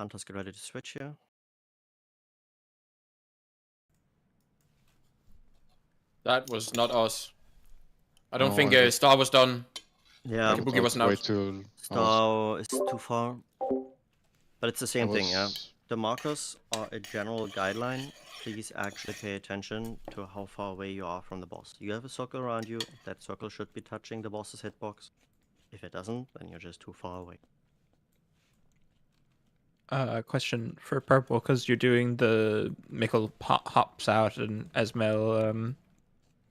Hunters, get ready to switch here. That was not us. I don't No, think I was- Star was done. Yeah, Boogie wasn't way out. too. Star is too far. But it's the same thing, yeah. was- The markers are a general guideline. Please actually pay attention to how far away you are from the boss. You have a circle around you. That circle should be touching the boss's hitbox. If it doesn't, then you're just too far away. Question for purple, because you're doing the Mikkel hops out and Esmel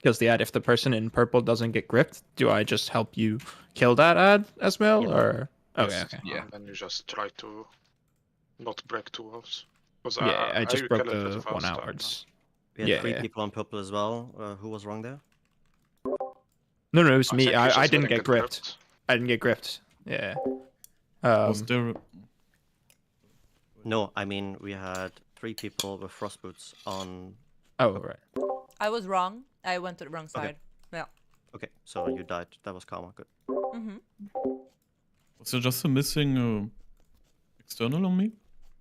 kills the ad. If the person in purple doesn't get gripped, do I just help you kill that ad, Esmel, Yeah. or okay, Yes, okay. Yeah. And then you just try to not break two walls. Yeah, I just broke killed it the pretty one fast, outwards. We had Yeah, 3 yeah. people on purple as well. Who was wrong there? No, it was I me. think you I just didn't get gripped. I didn't get gripped. Yeah. Was there? No, I mean we had 3 people with frost boots on. Oh, right. I was wrong. I went to the wrong Okay. side. Yeah. Okay, so you died. That was karma. Good. Mm-hmm. Was there just a missing external on me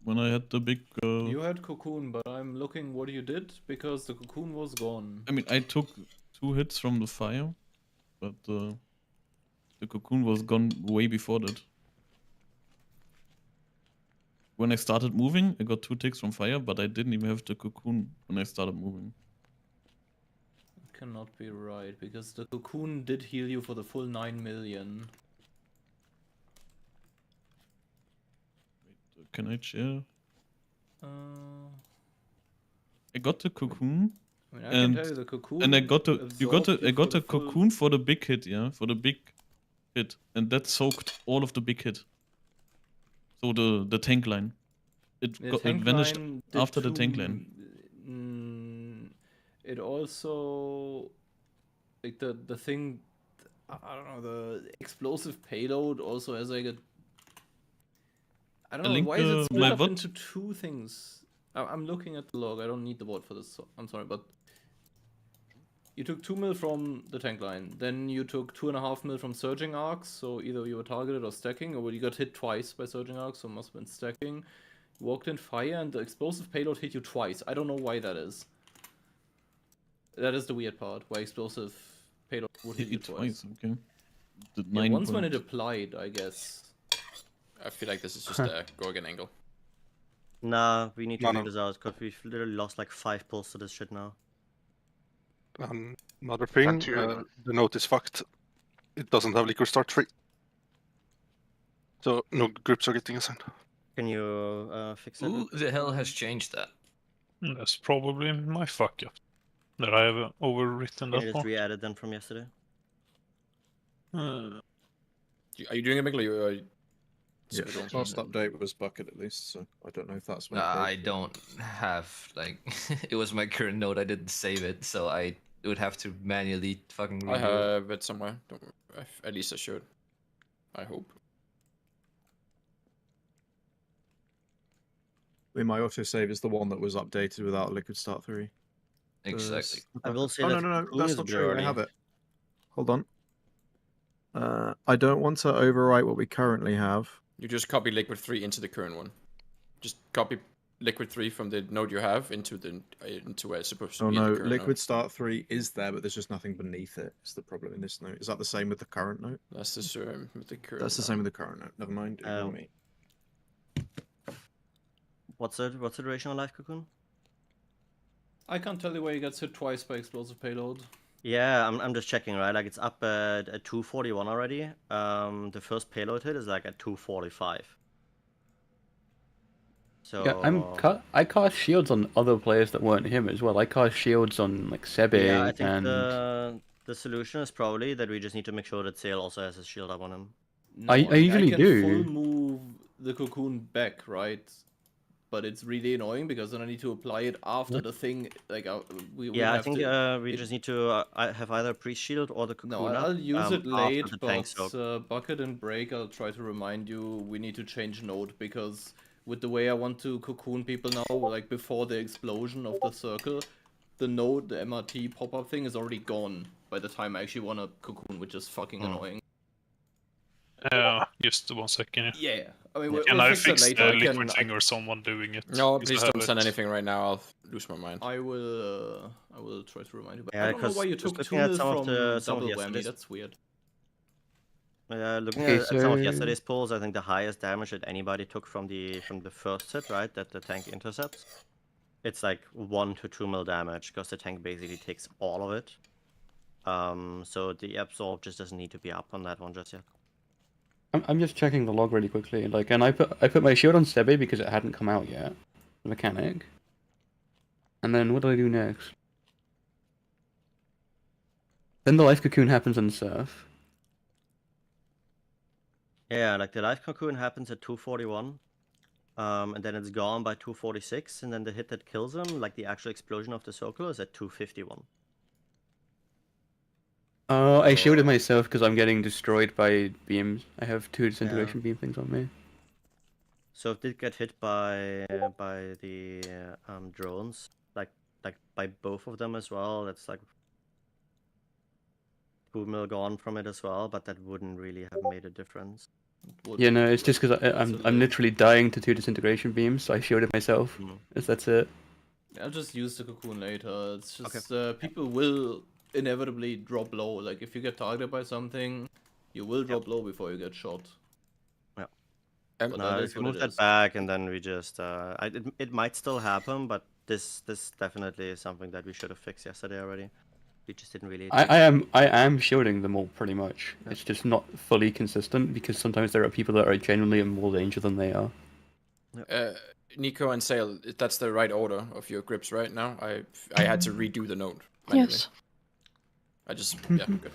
when I had the big? You had cocoon, but I'm looking what you did because the cocoon was gone. I mean, I took 2 hits from the fire, but the cocoon was gone way before that. When I started moving, I got 2 ticks from fire, but I didn't even have the cocoon when I started moving. It cannot be right because the cocoon did heal you for the full 9 million. Wait, can I share? Uh, I got the cocoon, I mean, I And- can tell you the cocoon. and I got the absorbed I you got for the full- cocoon for the big hit, yeah, for the big hit, and that soaked all of the big hit. So the tank line, it The got, it tank vanished line did after the tank line. It also like the thing. I don't know. The explosive payload also has like a. I don't know link, why is it my split up bot. into 2 things. I'm looking at the log. I don't need the bot for this. So I'm sorry, but you took 2 mil from the tank line. Then you took 2.5 mil from surging arcs. So either you were targeted or stacking, or you got hit twice by surging arcs. So it must have been stacking. You walked in fire, and the explosive payload hit you twice. I don't know why that is. That is the weird part. Why explosive payload would hit you It twice. okay. The Yeah, 9 once when it point. applied, I guess. I feel like this is just a Gorgon angle. Nah, we need to No, figure no. this out because we've literally lost like 5 pulls to this shit now. Another thing, Can't you- the note is fucked. It doesn't have liquid start 3. So no grips are getting assigned. Can you fix it? Who the hell has changed that? That's probably my fuck up. That I have overwritten Can that you just part. re-add it then from yesterday? Are you doing a Mikkel? Or Yeah. Last update was bucket at least, so I don't know if that's what. Nah, I don't have like it was my current node. I didn't save it, so I would have to manually fucking. I redo it. have it somewhere. Don't worry. At least I should. I hope. My autosave is the one that was updated without liquid start 3. Exactly. I will say Oh that no, Cocoon that's is not blue true. already. I have it. Hold on. I don't want to overwrite what we currently have. You just copy liquid 3 into the current one. Just copy liquid 3 from the node you have into where it's supposed to Oh be. in no, the current liquid node. start 3 is there, but there's just nothing beneath it. It's the problem in this note. Is that the same with the current note? That's the same with the current. That's the same with the current note. Never mind. Ignore me. What's the duration of life, Cocoon? I can't tell you why he gets hit twice by explosive payload. Yeah, I'm just checking, right? Like it's up at 241 already. The first payload hit is like at 245. So Yeah, I cast shields on other players that weren't him as well. I cast shields on like Sebe yeah, I think and the solution is probably that we just need to make sure that Sale also has his shield up on him. No, I usually can do. full move the cocoon back, right? But it's really annoying because then I need to apply it after the thing. Like we Yeah, I have think to, we just need to have either priest shield or the cocoon. No, up, I'll use it after late, the tank but soak. bucket and break. I'll try to remind you we need to change node because with the way I want to cocoon people now, like before the explosion of the circle, the node, the MRT pop-up thing is already gone by the time I actually want to cocoon, which is fucking annoying. Just 1 second. Yeah. Yeah, I mean, Yeah. we'll Can I fix that fix later. the I liquid can, thing or someone doing it? No, Just please to have don't send it. anything right now. I'll lose my mind. I will try to remind you. But Yeah, I don't know 'cause why you just took looking 2 at mil some of from some of double whammy. yesterday's- That's weird. Looking Okay, at some of so- yesterday's pulls, I think the highest damage that anybody took from the first hit, right, that the tank intercepts, it's like 1 to 2 mil damage because the tank basically takes all of it. So the absorb just doesn't need to be up on that one just yet. I'm just checking the log really quickly. Like, and I put my shield on Sebe because it hadn't come out yet, the mechanic. And then what do I do next? Then the life cocoon happens on Surf. Yeah, like the life cocoon happens at 241, and then it's gone by 246, and then the hit that kills him, like the actual explosion of the circle, is at 251. Oh, I shielded myself because I'm getting destroyed by beams. I have 2 disintegration Yeah. beam things on me. So if it did get hit by the drones, like by both of them as well, that's like 2 mil gone from it as well, but that wouldn't really have made a difference. Yeah, no, it's just because I'm Absolutely. literally dying to 2 disintegration beams, so I shielded myself. That's it. I'll just use the cocoon later. It's just people will inevitably drop low. Like if you get targeted by something, you will drop low before you get shot. Yeah. But No, that if is you what move it that is. back, and then we just it might still happen, but this definitely is something that we should have fixed yesterday already. We just didn't really. I am shielding them all pretty much. Yeah. It's just not fully consistent because sometimes there are people that are genuinely in more danger than they are. Nico and Sail, that's the right order of your grips right now. I had to redo the note manually. Yes. I just yeah, good.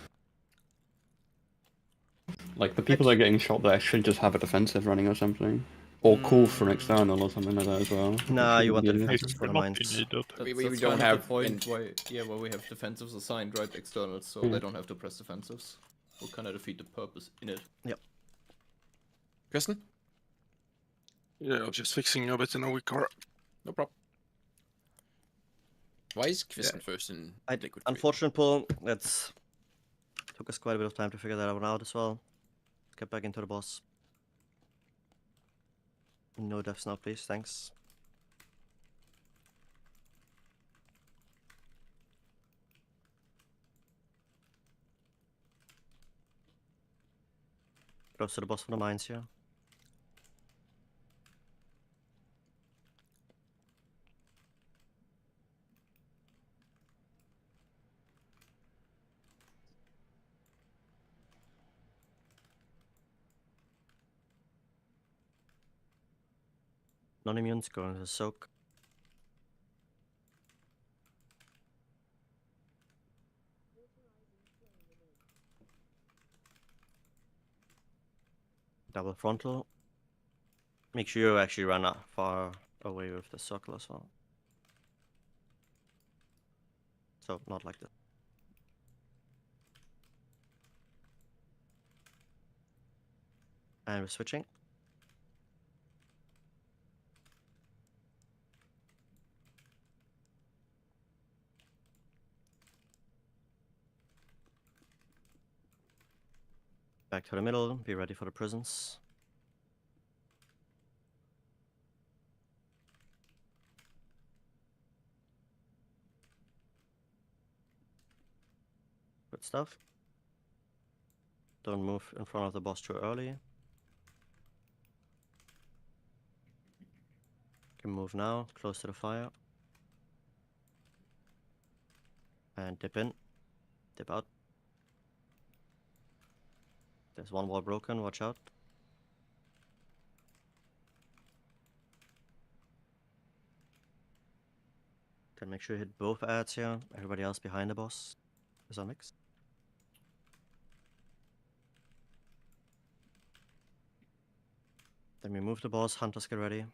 Like the people that are getting shot there should just have a defensive running or something. Or call for an external or something like that as well. Nah, you want the Shouldn't be defensive It for should the not mines. be needed. We That's don't kind of have the point why we have defensives assigned, right? Externals, so they don't have to press defensives. We'll kind of defeat the purpose in it. Yep. Kristen? Yeah, I'm just fixing a bit in a weak car. No problem. Why is Kristen first in liquid? Three? Unfortunate pull. That's took us quite a bit of time to figure that one out as well. Let's get back into the boss. No deaths now, please. Thanks. Close to the boss for the mines here. Non-immunes going to soak. Double frontal. Make sure you actually run far away with the circle as well. So, not like this. And we're switching. Back to the middle, be ready for the prisons. Good stuff. Don't move in front of the boss too early. Can move now, close to the fire. And dip in, dip out. There's one wall broken, watch out. Then make sure you hit both adds here. Everybody else behind the boss is on mix. Then we move the boss, hunters get ready.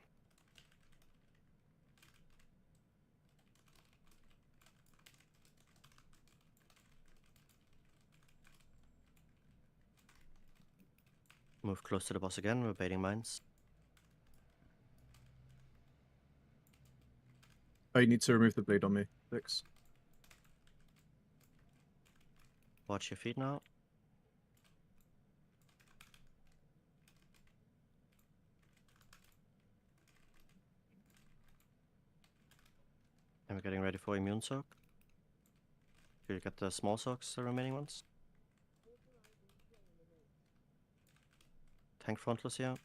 Move close to the boss again, we're baiting mines. Oh, you need to remove the bleed on me. 6. Watch your feet now. And we're getting ready for immune soak. You get the small soaks, the remaining ones. Tank frontless here.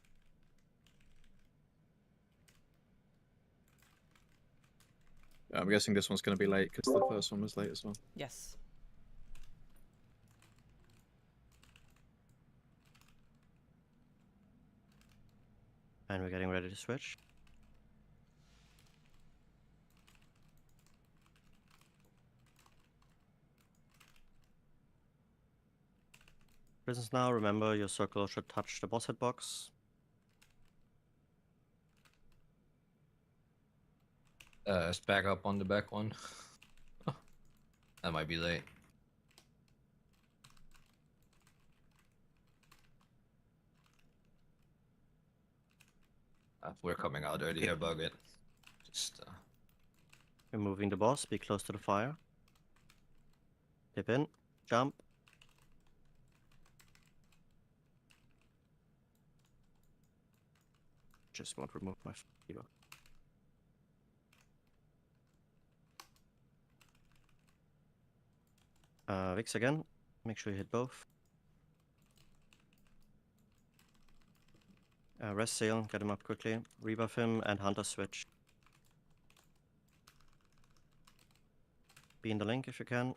I'm guessing this one's going to be late because the first one was late as well. Yes. And we're getting ready to switch. Prisons now, remember your circle should touch the boss hitbox. Back up on the back one. That might be late. We're coming out already here, bug it. Just Removing the boss, be close to the fire. Dip in, jump. Just won't remove my fever. Vix again. Make sure you hit both. Rest Sail, get him up quickly. Rebuff him and Hunter switch. Be in the link if you can.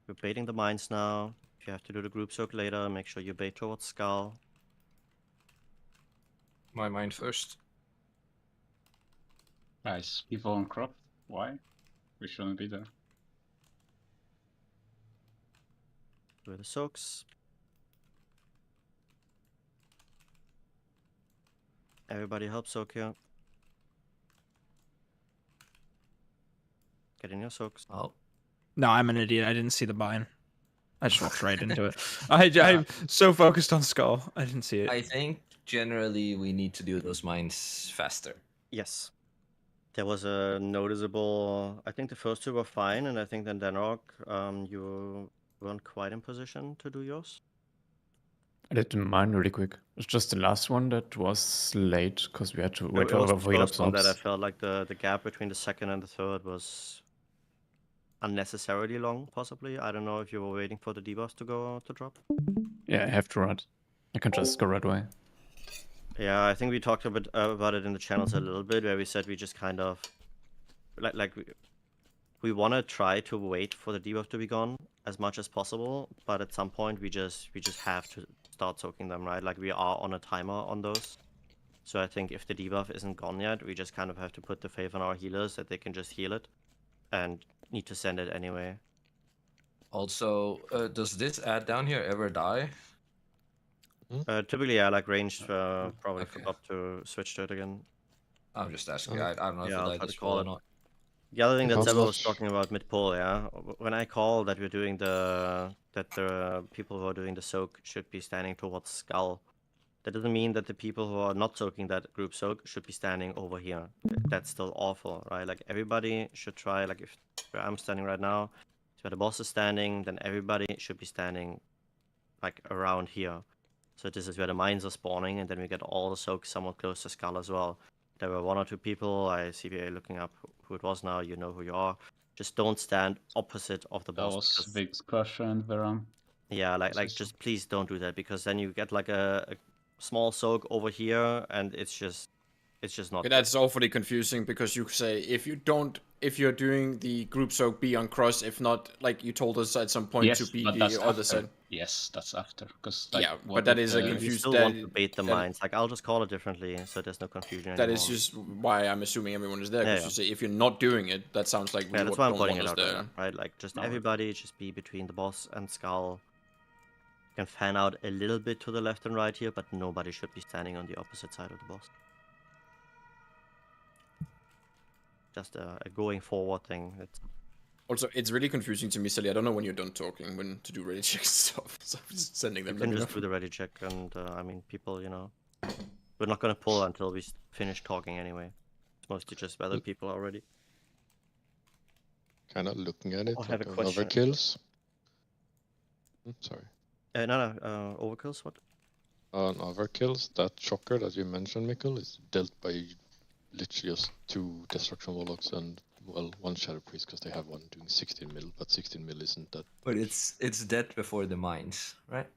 We're baiting the mines now. If you have to do the group soak later, make sure you bait towards Skull. my mind first. Guys, people on crop. Why? We shouldn't be there. Do the soaks. Everybody help soak here. Get in your soaks. Oh. No, I'm an idiot. I didn't see the bind. I just walked right into it. I'm so focused on Skull. I didn't see it. I think generally we need to do those mines faster. Yes. There was a noticeable... I think the first two were fine, and I think then Denrock, you weren't quite in position to do yours. I did mine really quick. It's just the last one that was late because we had to wait It was over the for heal-up first one that I stops. felt like the gap between the second and the third was unnecessarily long, possibly. I don't know if you were waiting for the debuffs to drop. Yeah, I have to run. I can just go right away. Yeah, I think we talked a bit about it in the channels a little bit, where we said we just kind of we want to try to wait for the debuff to be gone as much as possible, but at some point we just have to start soaking them, right? Like we are on a timer on those. So I think if the debuff isn't gone yet, we just kind of have to put the faith on our healers that they can just heal it and need to send it anyway. Also, does this ad down here ever die? Typically, I like ranged, probably forgot to switch to it again. I'm just asking. I don't know if I'll it died try this to call fall or it. not. The other thing that How Seba was much- talking about mid-pull, yeah? When I call that we're doing that the people who are doing the soak should be standing towards Skull, that doesn't mean that the people who are not soaking that group soak should be standing over here. That's still awful, right? Like everybody should try, like if where I'm standing right now, where the boss is standing, then everybody should be standing like around here. So this is where the mines are spawning, and then we get all the soaks somewhat close to Skull as well. There were one or two people, I see VA looking up who it was now, you know who you are. Just don't stand opposite of the That boss. was because- Vig's Crusher and Veram. Yeah, like just please don't do that, because then you get like a small soak over here, and it's just not Okay, good. that's awfully confusing because you say if you're doing the group soak, be on cross. If not, like you told us at some point Yes, to be but the that's other after. side. Yes, that's after. Because Yeah, but that is a You confused. still want to bait the mines. Like I'll just call it differently, so there's no confusion That anymore. is just why I'm assuming everyone is there. Yeah, Because you say if you're not doing it, that sounds like we Yeah, that's why I'm don't putting want it us out there. there, right? Like just No. everybody just be between the boss and Skull. You can fan out a little bit to the left and right here, but nobody should be standing on the opposite side of the boss. Just a going forward thing. Also, it's really confusing to me, Sally. I don't know when you're done talking, when to do ready checks and stuff. So I'm just sending them. You can let me just know. do the ready check, and I mean, people, we're not gonna pull until we finish talking anyway. It's mostly just whether people are ready. Kind of looking at it. I have a like question. Overkills. Sorry. No, overkills. What? On overkills, that shocker that you mentioned, Mikkel, is dealt by literally just 2 destruction warlocks and well, one Shadow Priest because they have one doing 16 mil, but 16 mil isn't that. But it's dead before the mines, right?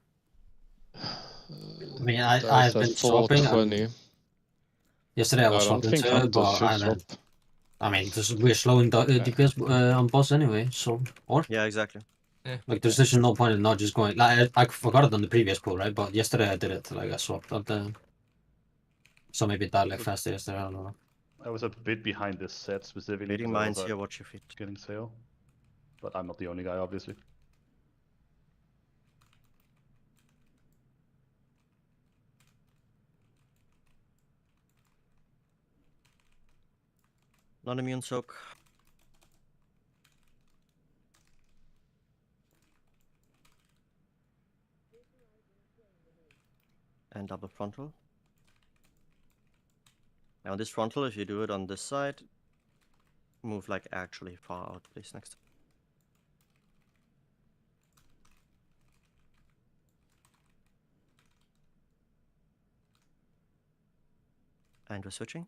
I mean, I've been swapping. Yesterday I was swapping too, but I haven't. I mean, we're slowing down DPS on boss anyway, so Yeah, exactly. Yeah. Like, there's just no point in not just going. Like, I forgot it on the previous pool, right? But yesterday I did it. Like, I swapped up the. So maybe it died like faster yesterday. I don't know. I was a bit behind this set specifically. Baiting mines here, watch your feet. Getting sail, but I'm not the only guy, obviously. Non-immune soak. And double frontal. Now this frontal, if you do it on this side, move like actually far out, please, next time. And we're switching.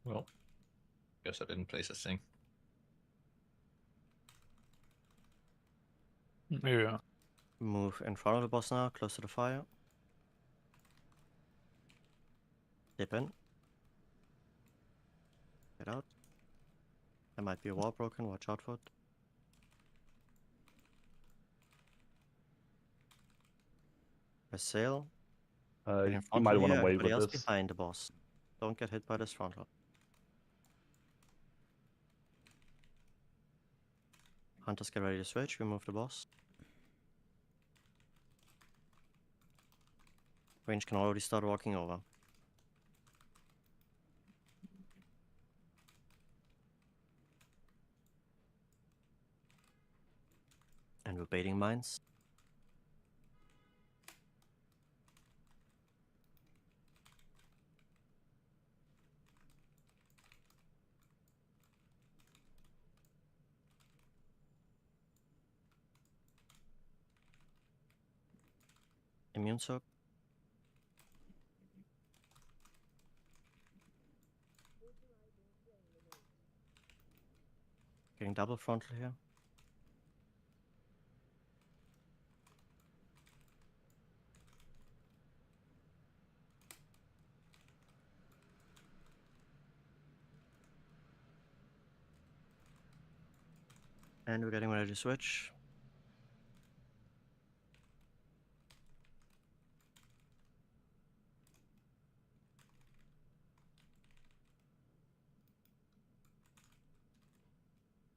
Well, guess I didn't place a thing. Yeah. Move in front of the boss now, close to the fire. Dip in. Get out. There might be a wall broken, watch out for it. Press sail. You might want to wait with else this. behind the boss. Don't get hit by this frontal. Hunters get ready to switch, remove the boss. Range can already start walking over. And we're baiting mines. Immune soak. Getting double frontal here. And we're getting ready to switch.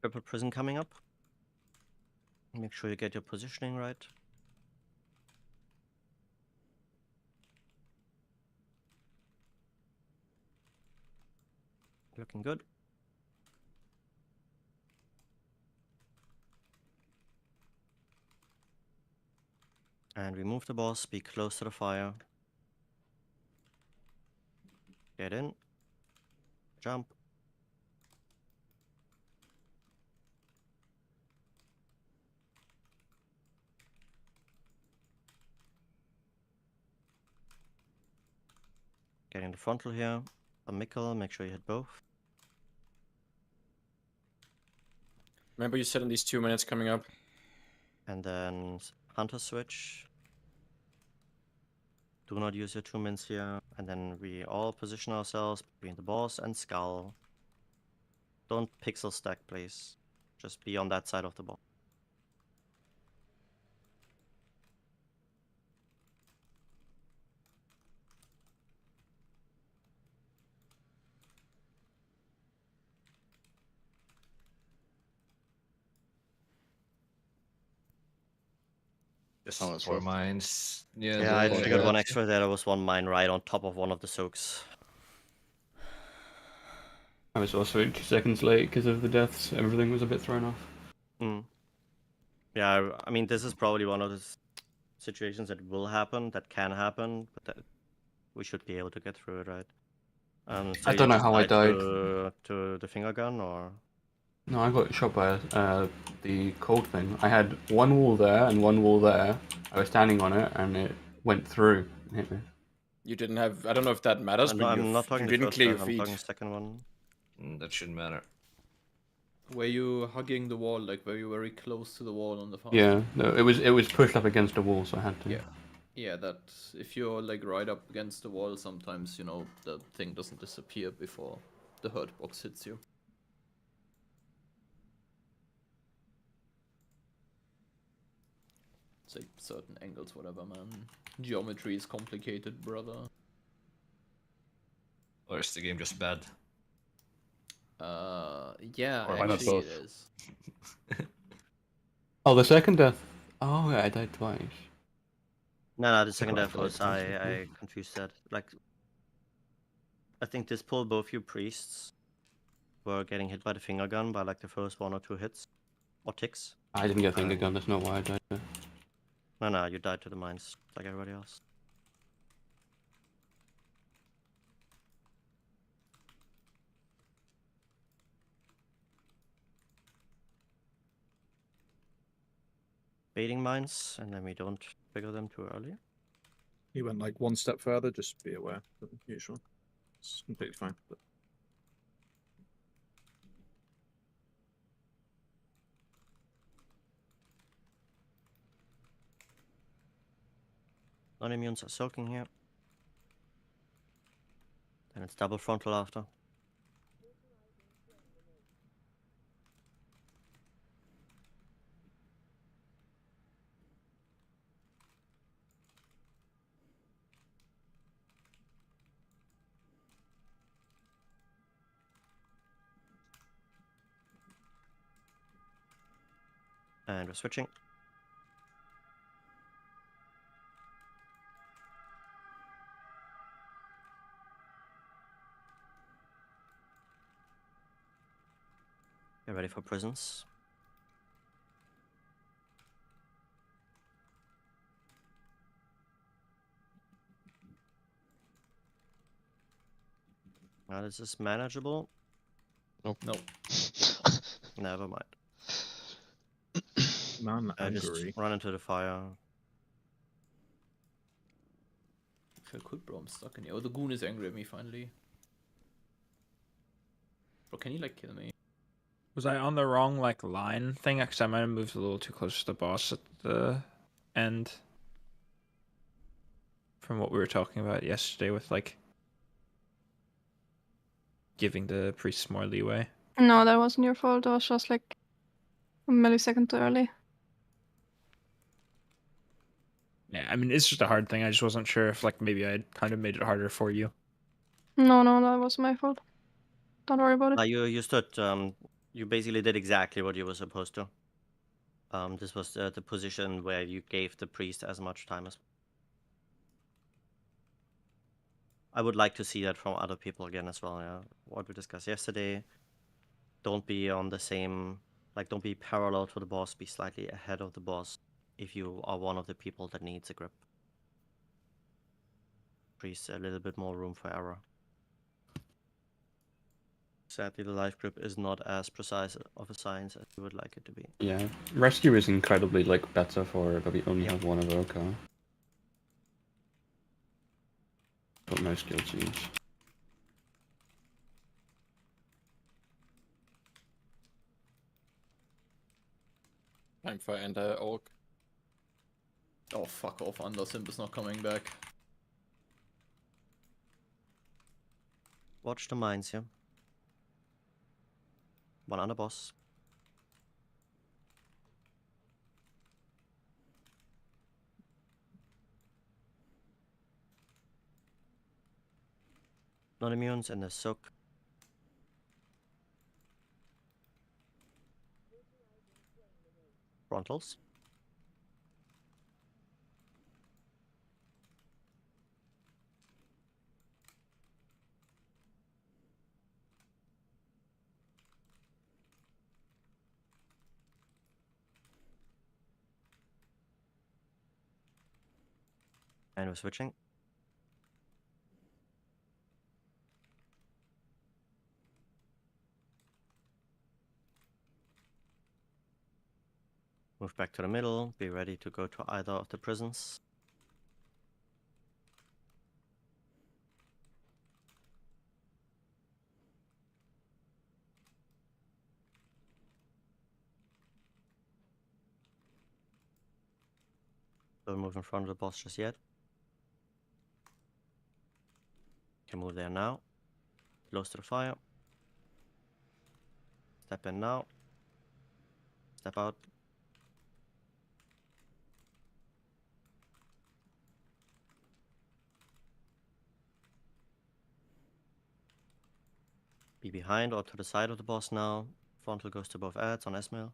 Triple prison coming up. Make sure you get your positioning right. Looking good. And remove the boss, be close to the fire. Get in. Jump. Getting the frontal here. A Mickle, make sure you hit both. Remember you said in these 2 minutes coming up. And then Hunter switch. Do not use your 2 mins here. And then we all position ourselves between the boss and Skull. Don't pixel stack, please. Just be on that side of the boss. Just 4 mines. Yeah, I triggered one extra there. There was one mine right on top of one of the soaks. I was also 2 seconds late because of the deaths. Everything was a bit thrown off. Yeah, I mean, this is probably one of the situations that will happen, that can happen, but that we should be able to get through it, right? So I you don't know just how I died. to the finger gun, or No, I got shot by the cold thing. I had one wall there and one wall there. I was standing on it and it went through and hit me. You didn't have. I don't know if that matters, no, but I'm not you talking the didn't first clear one. your I'm feet. talking the second one. That shouldn't matter. Were you hugging the wall? Like, were you very close to the wall on the fast? Yeah, no, it was pushed up against a wall, so I had to. Yeah. Yeah, that if you're like right up against the wall, sometimes, you know, the thing doesn't disappear before the hurt box hits you. It's like certain angles, whatever, man. Geometry is complicated, brother. Or is the game just bad? Yeah, Or why not actually both? it is. Oh, the second death. Oh, yeah, I died twice. No, the second Quite death was twice, I confused that. Like, I think this pull both you priests were getting hit by the finger gun by like the first 1 or 2 hits or ticks. I didn't get a finger gun. That's not why I died. No, you died to the mines like everybody else. Baiting mines, and then we don't trigger them too early. He went like one step further. Just be aware. Usual. It's completely fine. But... Non-immunes are soaking here. Then it's double frontal after. And we're switching. Get ready for prisons. Now this is manageable. Nope. Nope. Never mind. Man, I just angry. run into the fire. I feel good, bro. I'm stuck in here. Oh, the goon is angry at me finally. Bro, can you like kill me? Was I on the wrong like line thing? Because I might have moved a little too close to the boss at the end. From what we were talking about yesterday with like giving the priests more leeway. No, that wasn't your fault. That was just like a millisecond too early. Yeah, I mean it's just a hard thing. I just wasn't sure if like maybe I kind of made it harder for you. No, that wasn't my fault. Don't worry about it. You stood. You basically did exactly what you were supposed to. This was the position where you gave the priest as much time as. I would like to see that from other people again as well. Yeah, what we discussed yesterday. Don't be on the same. Like, don't be parallel to the boss. Be slightly ahead of the boss if you are one of the people that needs a grip. Priest a little bit more room for error. Sadly, the life grip is not as precise of a science as you would like it to be. Yeah, rescue is incredibly like better for it, but we only have one evoker. But most guilds use. Time for anti-orc. Oh, fuck off. Undersimp is not coming back. Watch the mines here. One on the boss. Non-immunes and the soak. Frontals. And we're switching. Move back to the middle. Be ready to go to either of the prisons. Don't move in front of the boss just yet. Can move there now. Close to the fire. Step in now. Step out. Be behind or to the side of the boss now. Frontal goes to both ads on Esmail.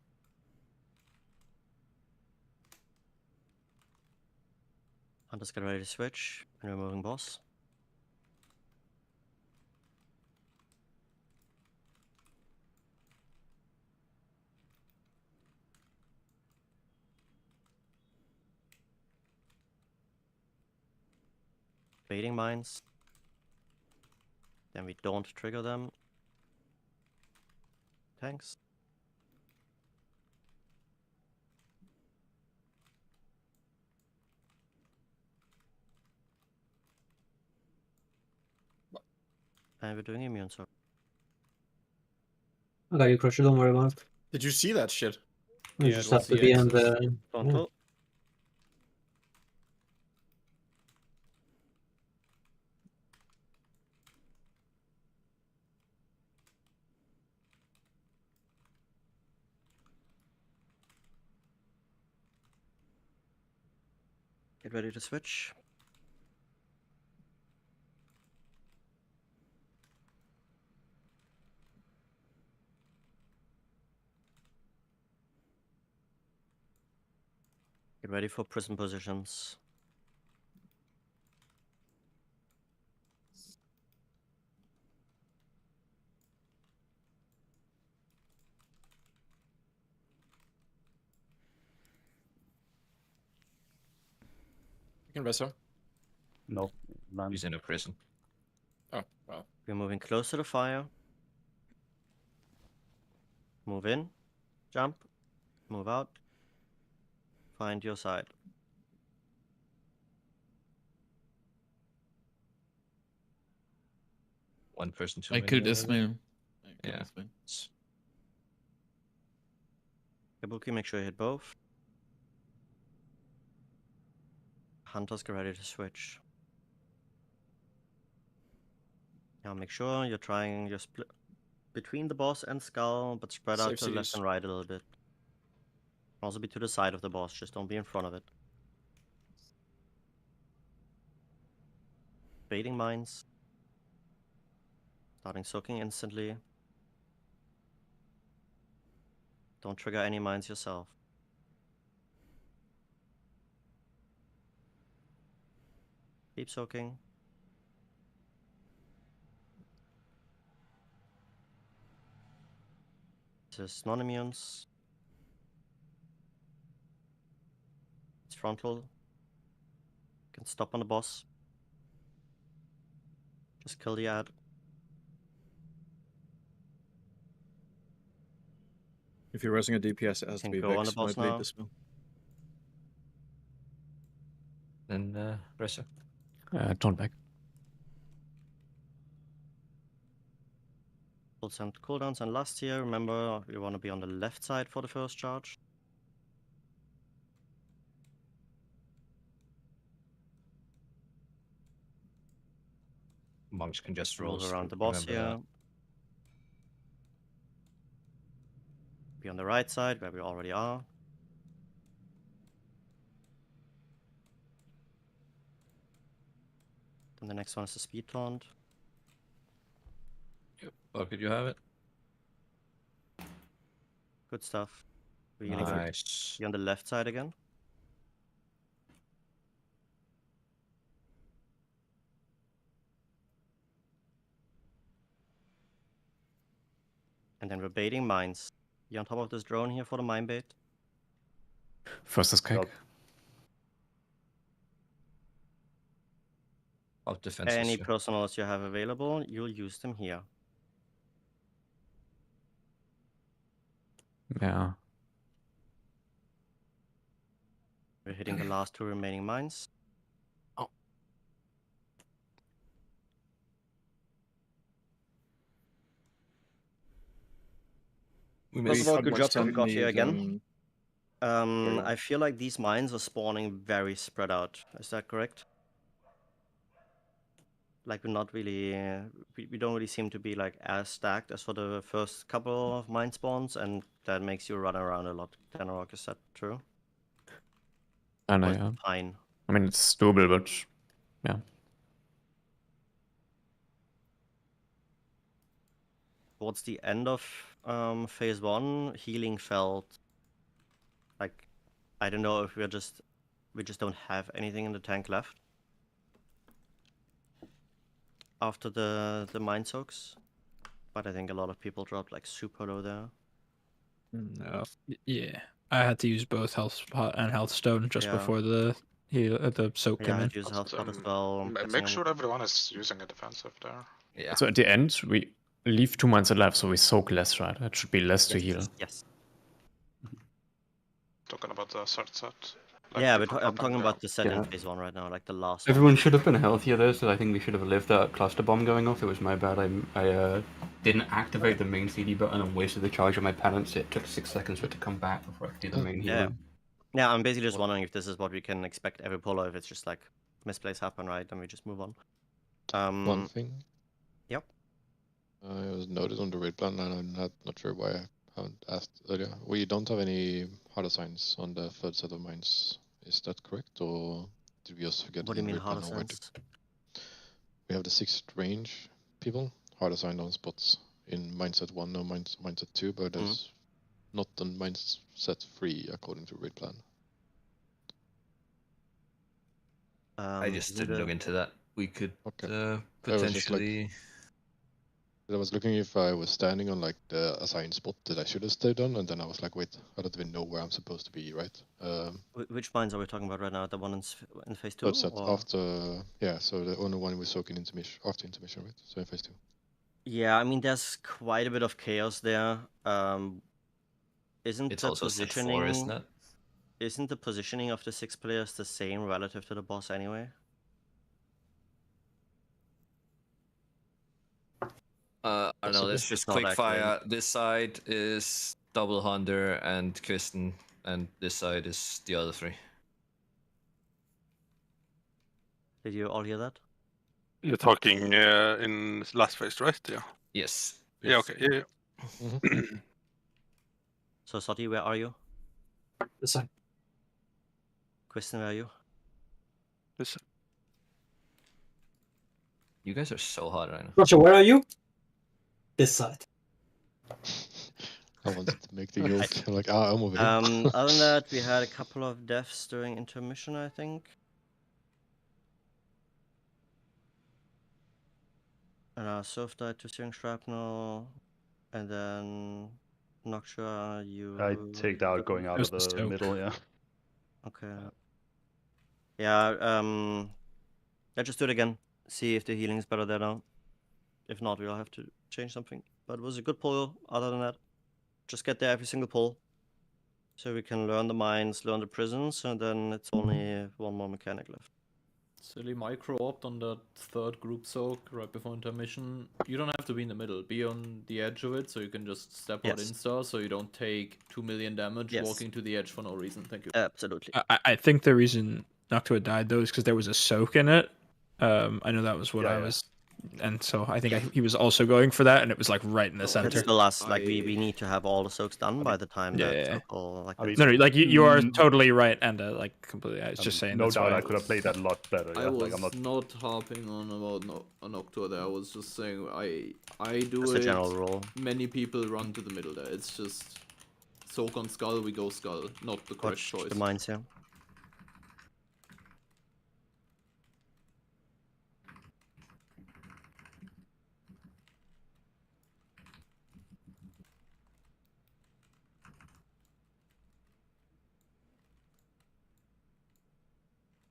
Hunters get ready to switch and removing boss. Baiting mines. Then we don't trigger them. Tanks. And we're doing immune circle. I got you, Crusher. Don't worry about it. Did you see that shit? You Yeah, just it was have to the be on axis. the. Frontal. Get ready to switch. Get ready for prison positions. You can rest her. No, man. He's in a prison. Oh, well. We're moving close to the fire. Move in. Jump. Move out. Find your side. One person too I many. killed whatever. Ismail. Yeah. Kabuki, make sure you hit both. Hunters, get ready to switch. Now make sure you're trying your split between the boss and Skull, but spread out Save to the left cities. and right a little bit. Also be to the side of the boss, just don't be in front of it. Baiting mines. Starting soaking instantly. Don't trigger any mines yourself. Keep soaking. This is non-immunes. It's frontal. You can stop on the boss. Just kill the ad. If you're resing a DPS, it has to Can be go on the Vix. boss I'd lead now. this mill. Then Ressa. Turn back. Full send cooldowns and last here. Remember, you want to be on the left side for the first charge. Monks can just roll Move around through, the boss remember here. Be on the right side where we already are. Then the next one is the speed taunt. Yep. Bucket, you have it. Good stuff. We're gonna Nice. be on the left side again. And then we're baiting mines. Be on top of this drone here for the mine bait. First is kick. Of defenses. Any yeah. personals you have available, you'll use them here. Yeah. We're hitting the last 2 remaining mines. First of all, good job to got here again. I feel like these mines are spawning very spread out. Is that correct? Like we're not really, we don't really seem to be like as stacked as for the first couple of mine spawns, and that makes you run around a lot. Tenorock, is that true? I know, Or is yeah. it fine? I mean, it's doable, but yeah. Towards the end of phase 1, healing felt like, I don't know if we just don't have anything in the tank left after the mine soaks, but I think a lot of people dropped like super low there. No. Yeah, I had to use both health spot and health stone just Yeah. before the soak Yeah, came I in. had to use a health pot as well. I'm Make guessing sure everyone is using a defensive there. Yeah. So at the end, we leave 2 mines alive, so we soak less, right? It should be less to heal. Yes. Talking about the third set. Like Yeah, people I'm dropping talking the- about the set in Yeah. phase 1 right now, like the last Everyone one. should have been healthier there, so I think we should have lived that cluster bomb going off. It was my bad. I didn't activate the main CD button and wasted the charge on my penance. It took 6 seconds for it to come back before I could do the main Yeah. healing. Yeah, I'm basically just wondering if this is what we can expect every polo, if it's just like misplays happen, right? And we just move on. One thing. Yep. I was noted on the raid plan, and I'm not sure why I haven't asked earlier. We don't have any hard assigns on the third set of mines. Is that correct, or did we just forget What it do you in mean raid hard plan? Or where assigns? we have the 6th range people hard assigned on spots in mindset 1 or mindset 2, but there's not on mindset 3 according to raid plan. I just didn't look into that. We could I potentially. I was looking if I was standing on like the assigned spot that I should have stayed on, and then I was like, wait, I don't even know where I'm supposed to be, right? Which mines are we talking about right now? The one in phase 2? Third set or? after, yeah, so the only one we soak in intermission, after intermission, right? So in phase 2. Yeah, I mean, there's quite a bit of chaos there. Isn't It's the also set positioning, 4, isn't it? Isn't the positioning of the 6 players the same relative to the boss anyway? I don't know. Let's just quick fire. This side is Double Hunter and Kristen, and this side is the other 3. Did you all hear that? You're talking in last phase, right? Yeah. Yes. Yeah. Okay. Yeah. Yeah. So, Soti, where are you? This side. Kristen, where are you? This side. You guys are so hot right now. Roger, where are you? This side. I wanted to make the yoke. I'm like, I'm over here. Other than that, we had a couple of deaths during intermission, I think. And Surf died to searing shrapnel, and then Noxia, you. I take out going out of the middle, yeah. Okay. Yeah. Let's just do it again. See if the healing is better there now. If not, we'll have to change something. But it was a good pull. Other than that, just get there every single pull, so we can learn the mines, learn the prisons, and then it's only one more mechanic left. Silly micro opt on that third group soak right before intermission. You don't have to be in the middle. Be on the edge of it, so you can just step out insta, so you don't take 2 million damage walking to the edge for no reason. Thank you. Absolutely. I think the reason Noctua died though is because there was a soak in it. I know that was what I was, and so I think he was also going for that, and it was like right in the center. That's the last. Like we need to have all the soaks done by the time that circle. Like no, like you are totally right, and like completely. I was just saying. No that's doubt why I could have played that a lot better. I Yeah? was Like, I'm not harping on about Noctua there. I was just saying I do That's it. a general rule. Many people run to the middle there. It's just soak on skull, we go skull. Not the correct choice. The mines here.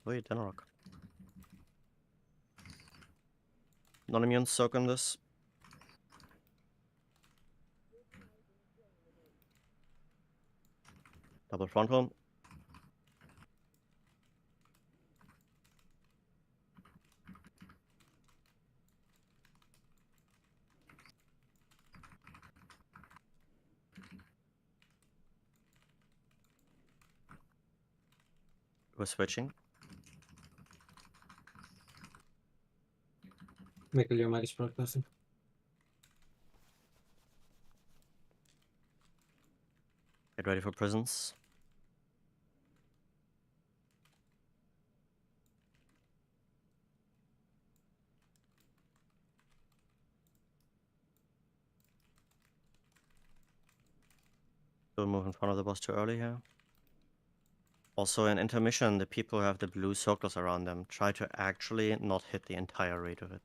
Wait, Denrock. Non-immune soak on this. Double frontal. We're switching. Make your magic spell person. Get ready for prisons. Don't move in front of the boss too early here. Also in intermission, the people who have the blue circles around them try to actually not hit the entire rate of it.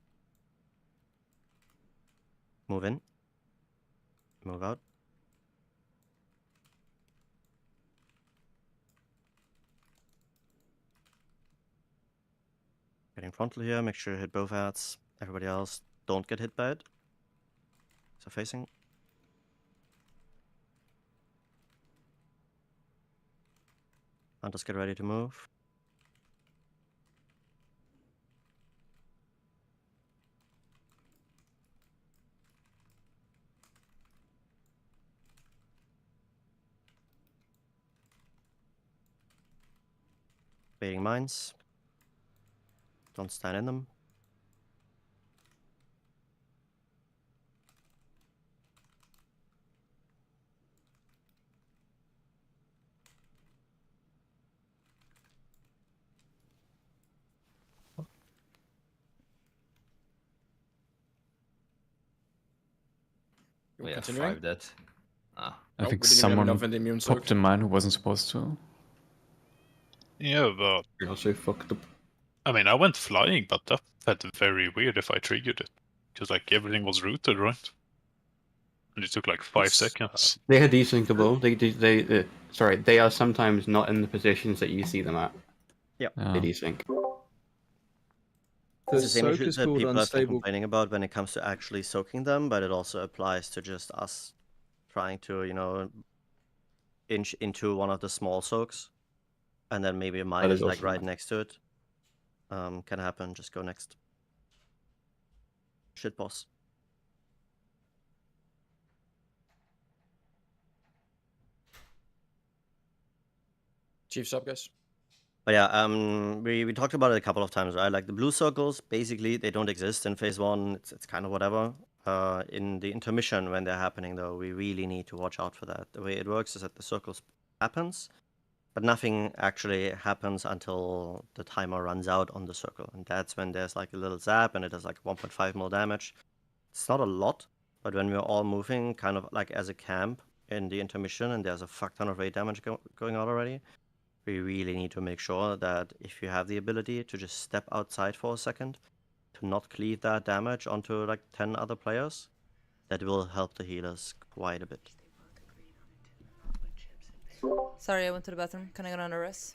Move in. Move out. Getting frontal here, make sure you hit both ads. Everybody else, don't get hit by it. So facing. Hunters get ready to move. Baiting mines. Don't stand in them. We have Continuing? 5 dead. Ah. I Nope, think we didn't even have someone enough in the immune soak. popped a mine who wasn't supposed to. Yeah, but You're also fucked up. I mean, I went flying, but that felt very weird if I triggered it. Because, like, everything was rooted, right? And it took like 5 seconds. They are desyncable. Sorry, they are sometimes not in the positions that you see them at. Yep. They desync. The It's the same soak issue is that called people have been unstable. complaining about when it comes to actually soaking them, but it also applies to just us trying to, inch into one of the small soaks, and then maybe a mine is like right next to it. Can happen. Just go next. Shit, boss. Chief's up, guys. But yeah, we talked about it a couple of times, right? Like the blue circles, basically they don't exist in phase 1. It's kind of whatever. In the intermission when they're happening, though, we really need to watch out for that. The way it works is that the circles happens, but nothing actually happens until the timer runs out on the circle, and that's when there's like a little zap and it does like 1.5 mil damage. It's not a lot, but when we're all moving kind of like as a camp in the intermission and there's a fuck ton of rate damage going out already, we really need to make sure that if you have the ability to just step outside for a second, to not cleave that damage onto like 10 other players, that will help the healers quite a bit. Sorry, I went to the bathroom. Can I get on a rest?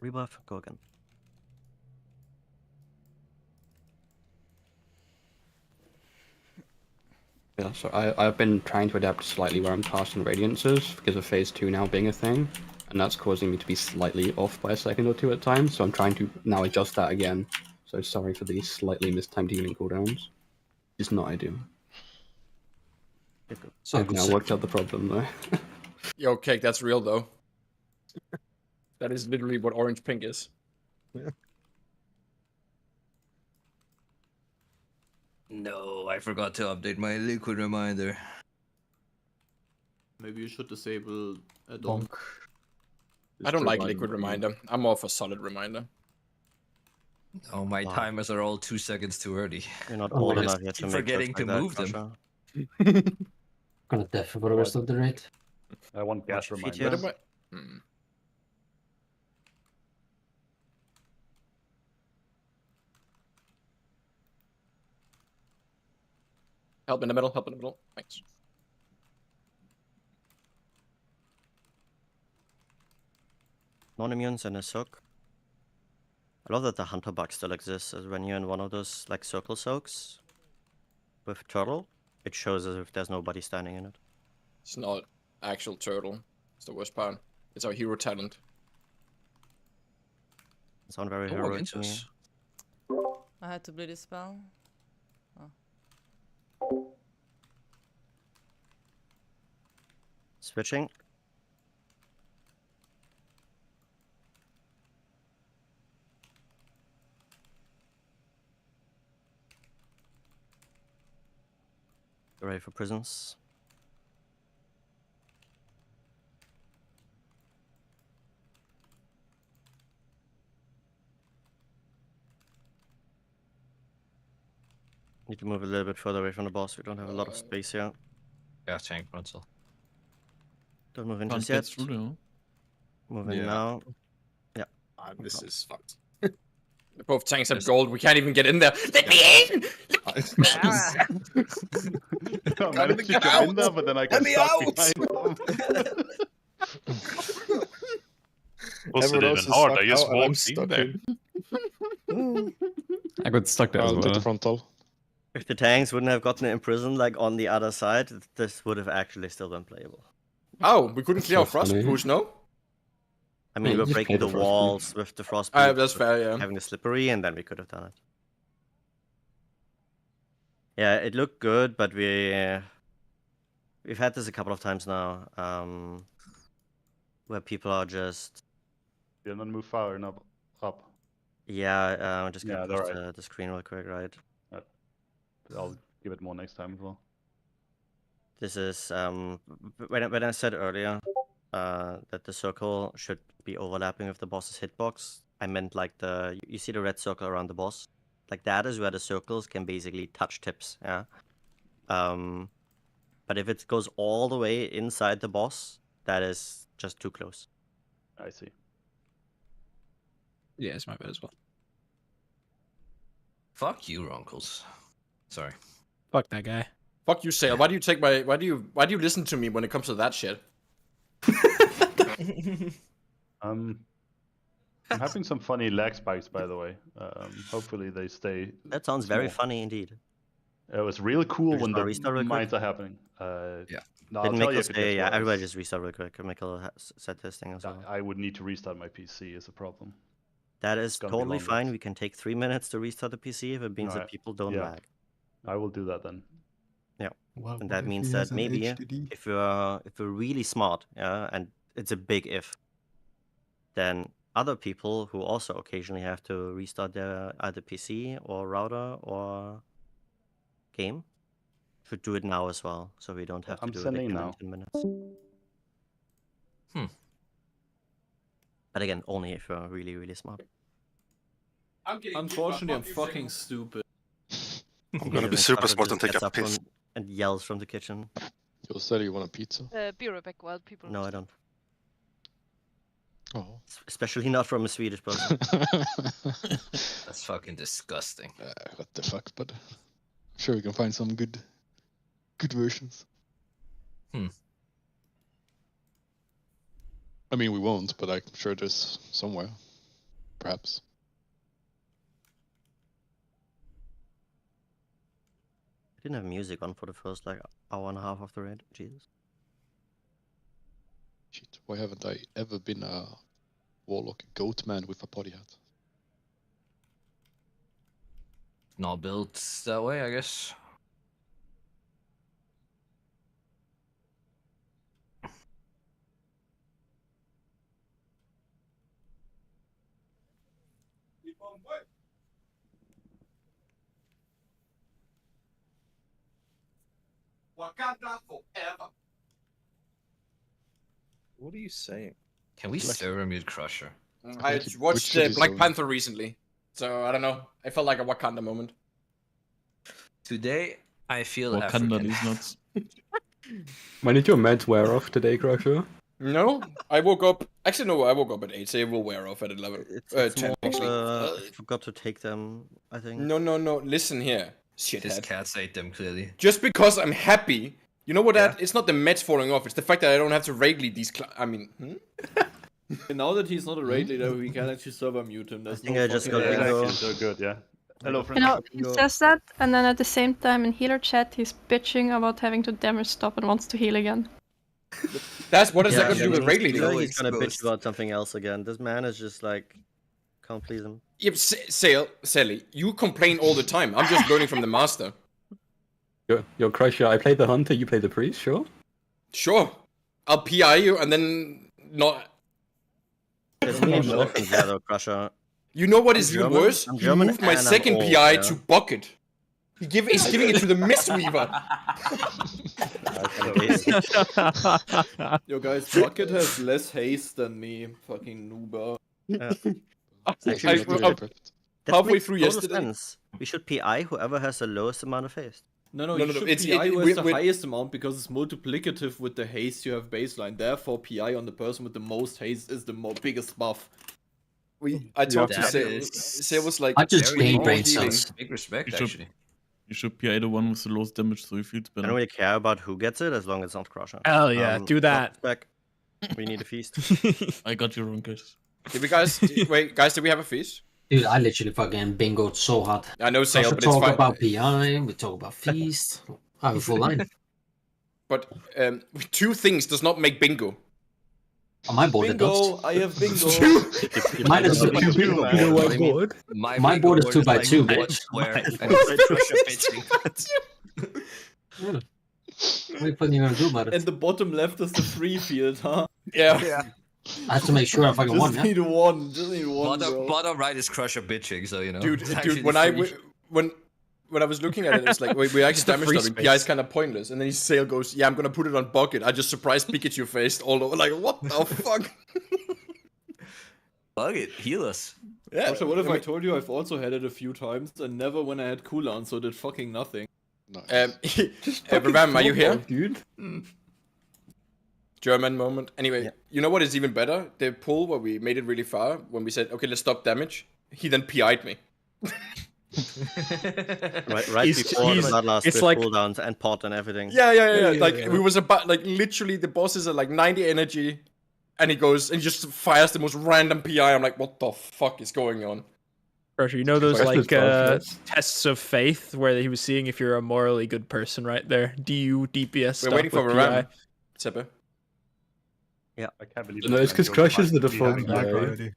Rebuff, go again. Yeah, so I've been trying to adapt slightly where I'm casting Radiances because of phase 2 now being a thing, and that's causing me to be slightly off by a second or two at times, so I'm trying to now adjust that again. So sorry for these slightly mistimed healing cooldowns. It's not ideal. So I've now worked out the problem though. Yo, Cake, that's real though. That is literally what orange pink is. Yeah. No, I forgot to update my liquid reminder. Maybe you should disable a donk. I don't like liquid reminder. I'm more for solid reminder. Oh, my timers are all 2 seconds too early. You're not I old just enough yet to keep make forgetting to jokes like that, move them. Kasha. Gonna death for the rest of the raid. I want gas Watch your feet reminder. here. Help in the middle. Help in the middle. Thanks. Non-immunes and a soak. I love that the hunter bug still exists, as when you're in one of those like circle soaks with turtle, it shows as if there's nobody standing in it. It's not actual turtle. It's the worst part. It's our hero talent. It sounds very heroic to me. I had to bleed his spell. Oh. Switching. Ready for prisons. Need to move a little bit further away from the boss. We don't have a lot of space here. Yeah, tank frontal. Don't move in Can't just get yet. through there. Move in Yeah. now. Yeah. This is fucked. Both tanks have gold. We can't even get in there. Let me in! I managed to get in there, but then I got stuck behind them. Was it even hard? I just walked in there. I got stuck there as I'll take the well. frontal. If the tanks wouldn't have gotten imprisoned like on the other side, this would have actually still been playable. Oh, we couldn't clear our frost boost, no? I mean, Yeah, we were just breaking play the the frost walls with the frost That's fair, yeah. having the slippery, and then we could have done it. Yeah, it looked good, but we've had this a couple of times now, where people are just You don't move far enough up. yeah, just Yeah, gonna they're push right. the screen real quick, right? I'll give it more next time as well. This is when I said earlier that the circle should be overlapping with the boss's hitbox, I meant like you see the red circle around the boss, like that is where the circles can basically touch tips, yeah. But if it goes all the way inside the boss, that is just too close. I see. Yeah, it's my bad as well. Fuck you, Runkles. Sorry. Fuck that guy. Fuck you, Sale. Why do you take my? Why do you listen to me when it comes to that shit? I'm having some funny lag spikes, by the way. Hopefully they stay. That sounds very small. funny indeed. It was real cool Just when wanna the restart real quick? mines are happening. Yeah. No, I'll Didn't tell you Mikkel if it say, gets yeah, worse. everybody just restart real quick. Mikkel said this thing as well. I would need to restart my PC is a problem. That is gonna be totally longer. fine. We can take 3 minutes to restart the PC if it means that Alright. people don't Yeah. lag. I will do that then. Yeah. Well, And that means that maybe if we're really smart, yeah, and it's a big if, then other people who also occasionally have to restart their either PC or router or game should do it now as well, so we don't have I'm to do it sending again now. in 10 minutes. But again, only if you're really, really smart. Unfortunately, I'm fucking stupid. I'm gonna be super Instructor smart and just take gets a up piss. and yells from the kitchen. You said you want a pizza? Be right back, wild people. No, I don't. Oh. Especially not from a Swedish person. That's fucking disgusting. What the fuck, but I'm sure we can find some good versions. I mean, we won't, but I'm sure there's somewhere. Perhaps. I didn't have music on for the first like hour and a half of the raid. Jesus. Shit, why haven't I ever been a warlock goat man with a potty hat? Not built that way, I guess. Wakanda forever. What are you saying? Can we server mute Crusher? I watched Black Panther recently, so I don't know. I felt like a Wakanda moment. Today, I feel Wakanda African. these nuts. When did your meds wear off today, Crusher? No, I woke up. Actually, no, I woke up at 8, so it will wear off at 11. It's 10, more, actually. I forgot to take them, I think. No. Listen here. Shithead. His cats ate them, clearly. Just because I'm happy. You know what that? It's not the meds falling off. It's the fact that I don't have to raid lead these. I mean, And now that he's not a raid leader, we can actually server mute him. There's think I just got Exactly, so good, yeah. Hello, You friends. know, he says that, and then at the same time in healer chat, he's bitching about having to damage stop and wants to heal again. That's what does that got to and do with then raid he's leading? He's gonna bitch about something else again. This man is just like, can't please him. Yeah, Sally, you complain all the time. I'm just learning from the master. You're Crusher. I play the hunter, you play the priest, sure? Sure. I'll PI you and then not. There's many difference there, though, Crusher. You know what is I'm even German, worse? I'm He German moved my and I'm second old, PI yeah. to Bucket. He's giving it to the Mistweaver. Yo, guys, Bucket has less haste than me. Fucking noober. Halfway through total yesterday. sense. We should PI whoever has the lowest amount of haste. No, you should PI who has the highest amount because it's multiplicative with the haste you have baseline. Therefore, PI on the person with the most haste is the biggest buff. I talked to That Sale. is Sale was like, I just very gained brain healing. cells. Big respect, You should- actually. You should PI the one with the lowest damage so you feel I better. don't really care about who gets it as long as it's not Crusher. Hell yeah, do that. Back. We need a feast. I got you wrong, guys. Did we guys wait, guys? Did we have a feast? Dude, I literally fucking bingoed so hard. I know, Sale, We but it's talk fine. about PI, we talk about feast. I have a full line. But two things does not make bingo. On my board, Bingo! it does. I have bingo! Mine is two bingo. My board is 2x2, bitch. What are you fucking gonna do about it? And the bottom left is the free field, huh? Yeah. I have to make sure I fucking won, Just need one. Just need one, Bottom, bro. bottom right is Crusher bitching, so you know. Dude, it's actually when free. when I was looking at it, it's like we actually the damage free stopping. space. PI is kind of pointless, and then his Sale goes, "Yeah, I'm gonna put it on Bucket." I just surprised Pikachu faced all over. Like, what the fuck? Bucket, heal us. Yeah. Also, what if I told you I've also had it a few times and never when I had cooldown, so did fucking nothing. Ram, are you here? Dude. German moment. Anyway, you know what is even better? The pull where we made it really far, when we said, okay, let's stop damage. He then PI'd me. right before the Bloodlust with like cooldowns and pot and everything. Yeah. Like, we was about, like, literally the bosses are like 90 energy, and he goes and just fires the most random PI. I'm like, what the fuck is going on? Crusher, you know those Crusher's like toughness. tests of faith where he was seeing if you're a morally good person right there. DU, DPS We're stuff waiting for with Ram. PI. Seppe. I can't believe No, it's because Crusher's the default guy. guy.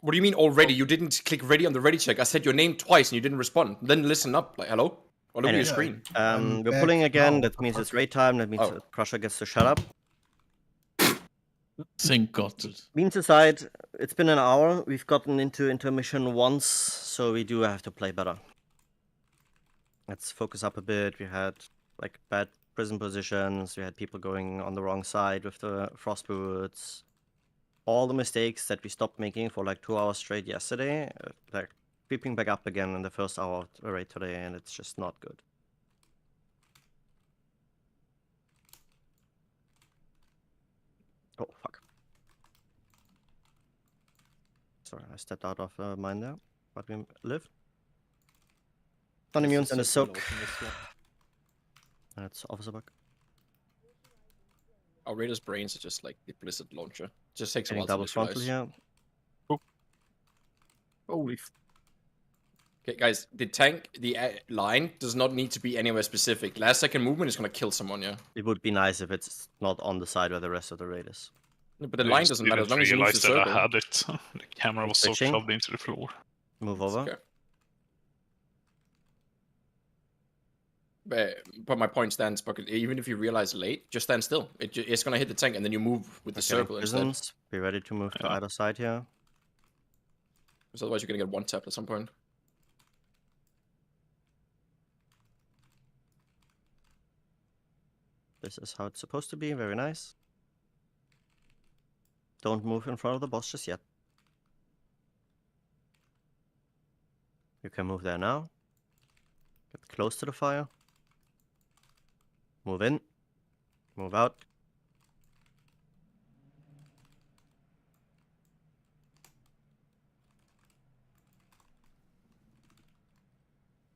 What do you mean already? You didn't click ready on the ready check. I said your name twice and you didn't respond. Then listen up. Like, hello? Or look at your screen. We're pulling again. That means it's raid time. That means that Crusher gets to shut up. Thank God. Means aside, it's been an hour. We've gotten into intermission once, so we do have to play better. Let's focus up a bit. We had like bad prison positions. We had people going on the wrong side with the frost boots. All the mistakes that we stopped making for like 2 hours straight yesterday, they're creeping back up again in the first hour of the raid today, and it's just not good. Oh, fuck. Sorry, I stepped out of mine there, but we lived. Non-immunes and a soak. That's officer bug. Our Raiders' brains are just like the Blizzard launcher. Just takes a Getting while double to frontal visualize. here. Holy Okay, guys, the tank, the line does not need to be anywhere specific. Last second movement is gonna kill someone, yeah? It would be nice if it's not on the side where the rest of the raid is. No, but the line doesn't matter as long as you move the realized that circle. I had it. The camera was so Switching. shoved into the floor. Move over. Okay. But my point stands, because even if you realize late, just stand still. It's gonna hit the tank, and then you move with the circle instead. Prisons. Be ready to move to either side here. Because otherwise you're gonna get one tapped at some point. This is how it's supposed to be. Very nice. Don't move in front of the boss just yet. You can move there now. Get close to the fire. Move in. Move out.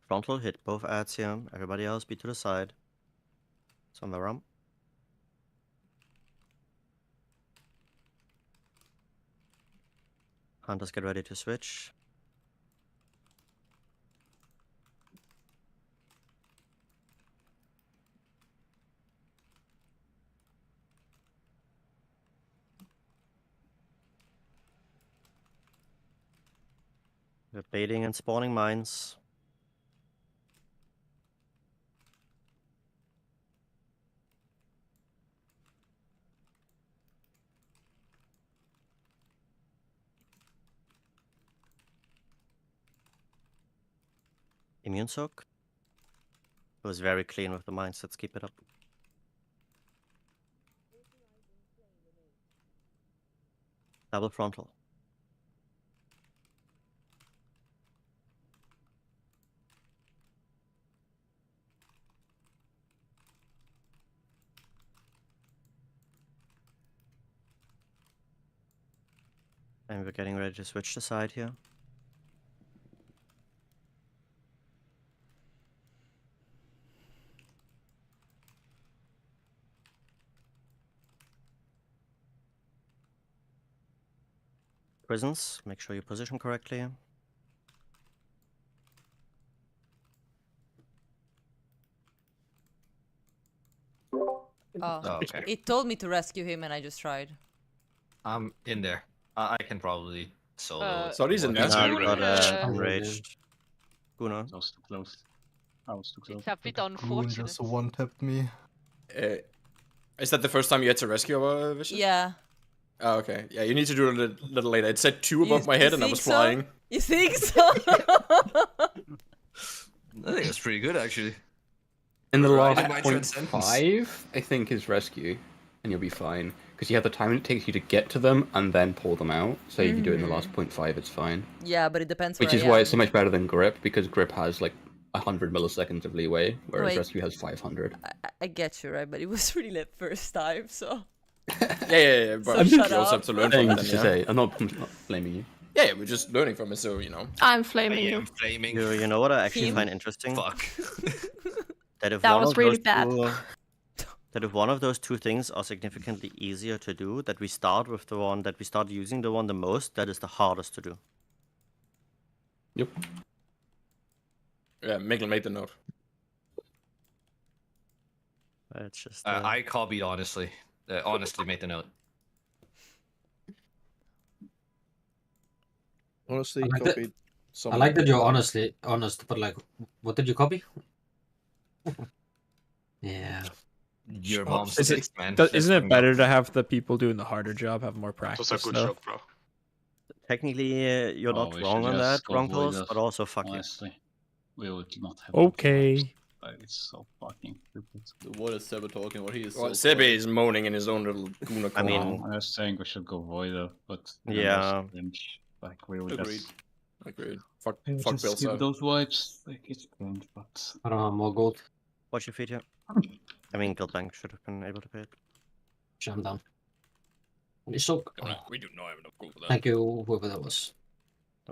Frontal, hit both ads here. Everybody else be to the side. It's on the rump. Hunters get ready to switch. We're baiting and spawning mines. Immune soak. It was very clean with the mines. Let's keep it up. Double frontal. And we're getting ready to switch the side here. Prisons, make sure you position correctly. Oh, okay. It told me to rescue him and I just tried. I'm in there. I can probably solo it. Sorry's in there. Enraged. Guna. I was too close. I was too close. It's a bit unfortunate. Just one-tapped me. Is that the first time you had to rescue a Vicious? Yeah. Oh, okay. Yeah, you need to do it a little later. It said 2 above my head and I was so? flying. You think so? I think that's pretty good, actually. In the Right, last in my transcendence. 0.5, I think, is rescue, and you'll be fine. Because you have the time it takes you to get to them and then pull them out. So if you do it in the last 0.5, it's fine. Yeah, but it depends. Which where is I why am. it's so much better than grip, because grip has like 100 milliseconds of leeway, whereas Wait. rescue has 500. I get you, right? But it was really the first time, so. Yeah, but So you shut also up. have to learn from it then, yeah? Say, I'm not blaming you. Yeah, we're just learning from it, so, you know. I'm flaming you. Flaming. You know what I actually Team? find interesting? Fuck. That if That one was of really those bad. that if one of those two things are significantly easier to do, that we start with the one that we start using the one the most, that is the hardest to do. Yep. Yeah, Mikkel made the note. It's just. I copied, honestly. Honestly made the note. Honestly, I like copied. that- Some I like that you're honestly honest, but like, what did you copy? Yeah. Your mom's Is tits, it, man. isn't it better to have the people doing the harder job have more That practice? was a good though? shot, bro. Technically, you're Oh, not we wrong should on that, just avoid Gronkles, that, but also fuck you. honestly. We would not have Okay. It's so fucking stupid. What is Seba talking about? He is Well, so Sebe quiet. is moaning in his own little Guna I mean- corner. I was saying we should go Voida, but Yeah. like we would Agreed. just Agreed. Fuck we would Bill just skip Sir. those vibes. Like it's cringe, but I don't have more gold. Watch your feet here. I mean, Guildbank should have been able to pay it. Jam down. It's so. We do not have enough gold for that. Thank you, whoever that was.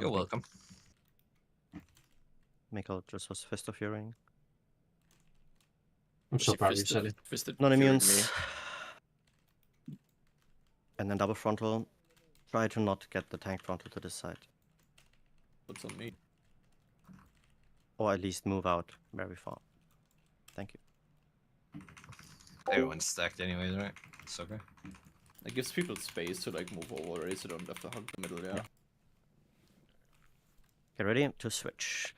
You're welcome. Mikkel just was Fist of Fury. I'm so proud of you, Sally. Non-immunes. And then double frontal. Try to not get the tank frontal to this side. What's on me? Or at least move out very far. Thank you. Everyone's stacked anyways, right? It's okay. It gives people space to like move over, right? So they don't have to hug the middle, yeah. Get ready to switch.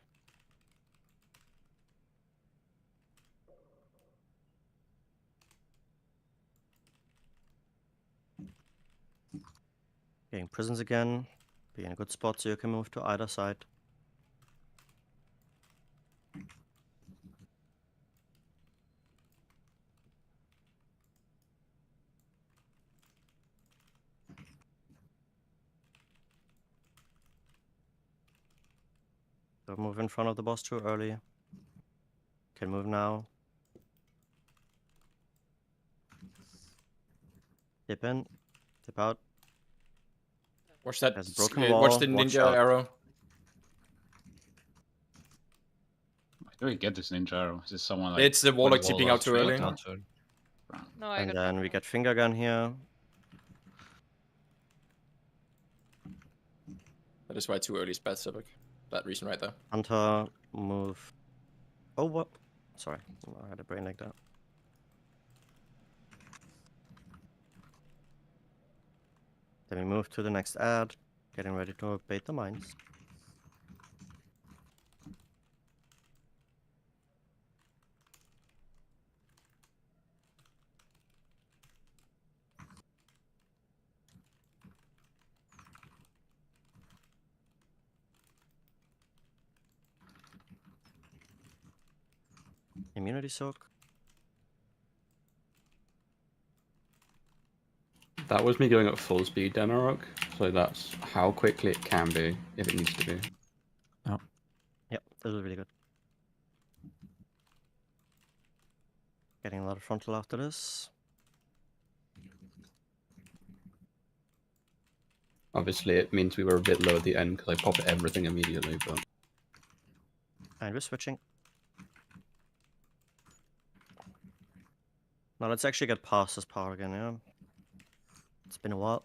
Getting prisons again. Be in a good spot so you can move to either side. Don't move in front of the boss too early. Can move now. Dip in, dip out. Watch that. There's a broken Watch wall, the watch ninja out. arrow. Do we get this ninja arrow? Is this someone like... It's the warlock tipping out too early. No, I And got then we get finger gun here. That is why too early is bad, Civic. That reason right there. Hunter, move. Oh, what? Sorry, I had a brain like that. Then we move to the next ad, getting ready to bait the mines. Immunity soak. That was me going at full speed, Demarok. So that's how quickly it can be, if it needs to be. Oh. Yep, this was really good. Getting a lot of frontal after this. Obviously, it means we were a bit low at the end because I popped everything immediately, but... And we're switching. Now let's actually get past this power again, yeah? It's been a while.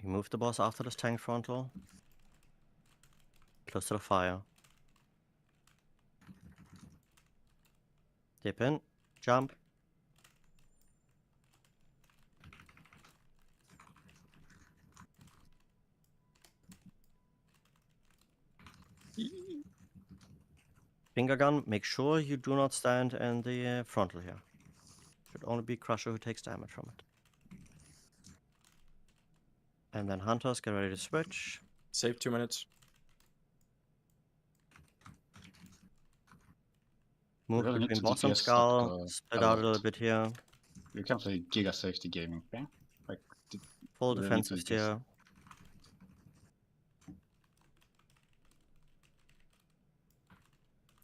We move the boss after this tank frontal. Close to the fire. Dip in, jump. Finger gun, make sure you do not stand in the frontal here. Should only be Crusher who takes damage from it. And then Hunters, get ready to switch. Save 2 minutes. Move really need between to boss and DPS skull, that, split a out a lot. little bit here. You can't play Giga Safety Gaming, okay? Like, Full really need to defensive just- here.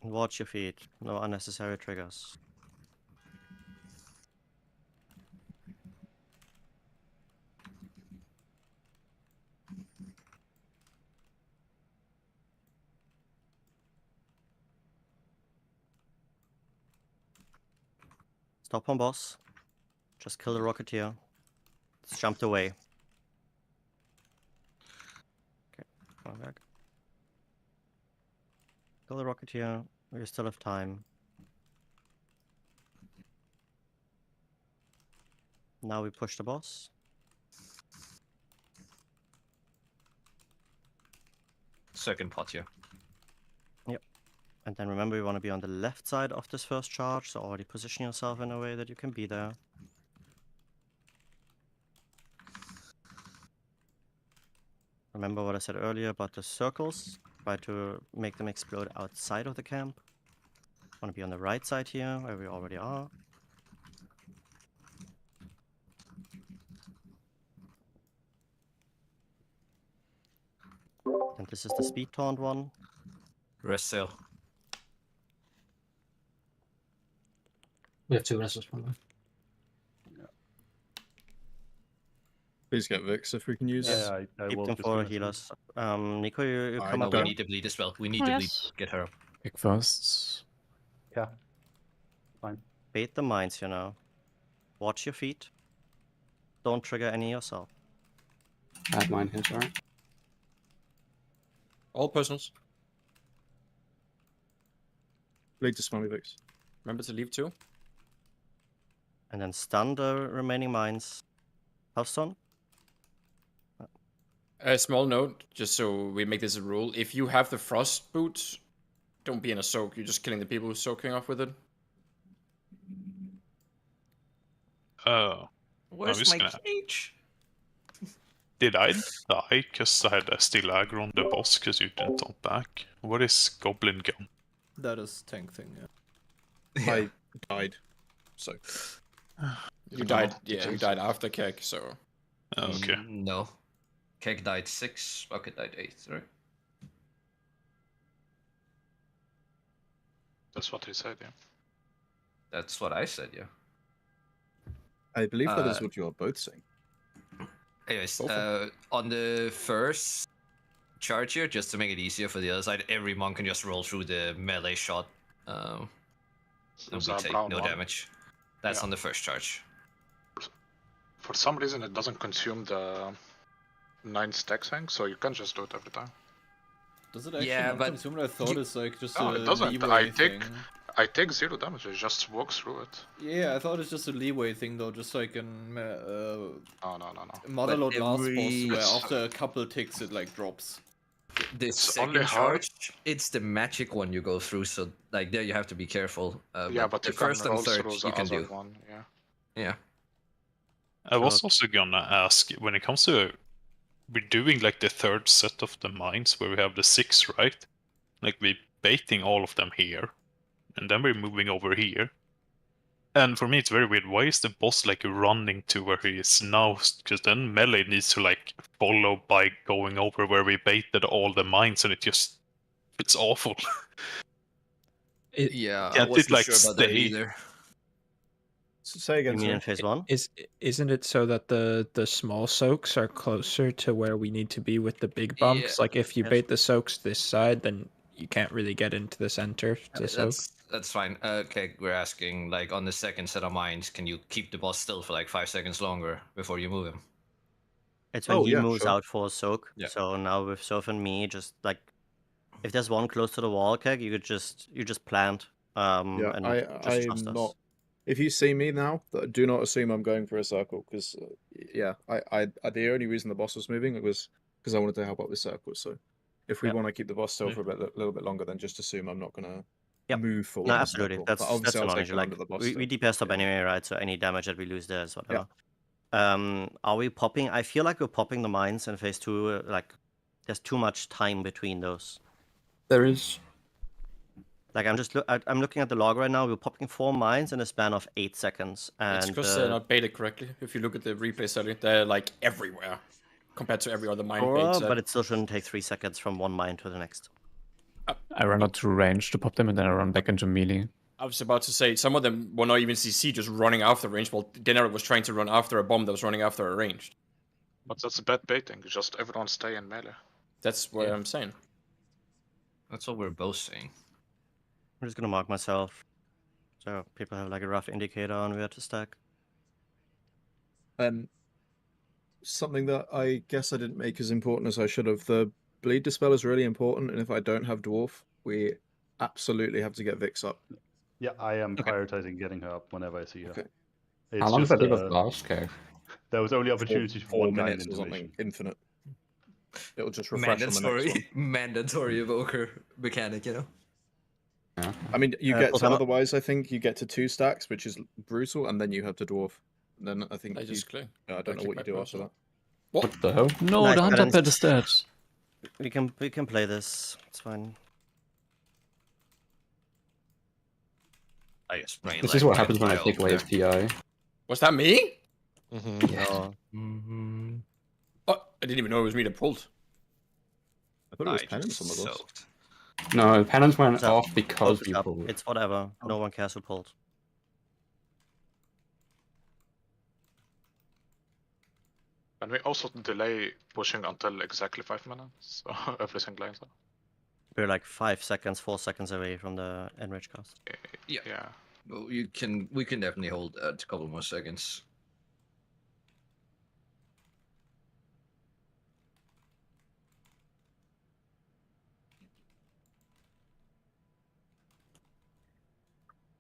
Watch your feet, no unnecessary triggers. Stop on boss. Just kill the Rocketeer. It's jumped away. Okay, come back. Kill the Rocketeer. We still have time. Now we push the boss. Second pot here. Yep. And then remember, you want to be on the left side of this first charge, so already position yourself in a way that you can be there. Remember what I said earlier about the circles? Try to make them explode outside of the camp. Want to be on the right side here, where we already are. And this is the speed taunt one. Rest sail. We have 2 wrestlers, by the way. Please get Vix if we can use. Yeah, I Keep will them just for do it. healers. Nico, you come No, up we here. need to bleed as well. We need to bleed. Get her up. Pick firsts. Yeah. Fine. Bait the mines, you know. Watch your feet. Don't trigger any yourself. I have mine here, sorry. All personals. Lead to Smiley Vix. Remember to leave 2. And then stun the remaining mines. Healthstone? A small note, just so we make this a rule. If you have the frost boots, don't be in a soak. You're just killing the people who's soaking off with it. Oh. Where's my cage? Did I die because I had a still aggro on the boss because you didn't talk back? What is Goblin Gun? That is tank thing, yeah. I died. So. You died, yeah, you died after Kek, so... Okay. No. Keg died 6, Bucket died 8, right? That's what he said, yeah. That's what I said, yeah. I believe that is what you are both saying. Anyways, on the first charge here, just to make it easier for the other side, every monk can just roll through the melee shot. And we take no damage. That's on the first charge. For some reason, it doesn't consume the 9 stack thing, so you can just do it every time. Does it actually not consume it? I thought it's like just a it doesn't. leeway thing. I take 0 damage, I just walk through it. Yeah, I thought it's just a leeway thing though, just like in no. Motherload last boss, where after a couple ticks it like drops. The second charge, it's the magic one you go through, so like there you have to be careful. But the first and third you can do. One, yeah. Yeah. I was also gonna ask, when it comes to we're doing like the third set of the mines where we have the 6, right? Like we're baiting all of them here, and then we're moving over here. And for me, it's very weird. Why is the boss like running to where he is now? Because then melee needs to like follow by going over where we baited all the mines, and it's awful. Yeah, can't I wasn't it like sure about that stay? either. Say again. You mean in phase 1? Isn't it so that the small soaks are closer to where we need to be with the big bumps? Yeah. Like if you bait the soaks this side, then you can't really get into the center to soak. That's fine. Okay, we're asking like on the second set of mines, can you keep the boss still for like 5 seconds longer before you move him? It's when he moves sure. out for a soak. Yeah. So now with Soph and me, just like if there's one close to the wall, Keg, you just plant. Yeah, and I'm not. If you see me now, do not assume I'm going for a circle, because the only reason the boss was moving was because I wanted to help out with circles. So if we want to keep the boss still for a little bit longer, then just assume I'm not gonna move forward. No, in a absolutely. circle. That's But obviously I'll annoying. take him Like under the boss. we DPS up anyway, right? So any damage that we lose there is whatever. Are we popping? I feel like we're popping the mines in phase 2. Like there's too much time between those. There is. Like I'm looking at the log right now. We're popping 4 mines in a span of 8 seconds, and It's because they're not baited correctly. If you look at the replay study, they're like everywhere compared to every other mine bait. But it still shouldn't take 3 seconds from one mine to the next. I run out to range to pop them, and then I run back into melee. I was about to say, some of them were not even CC, just running after range, while Deneric was trying to run after a bomb that was running after a ranged. But that's bad baiting, just everyone stay in melee. That's what I'm saying. That's what we're both saying. I'm just gonna mark myself, so people have like a rough indicator on where to stack. Something that I guess I didn't make as important as I should have. The bleed dispel is really important, and if I don't have dwarf, we absolutely have to get Vix up. Yeah, I am prioritizing getting her up whenever I see her. Okay. How long does that take last, okay? There was only opportunity for 1 guy in minutes or something. intermission. Infinite. It'll just refresh on the next one. Mandatory evoker mechanic, you know. Yeah. I mean, you get to otherwise. I think you get to 2 stacks, which is brutal, and then you have to dwarf. Then I think I just clear. I don't know what you do after that. What the hell? No, Nice the hunter balance. pad is dead. We can play this. It's fine. I guess This is what happens when I take away FTI. Was that me? Yeah. Oh, I didn't even know it was me that pulled. I thought it was penance on the boss. No, penance went So, off because focus you up. pulled. It's whatever. No one cares who pulled. And we also delay pushing until exactly 5 minutes, so everything lines up. We're like 5 seconds, 4 seconds away from the enrich cast. Yeah. Well, we can definitely hold a couple more seconds.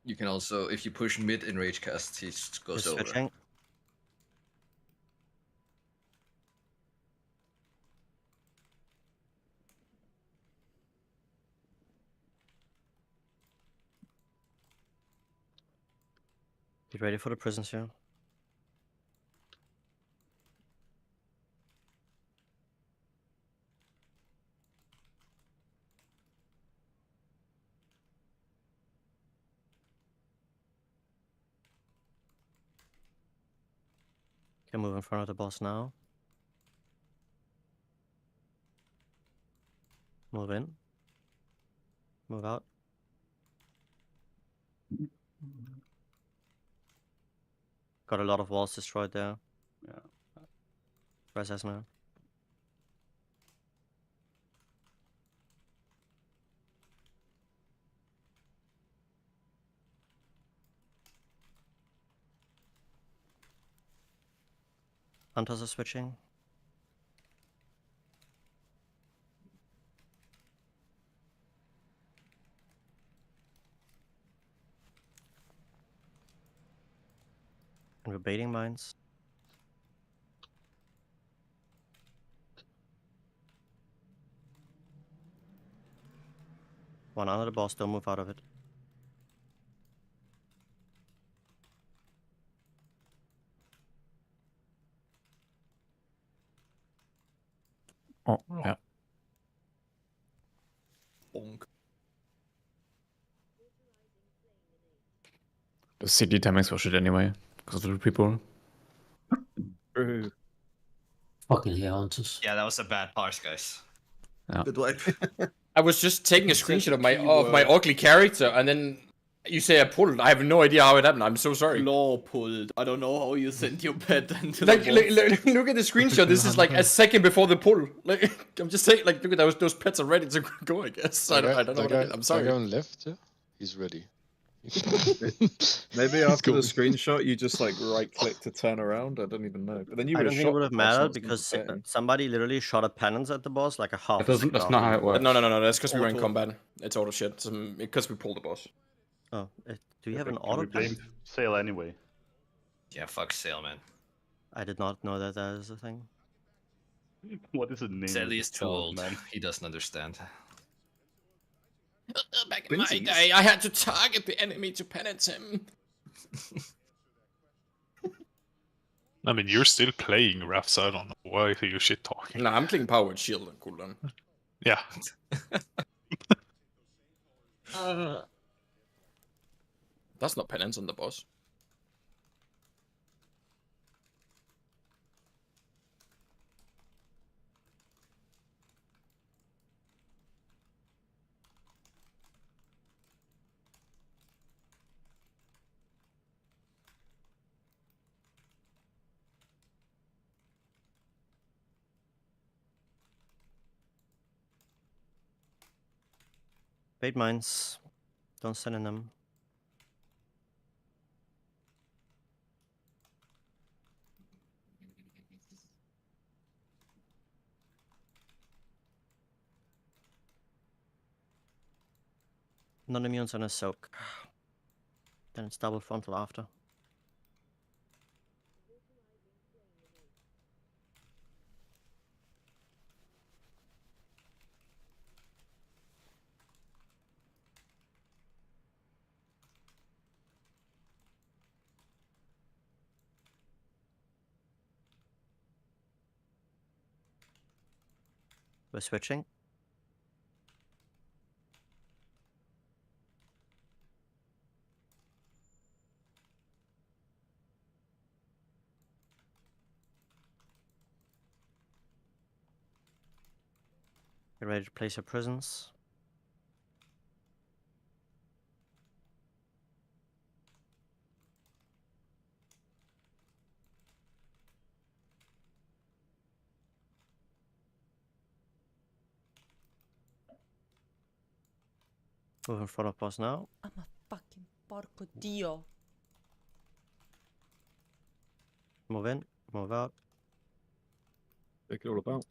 You can also, if you push mid in rage cast, he just goes Just over. switching. Get ready for the prisons here. Can move in front of the boss now. Move in. Move out. Got a lot of walls destroyed there. Yeah. Press S now. Hunters are switching. And we're baiting mines. One under the boss, don't move out of it. Oh, yeah. Bonk. The CD timings were shit anyway, because of the people. Fucking hell, Hunters. Yeah, that was a bad parse, guys. Yeah. Good wipe. I was just taking a screenshot of my ugly character, and then you say I pulled. I have no idea how it happened. I'm so sorry. Claw pulled. I don't know how you sent your pet into Like, the box. look at the screenshot. This is like a second before the pull. Like, I'm just saying, like, look at those pets are ready to go. I guess. I don't know what I did. I'm sorry. The guy on left, yeah, he's ready. Maybe after the screenshot, you just like right click to turn around. I don't even know. But then you I would don't have think shot it would the have boss mattered once because and somebody literally shot a penance at the boss like a half. That's not how it works. No. That's because we were in Auto. combat. It's auto shit. Because we pulled the boss. Oh, do you have an Can auto we blame pen? Sail anyway? Yeah, fuck Sail, man. I did not know that is a thing. What is the name Sail of is this too child, old. man? He doesn't understand. Back in my day, I had to target the enemy to penance him. I mean, you're still playing Raph, so I don't know why you shit talking. Nah, I'm clicking power with shield and cooldown. Yeah. That's not penance on the boss. Bait mines. Don't stand in them. Non-immunes on a soak. Then it's double frontal after. We're switching. Get ready to place your prisons. Move in front of boss now. I'm a fucking porco dio. Move in, move out. Take it all about.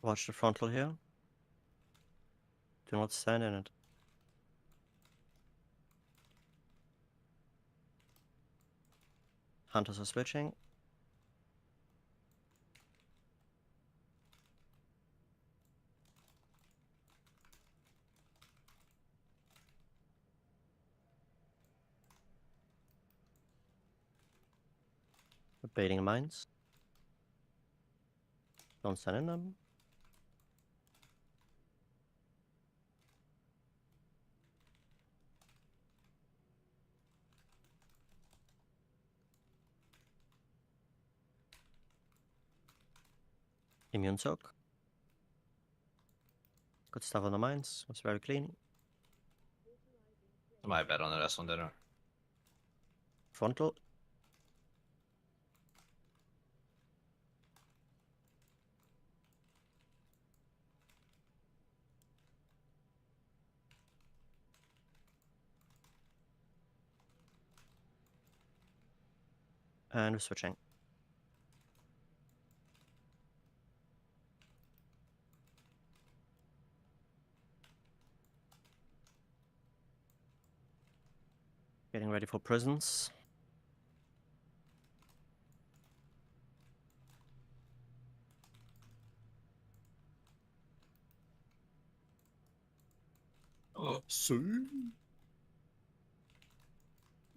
Watch the frontal here. Do not stand in it. Hunters are switching. We're baiting mines. Don't stand in them. Immune soak. Good stuff on the mines. Was very clean. My bad on the last one there. Frontal. And we're switching. Getting ready for prisons.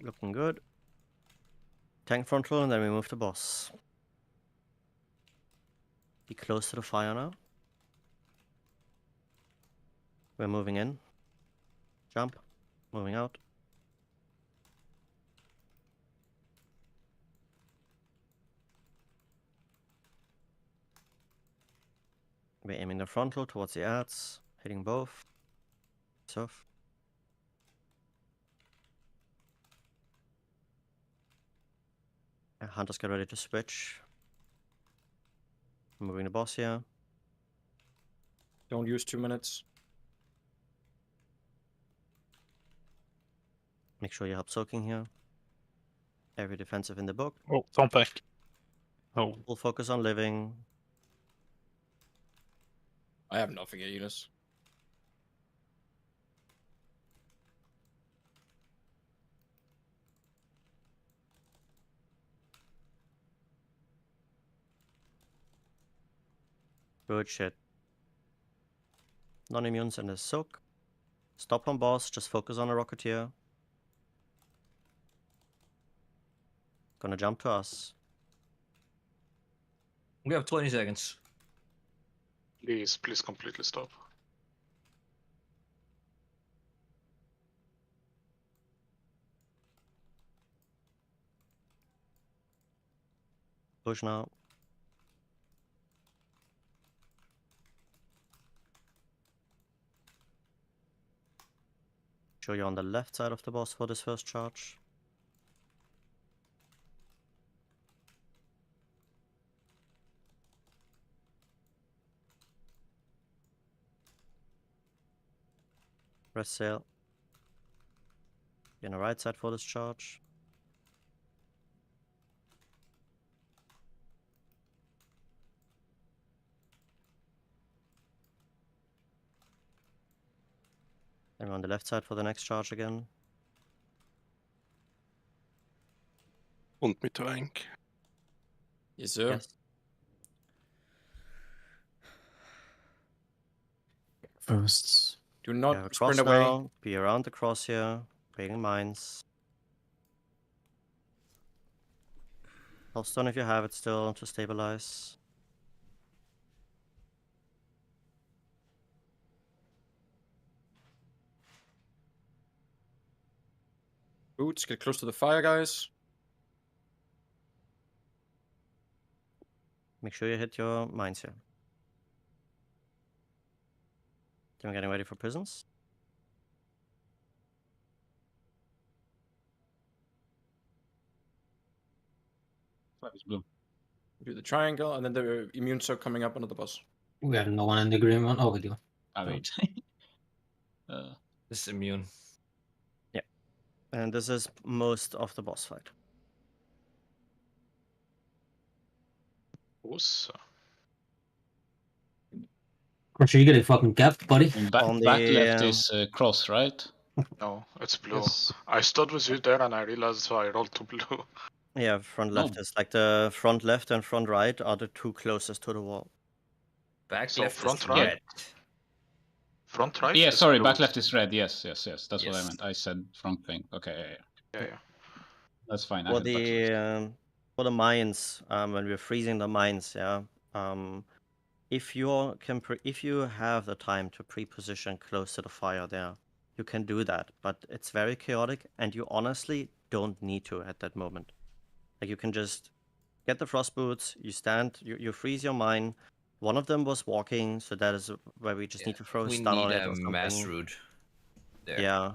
Looking good. Tank frontal, and then we move to boss. Be close to the fire now. We're moving in. Jump. Moving out. We're aiming the frontal towards the ads. Hitting both. Surf. Hunters get ready to switch. Moving the boss here. Don't use 2 minutes. Make sure you help soaking here. Every defensive in the book. Oh, don't back. Oh. Full focus on living. I have nothing at Eunice. Good shit. Non-immunes in the soak. Stop on boss, just focus on the Rocketeer. Gonna jump to us. We have 20 seconds. Please completely stop. Push now. Show you on the left side of the boss for this first charge. Rest sail. Be on the right side for this charge. And we're on the left side for the next charge again. Want me to ank? Yes, sir. Yes. Firsts. Do Yeah, not sprint cross away. now. Be around the cross here. Breaking mines. Healthstone if you have it still to stabilize. Boots, get close to the fire, guys. Make sure you hit your mines here. Then we're getting ready for prisons. Flag is blue. Do the triangle, and then the immune soak coming up under the boss. We have no one in the green one. Oh, we do. Ah, wait. This is immune. Yeah. And this is most of the boss fight. Also. Crusher, you get a fucking cap, buddy. And back, On the, back left is cross, right? No, it's blue. Yes. I stood with you there and I realized, so I rolled to blue. Yeah, front left is like the front left and front right are the two closest to the wall. Back So left front is right? red. Front right? Yeah, is sorry, blue. back left is red. Yes. That's what I Yes. meant. I said front thing. Okay, Yeah. that's fine. I For had back left. the mines, when we're freezing the mines, yeah. If you have the time to pre-position close to the fire there, you can do that. But it's very chaotic, and you honestly don't need to at that moment. Like you can just get the frost boots, you stand, you freeze your mine, One of them was walking, so that is where we just need to throw a We stun on need it a or mass something. root there. Yeah.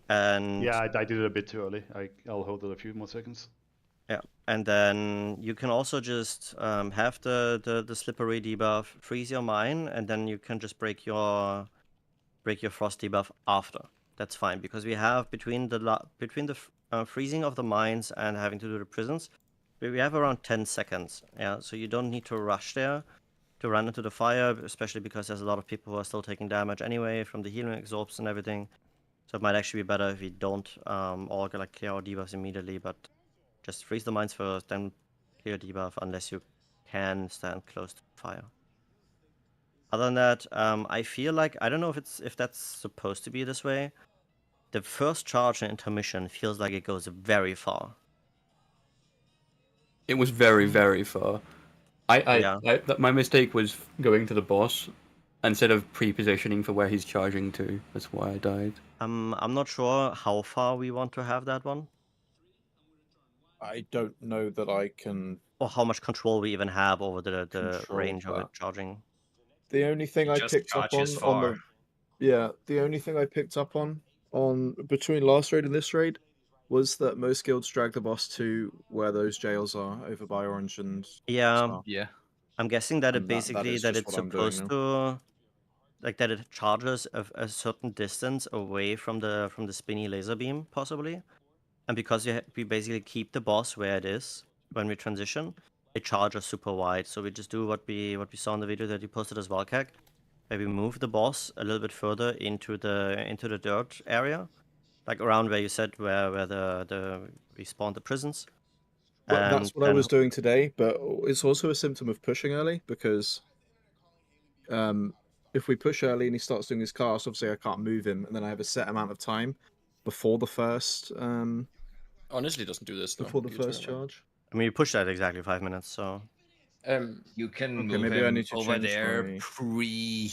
And Yeah, I did it a bit too early. I'll hold it a few more seconds. yeah, and then you can also just have the slippery debuff, freeze your mine, and then you can just break your frost debuff after. That's fine because we have between the freezing of the mines and having to do the prisons, we have around 10 seconds. Yeah, so you don't need to rush there to run into the fire, especially because there's a lot of people who are still taking damage anyway from the healing exorps and everything. So it might actually be better if we don't all like clear our debuffs immediately, but just freeze the mines first, then clear debuff unless you can stand close to fire. Other than that, I feel like I don't know if that's supposed to be this way. The first charge and intermission feels like it goes very far. It was very, very far. Yeah. My mistake was going to the boss instead of pre-positioning for where he's charging to. That's why I died. I'm not sure how far we want to have that one. I don't know that I can. Or how much control we even have over the Control range of it that. charging. The only thing It I just picked up charges on far. the only thing I picked up on between last raid and this raid was that most guilds drag the boss to where those jails are over by Orange and Yeah. Star. Yeah. I'm guessing that And it basically is that just it's what I'm doing supposed now. to like that it charges a certain distance away from the spinny laser beam possibly. And because we basically keep the boss where it is when we transition, it charges super wide. So we just do what we saw in the video that you posted as well, Kek. Maybe move the boss a little bit further into the dirt area, like around where you said where we spawned the prisons. Well, And that's what I was doing today, but it's also a symptom of pushing early because if we push early and he starts doing his cast, obviously I can't move him, and then I have a set amount of time before the first Honestly, doesn't do this though. before the You first turn around. charge. I mean, you push that exactly 5 minutes, so You can Okay, move maybe I him need to over change there my- pre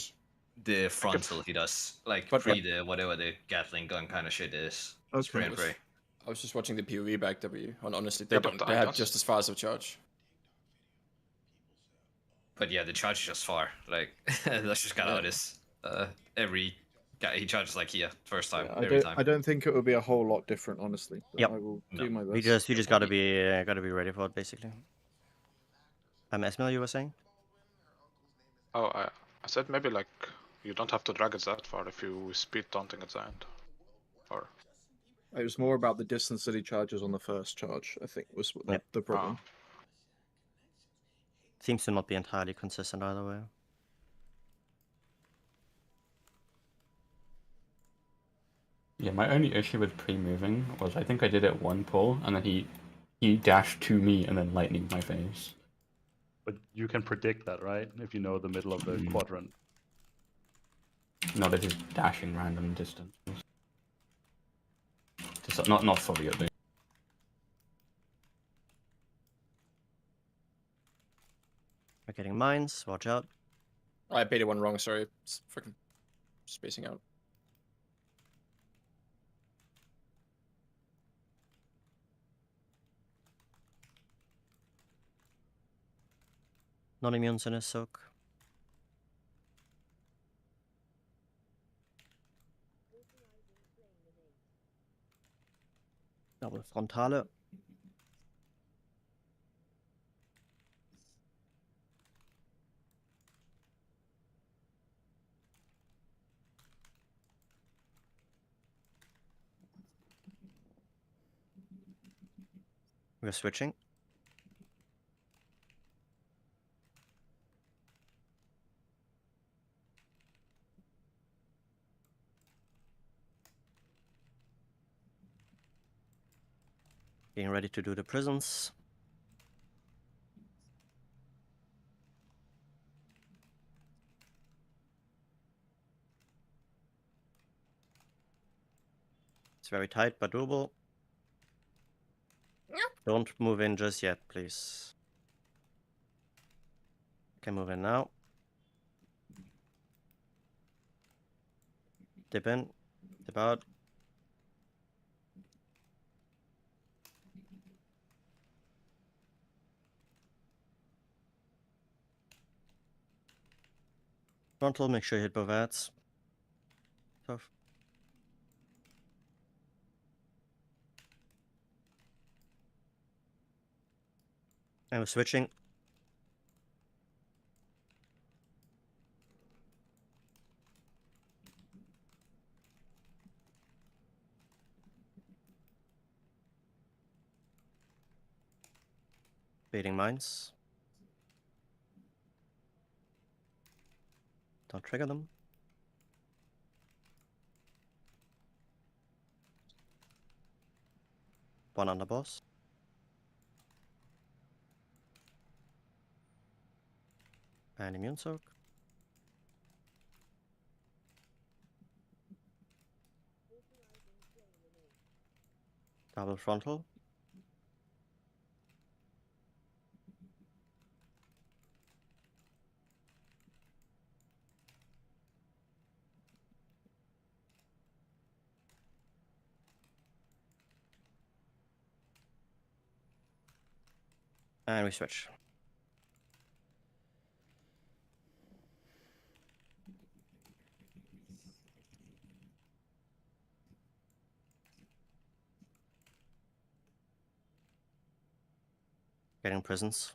the frontal he does. Like pre the whatever the Gatling gun kind of shit is. Spray and pray. I was just watching the PoE back W, and honestly, Yeah, they but don't. I They have don't- just as fast of charge. But yeah, the charge is just far. Like let's just get out of this. Every guy he charges like here first time every time. I don't think it will be a whole lot different, honestly. But Yep. I will No. do my best. you just gotta be ready for it basically. Esmil, you were saying? Oh, I said maybe like you don't have to drag it that far if you speed taunting at the end. Or It was more about the distance that he charges on the first charge, I think, was Yep. the problem. Seems to not be entirely consistent either way. Yeah, my only issue with pre-moving was I think I did it one pull, and then he dashed to me and then lightning my face. But you can predict that, right? If you know the middle of the quadrant. Not at his dashing random distances. Just not fully at least. We're getting mines, watch out. I baited one wrong, sorry. It's freaking spacing out. Non-immune in his soak. Double frontale. We're switching. Getting ready to do the prisons. It's very tight, but doable. Don't move in just yet, please. Can move in now. Dip in, dip out. Frontal, make sure you hit both ads. Tough. And we're switching. Baiting mines. Don't trigger them. One on the boss. And immune soak. Double frontal. And we switch. Getting prisons.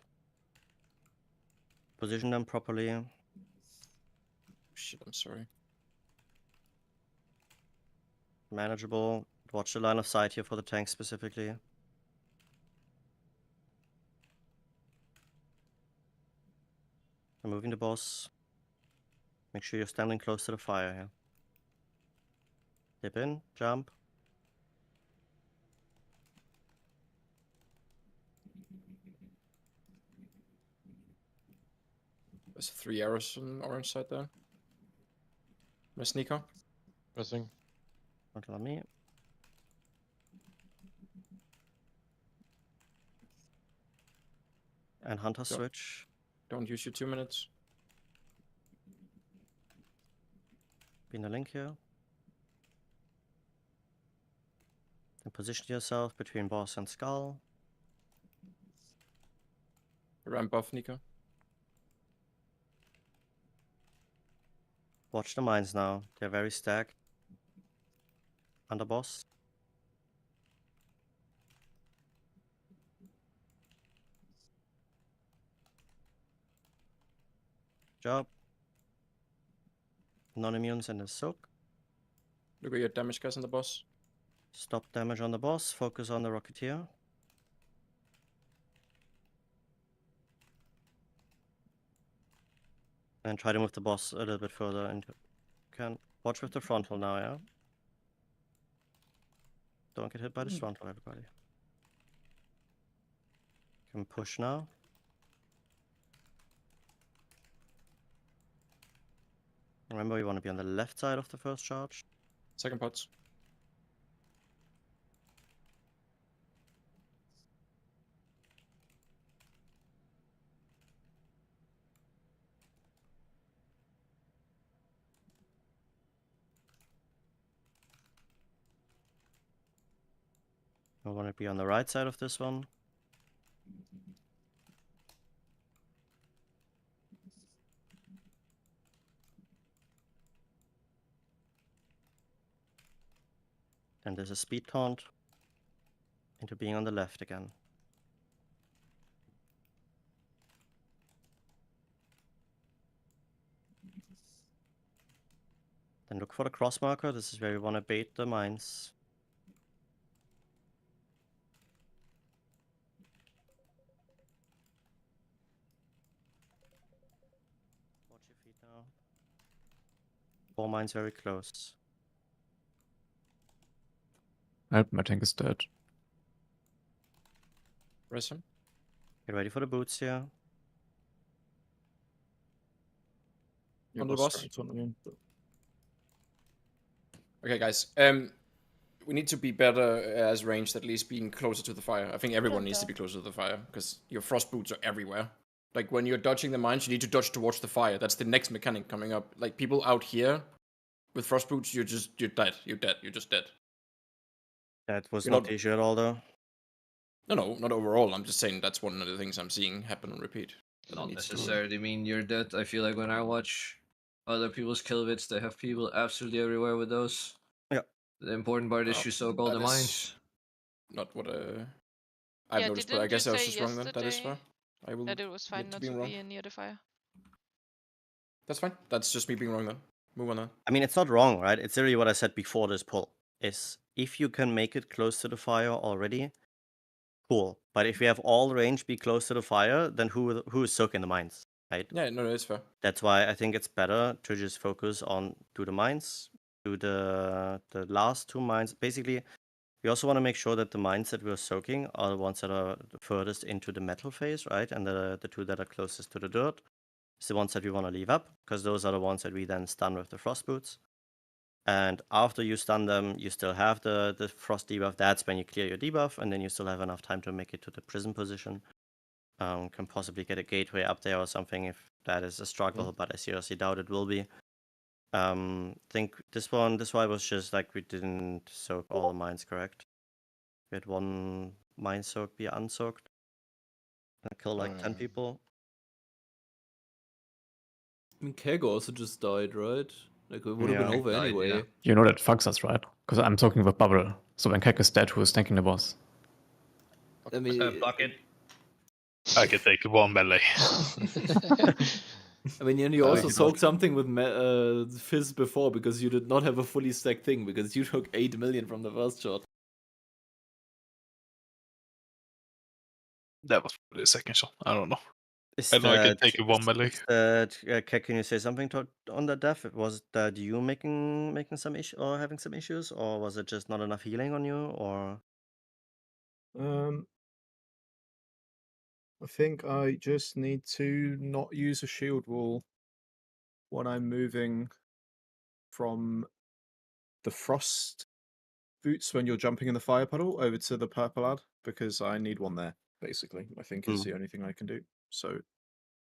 Position them properly. Shit, I'm sorry. Manageable. Watch the line of sight here for the tank specifically. Removing the boss. Make sure you're standing close to the fire here. Dip in, jump. There's 3 arrows on the orange side there. My sneaker. Pressing. Frontal on me. And Hunter switch. Don't use your 2 minutes. Be in the link here. And position yourself between boss and skull. Ramp buff, Nico. Watch the mines now. They're very stacked. Under boss. Job. Non-immunes and the soak. Look at your damage guys on the boss. Stop damage on the boss. Focus on the Rocketeer. And try to move the boss a little bit further into. Can watch with the frontal now, yeah? Don't get hit by this frontal, everybody. Can push now. Remember, you want to be on the left side of the first charge. Second pots. I want to be on the right side of this one. And there's a speed taunt into being on the left again. Then look for the cross marker. This is where we want to bait the mines. Watch your feet now. 4 mines very close. Help, my tank is dead. Rest him. Get ready for the boots here. On the boss. Okay, guys. We need to be better as ranged, at least being closer to the fire. I think everyone needs to be closer to the fire, because your frost boots are everywhere. Like, when you're dodging the mines, you need to dodge towards the fire. That's the next mechanic coming up. Like, people out here with frost boots, you're dead. You're dead. You're just dead. That was not the issue at all, though. No, not overall. I'm just saying that's one of the things I'm seeing happen on repeat. Not necessarily mean you're dead. I feel like when I watch other people's kill bits. They have people absolutely everywhere with those. Yeah. The important part is you soak all the that is mines. Not what I've Yeah, noticed, but I didn't you guess I was say just wrong then. That is fair. yesterday I will that it was fine admit to not being to wrong. be near the fire? That's fine. That's just me being wrong then. Move on then. I mean, it's not wrong, right? It's really what I said before this pull. Is if you can make it close to the fire already, cool. But if we have all range be close to the fire, then who is soaking the mines, right? Yeah, no, that's fair. That's why I think it's better to just focus on do the mines, do the last 2 mines. Basically, we also want to make sure that the mines that we're soaking are the ones that are the furthest into the metal phase, right? And the 2 that are closest to the dirt is the ones that we want to leave up, because those are the ones that we then stun with the frost boots. And after you stun them, you still have the frost debuff. That's when you clear your debuff, and then you still have enough time to make it to the prison position. Can possibly get a gateway up there or something if that is a struggle, but I seriously doubt it will be. Think this one was just like we didn't soak all the mines correct. We had 1 mine soak be unsoaked and kill like 10 people. I mean, Keg also just died, right? Like, it would have been over anyway. You know that fucks us, right? Because I'm talking with Bubble. So when Kek is dead, who is tanking the boss? I mean, bucket. I can take 1 melee. I mean, and you also soaked something with Fizz before because you did not have a fully stacked thing because you took 8 million from the first shot. That was the second shot. I don't know. Is I know I can that- take it 1 melee. Can you say something on that death? Was that you making some issue or having some issues, or was it just not enough healing on you, or? I think I just need to not use a shield wall when I'm moving from the frost boots when you're jumping in the fire puddle over to the purple ad, because I need one there, basically, I think is the only thing I can do. So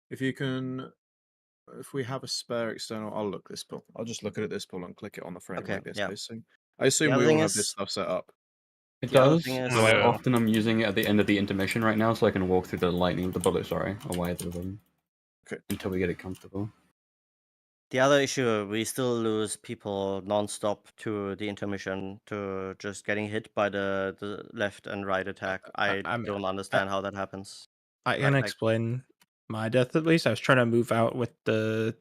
if you can, if we have a spare external, I'll look this pull. I'll just look at this pull and click it on the frame Okay, like this, yeah. I assume The we other all thing have this is- stuff set up. It The other does. thing is- Quite often I'm using it at the end of the intermission right now, so I can walk through the lightning, the bullet, sorry, away the them. Okay. Until we get it comfortable. The other issue, we still lose people non-stop to the intermission, to just getting hit by the left and right attack. I don't understand how that happens. I can explain my death at least. I was trying to move out with the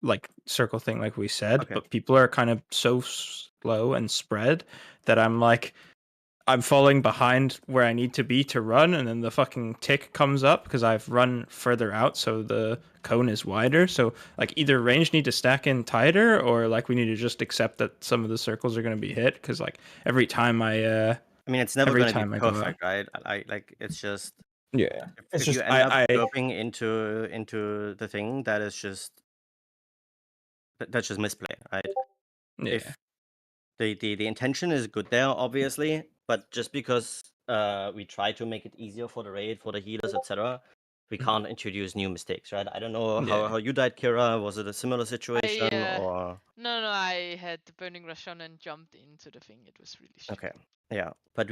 like circle thing, like we said, Okay. but people are kind of so slow and spread that I'm falling behind where I need to be to run, and then the fucking tick comes up because I've run further out, so the cone is wider. So like either range need to stack in tighter, or like we need to just accept that some of the circles are going to be hit, because like every time I mean, it's never every going to time be I go out. perfect, right? I like it's just Yeah. If you end up dropping into the thing, that is just that's just misplay, right? Yeah. If the intention is good there, obviously, but just because we try to make it easier for the raid, for the healers, etc., we can't introduce new mistakes, right? I don't know how you died, Kira. Was it a similar situation or? No, I had the burning rush on and jumped into the thing. It was really stupid. Okay, yeah, but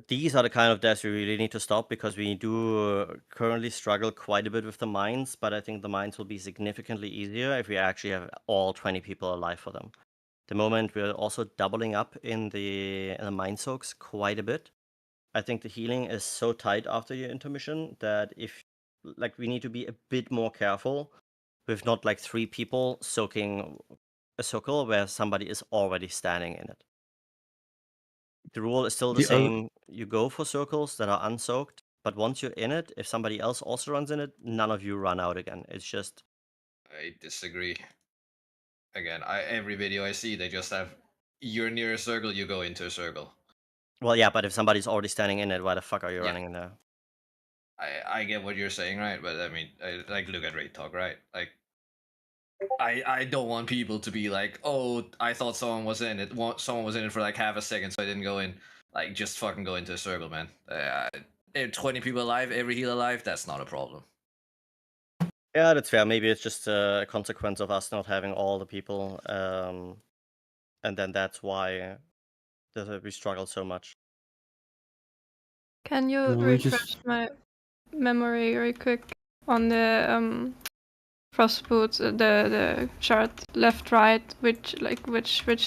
these are the kind of deaths we really need to stop, because we do currently struggle quite a bit with the mines, but I think the mines will be significantly easier if we actually have all 20 people alive for them. The moment we're also doubling up in the mine soaks quite a bit. I think the healing is so tight after your intermission that we need to be a bit more careful with not like 3 people soaking a circle where somebody is already standing in it. The rule is still the same. You go for circles that are unsoaked, but once you're in it, if somebody else also runs in it, none of you run out again. It's just. I disagree. Again, every video I see, they just have you're near a circle, you go into a circle. Well, yeah, but if somebody's already standing in it, why the fuck are you running in there? I get what you're saying, right? But I mean, like look at Raid Talk, right? Like, I don't want people to be like, oh, I thought someone was in it. Someone was in it for like half a second, so I didn't go in. Like, just fucking go into a circle, man. 20 people alive, every heal alive, that's not a problem. Yeah, that's fair. Maybe it's just a consequence of us not having all the people, and then that's why we struggle so much. Can you refresh my memory very quick on the Frost boots, the chart left, right, which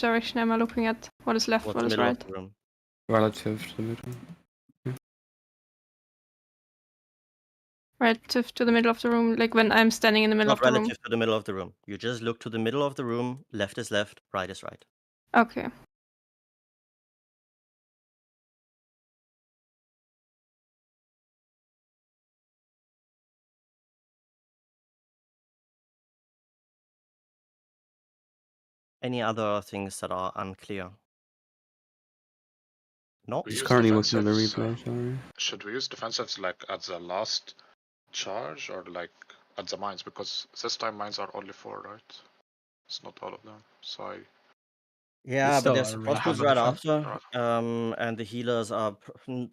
direction am I looking at? What is left? What's What the is middle right? of the room? Relative to the middle. Relative to the middle of the room, like when I'm standing in the middle Not of the room. relative to the middle of the room. You just look to the middle of the room. Left is left, right is right. Okay. Any other things that are unclear? No. We Just use currently looking at the defensives, replay. Sorry. Should we use defensives like at the last charge or like at the mines? Because this time mines are only 4, right? It's not all of them. So I... Yeah, but there's really crossbows hammer right defense. after, and the healers are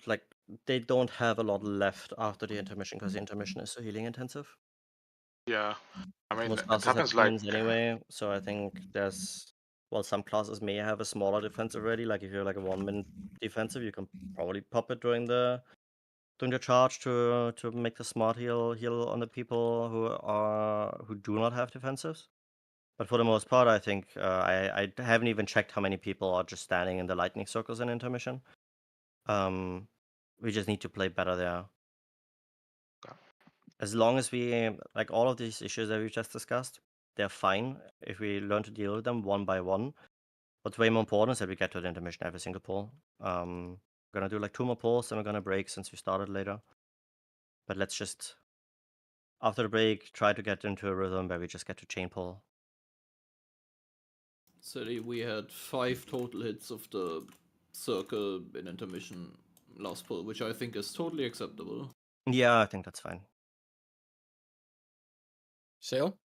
like they don't have a lot left after the intermission because the intermission is so healing intensive. Yeah, I mean Most it classes have happens 2 like mins anyway, so I think there's some classes may have a smaller defense already. Like if you're like a 1-min defensive, you can probably pop it during the charge to make the smart heal on the people who do not have defensives. But for the most part, I think I haven't even checked how many people are just standing in the lightning circles in intermission. We just need to play better there. As long as we like all of these issues that we've just discussed, they're fine if we learn to deal with them one by one. What's way more important is that we get to the intermission every single pull. We're gonna do like 2 more pulls, then we're gonna break since we started later. But let's just after the break try to get into a rhythm where we just get to chain pull. So we had 5 total hits of the circle in intermission last pull, which I think is totally acceptable. Yeah, I think that's fine. Sail?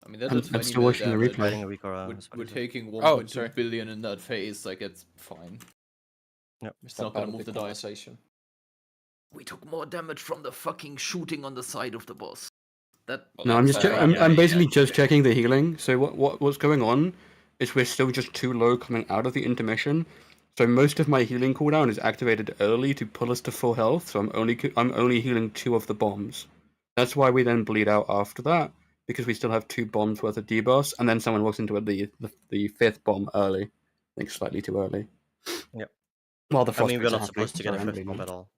I mean, that's a 20 still watching the damage. replay. We're taking Oh, 1.2 sorry. billion in that phase, like it's fine. Yep. It's not gonna move the dice. Conversation. We took more damage from the fucking shooting on the side of the boss. That No, I'm just. that's I'm basically just checking the healing. So what's going on is we're still just too low coming out of the intermission. So most of my healing cooldown is activated early to pull us to full health. So I'm only healing 2 of the bombs. That's why we then bleed out after that, because we still have 2 bombs worth of debuffs, and then someone walks into the 5th bomb early. I think slightly too early. Yep. While the I frost mean, we're boots are not happening. supposed to get a Sorry, I'm 5th bomb bleeding. at all.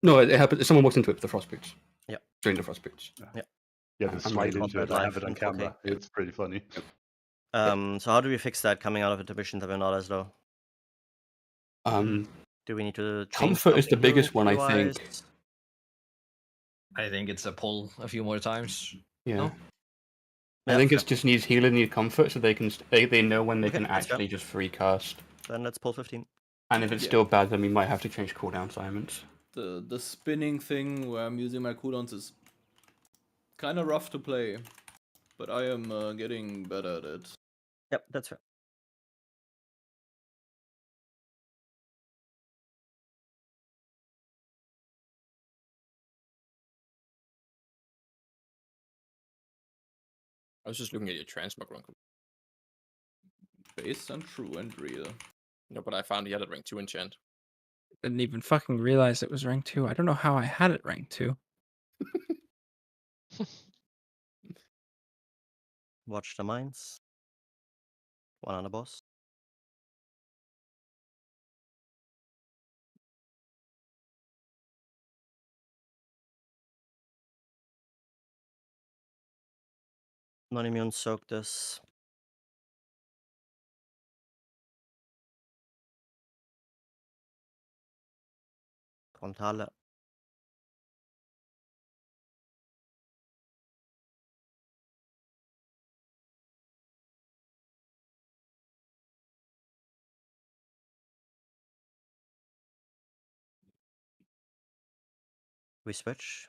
No, it happens. Someone walks into it with the frost boots. Yep. During the frost boots. Yeah. Yeah, to slide into it. I have it on camera. It's pretty funny. So how do we fix that coming out of intermission that we're not as low? Do we need to change Comfort is the something biggest one, I healing-wise? think. I think it's a pull a few more times. Yeah. No? I think it just needs healer, need comfort, so they can they know when they Okay, can that's fair. actually just free cast. Then let's pull 15. And if it's still bad, then we might have to change cooldown assignments. The spinning thing where I'm using my cooldowns is kind of rough to play, but I am getting better at it. Yep, that's fair. I was just looking at your transmog rank. Based and true and real. No, but I found he had it rank 2 enchant. Didn't even fucking realize it was rank 2. I don't know how I had it rank 2. Watch the mines. 1 on the boss. Non-immune soak this. Frontale. We switch.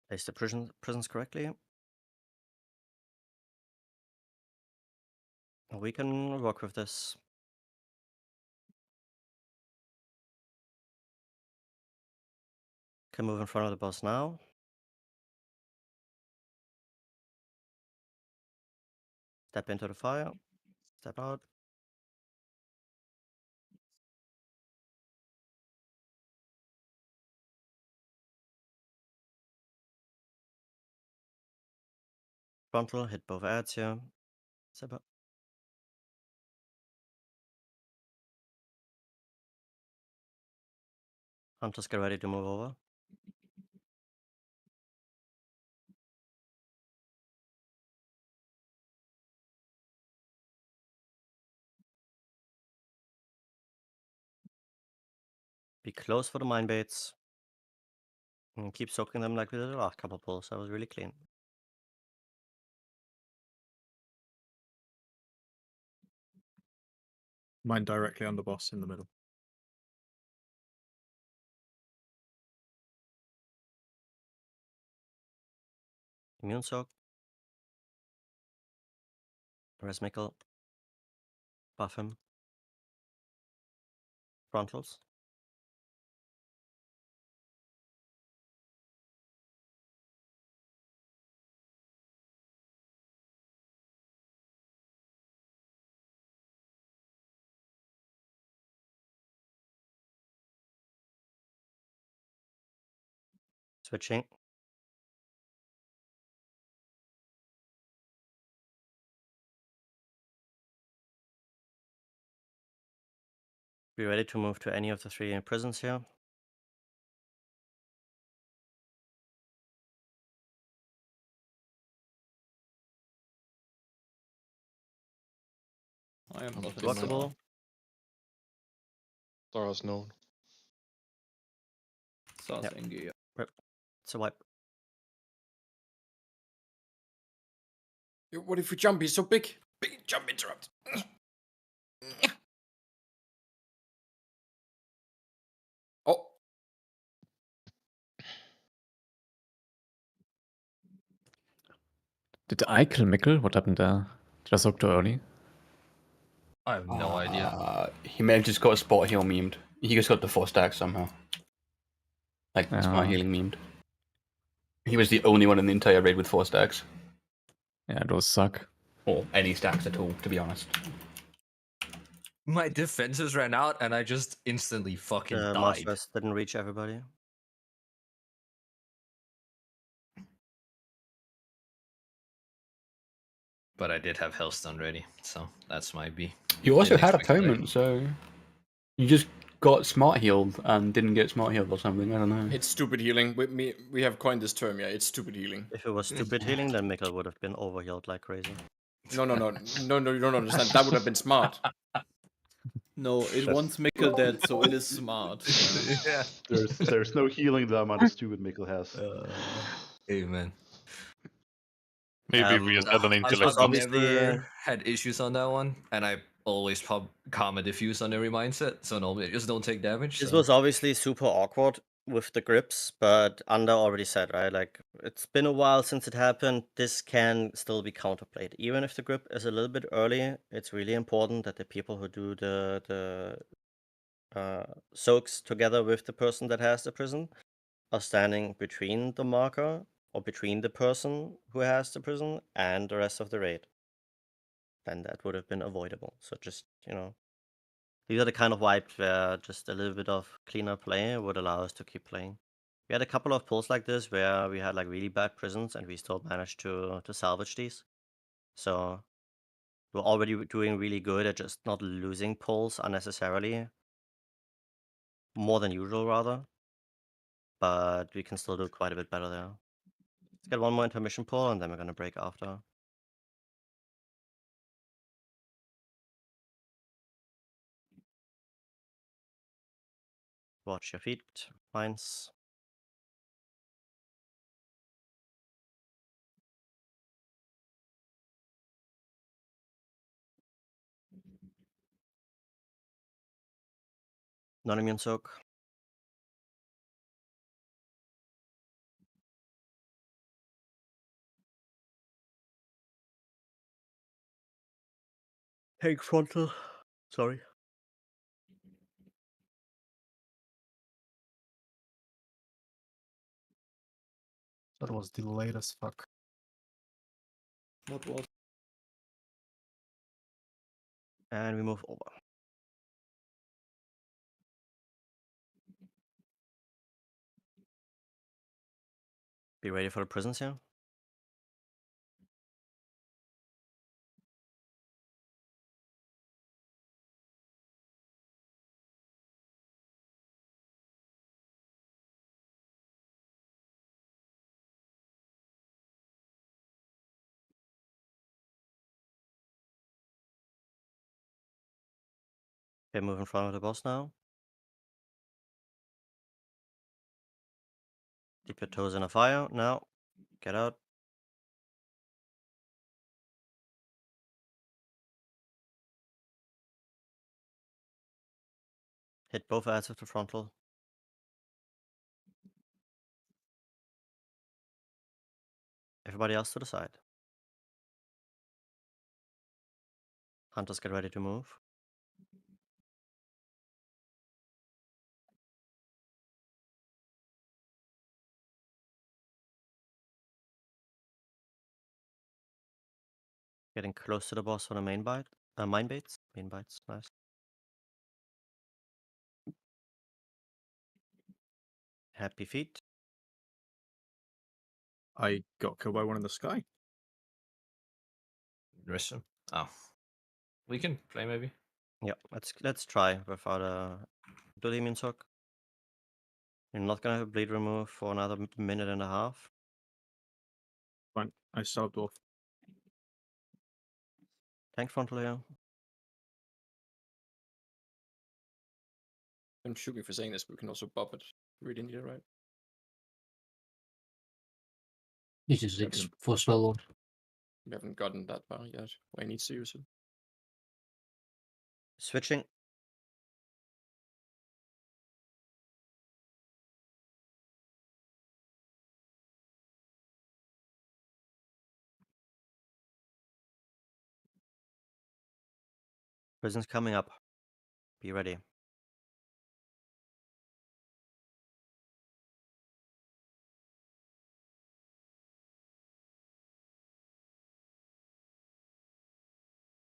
Place the prisons correctly. We can work with this. Can move in front of the boss now. Step into the fire. Step out. Frontal, hit both ads here. Step up. Hunters, get ready to move over. Be close for the mine baits. And keep soaking them like we did the last couple pulls. That was really clean. Mine directly on the boss in the middle. Immune soak. Res Mickle. Buff him. Frontals. Switching. Be ready to move to any of the 3 prisons here. I am blockable. Dora's known. Stars NG, yeah. Rip. It's a wipe. What if we jump? He's so big. Big jump interrupt. Oh. Did I kill Mikkel? What happened there? Did I soak too early? I have no idea. He may have just got a spot heal memed. He just got the 4 stacks somehow. Like, smart healing memed. He was the only one in the entire raid with 4 stacks. Yeah, those suck. Or any stacks at all, to be honest. My defenses ran out and I just instantly fucking The died. Monsters didn't reach everybody. But I did have Hellstone ready, so that's my B. You also Didn't had expect that. Atonement, so you just got smart healed and didn't get smart healed or something. I don't know. It's stupid healing. We have coined this term, yeah. It's stupid healing. If it was stupid healing, then Mikkel would have been overhealed like crazy. No, you don't understand. That would have been smart. No, it wants Mikkel dead, so it is smart. Yeah. There's no healing the amount of stupid Mikkel has. Amen. Maybe we had an intellect. I've never had issues on that one, and I always karma diffuse on every mindset, so normally I just don't take damage. This so. was obviously super awkward with the grips, but Under already said, right? Like, it's been a while since it happened. This can still be counterplayed. Even if the grip is a little bit early, it's really important that the people who do the soaks together with the person that has the prison are standing between the marker or between the person who has the prison and the rest of the raid. Then that would have been avoidable. So just, these are the kind of wipes where just a little bit of cleaner play would allow us to keep playing. We had a couple of pulls like this where we had like really bad prisons and we still managed to salvage these. So we're already doing really good at just not losing pulls unnecessarily. More than usual, rather. But we can still do quite a bit better there. Let's get one more intermission pull and then we're going to break after. Watch your feet, mines. Non-immune soak. Take frontal. Sorry. That was delayed as fuck. What was? And we move over. Be ready for the prisons here. Okay, move in front of the boss now. Dip your toes in a fire. Now, get out. Hit both ads with the frontal. Everybody else to the side. Hunters, get ready to move. Getting close to the boss for the main bite. Mine baits. Main bites, nice. Happy feet. I got killed by one in the sky. Rest Oh. We can play maybe. Yeah, let's try without a Demon's Hook. You're not gonna have a bleed remove for another minute and a half. Fine, I starved off. Tank frontal here. I'm shooting for saying this, but we can also buff it. Really need it, right? This is 6 for spell lord. We haven't gotten that far yet. Why he needs to use it. Switching. Prison's coming up. Be ready.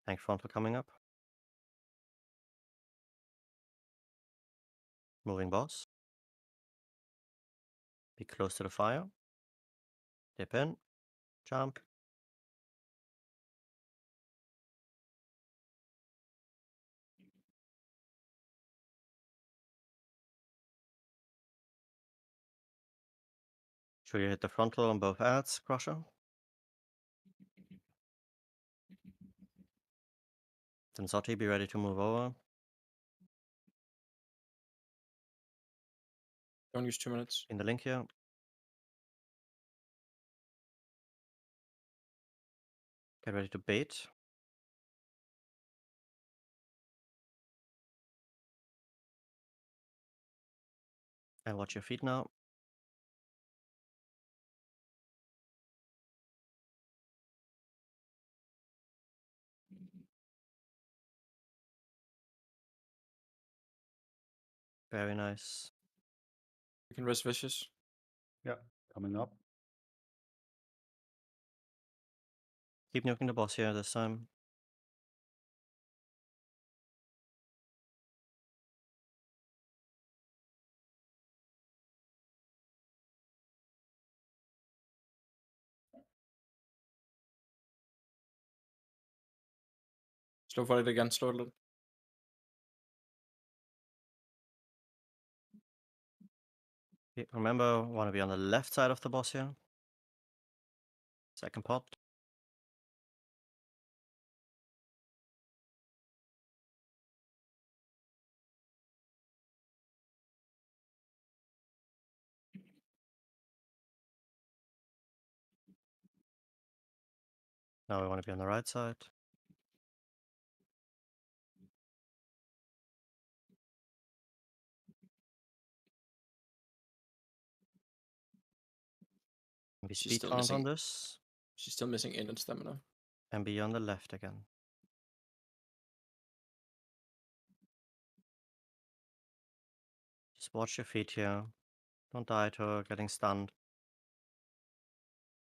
Tank frontal coming up. Moving boss. Be close to the fire. Dip in. Jump. Sure you hit the frontal on both ads, Crusher. Then Zotti, be ready to move over. Don't use 2 minutes. In the link here. Get ready to bait. And watch your feet now. Very nice. We can rest vicious. Yeah, coming up. Keep nuking the boss here this time. Slow for it again, slow a little. Remember, want to be on the left side of the boss here. Second pot. Now we want to be on the right side. Be speed taunt on this. She's still missing in and stamina. And be on the left again. Just watch your feet here. Don't die to her getting stunned.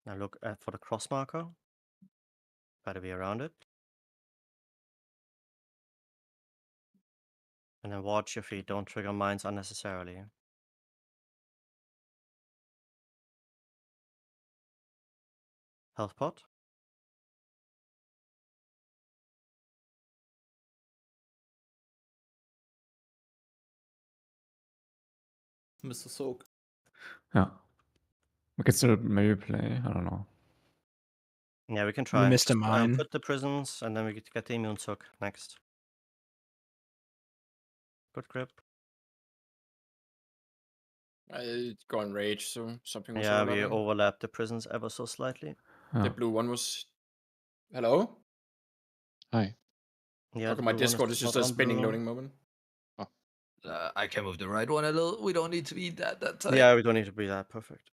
Now look for the cross marker. Try to be around it. And then watch your feet. Don't trigger mines unnecessarily. Health pot. Mr. Soak. Yeah. We could still maybe play, I don't know. Yeah, we can We try. missed a Just, mine. put the prisons, and then we get the immune soak next. Good grip. I go on rage, so something was Yeah, we overlapping. overlap the prisons ever so slightly. The blue one was. Hello? Hi. Yeah, How the come my blue one Discord is just not a on spinning blue. loading moment? I can move the right one a little. We don't need to be that tight. Yeah, we don't need to be that perfect.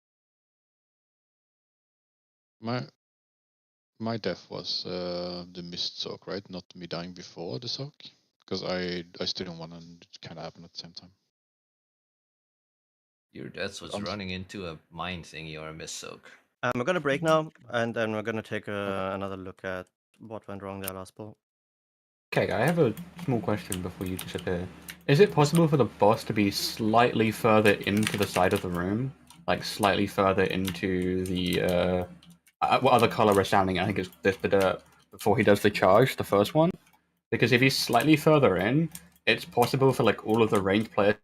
My death was the missed soak, right? Not me dying before the soak, because I stood in one and it kind of happened at the same time. Your death was running into a mine thingy or a miss soak. We're gonna break now, and then we're gonna take another look at what went wrong there last ball. Okay, I have a small question before you disappear. Is it possible for the boss to be slightly further into the side of the room? Like, slightly further into the, what other color we're standing at? I think it's this bit, before he does the charge, the first one? Because if he's slightly further in, it's possible for, like, all of the ranged players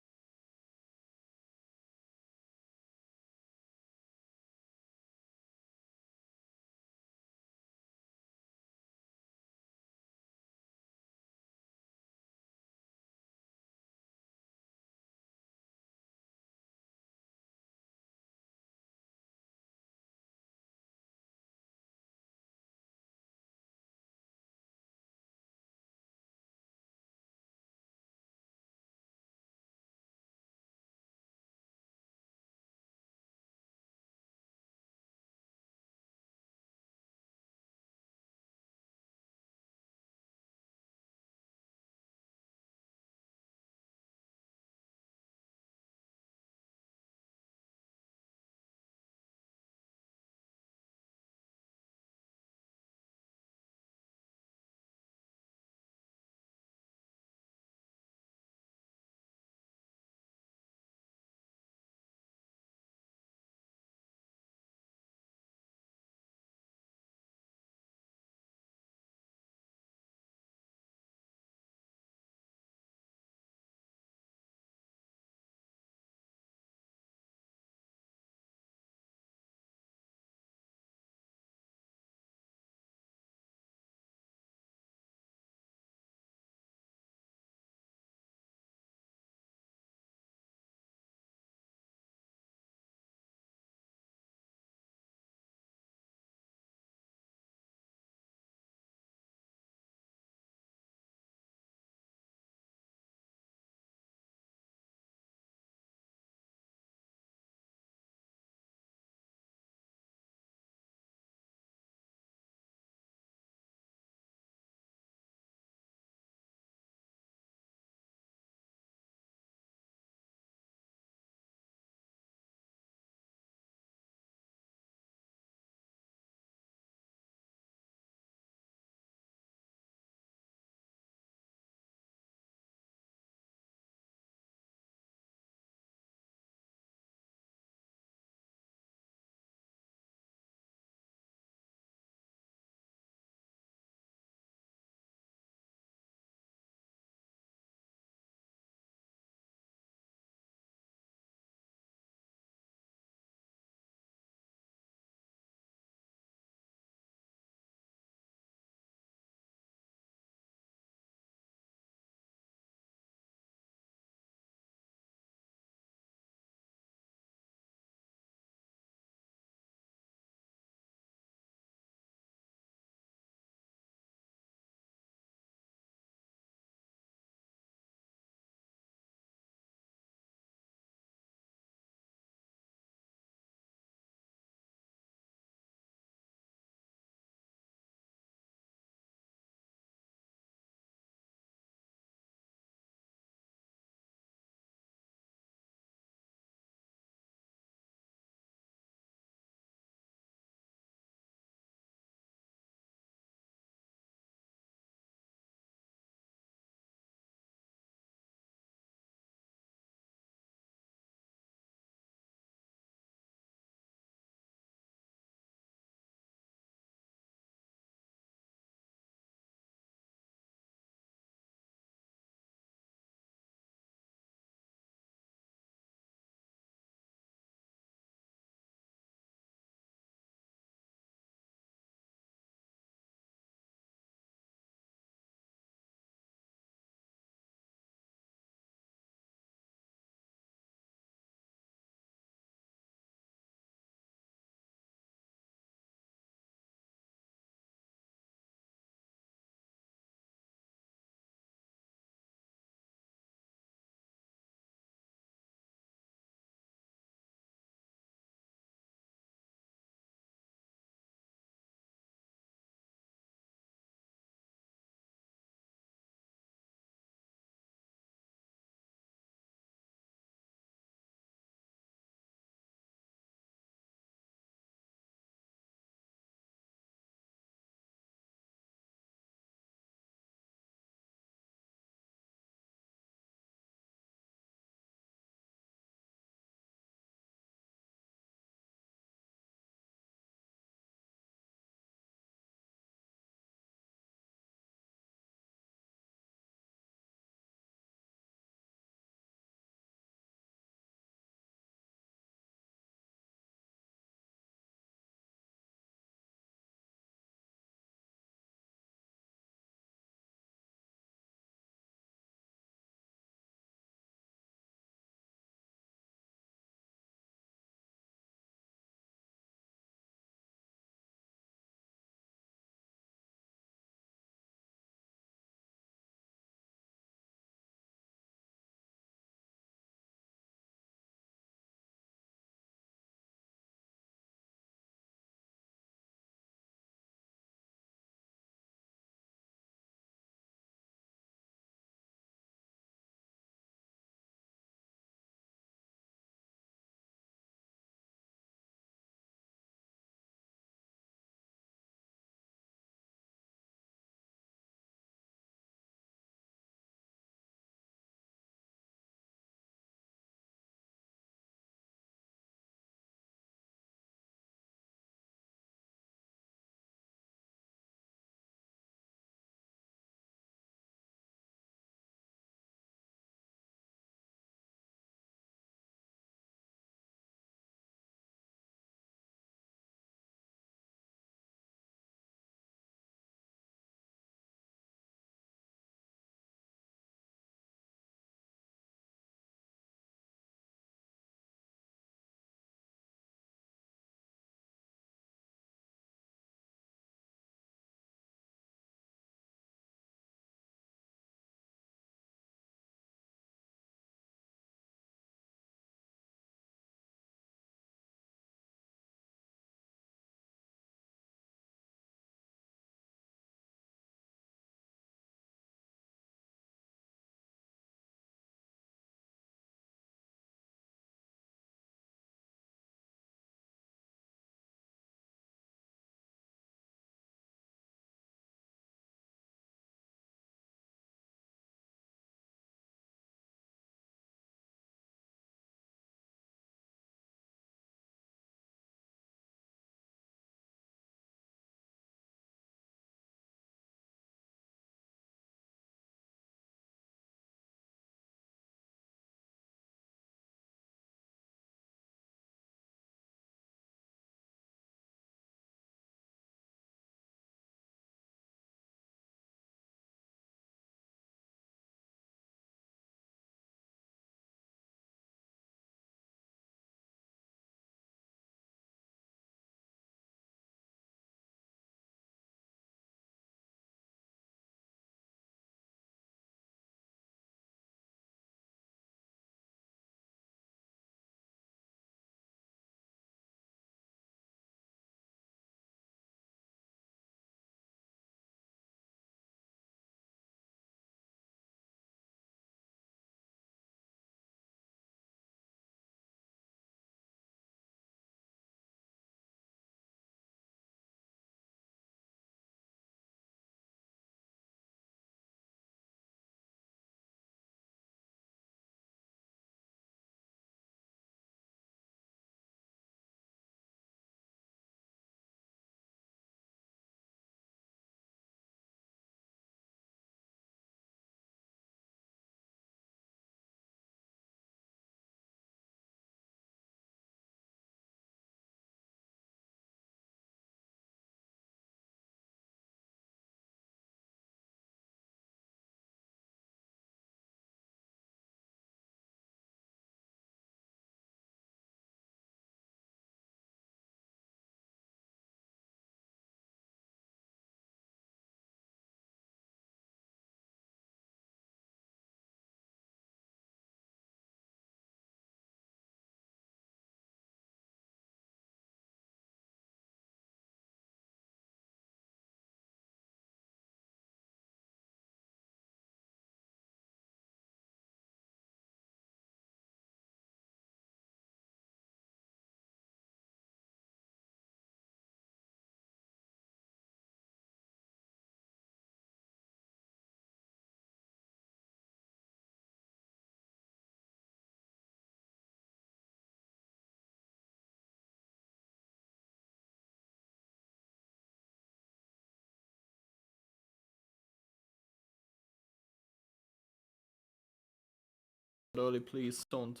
early, please don't.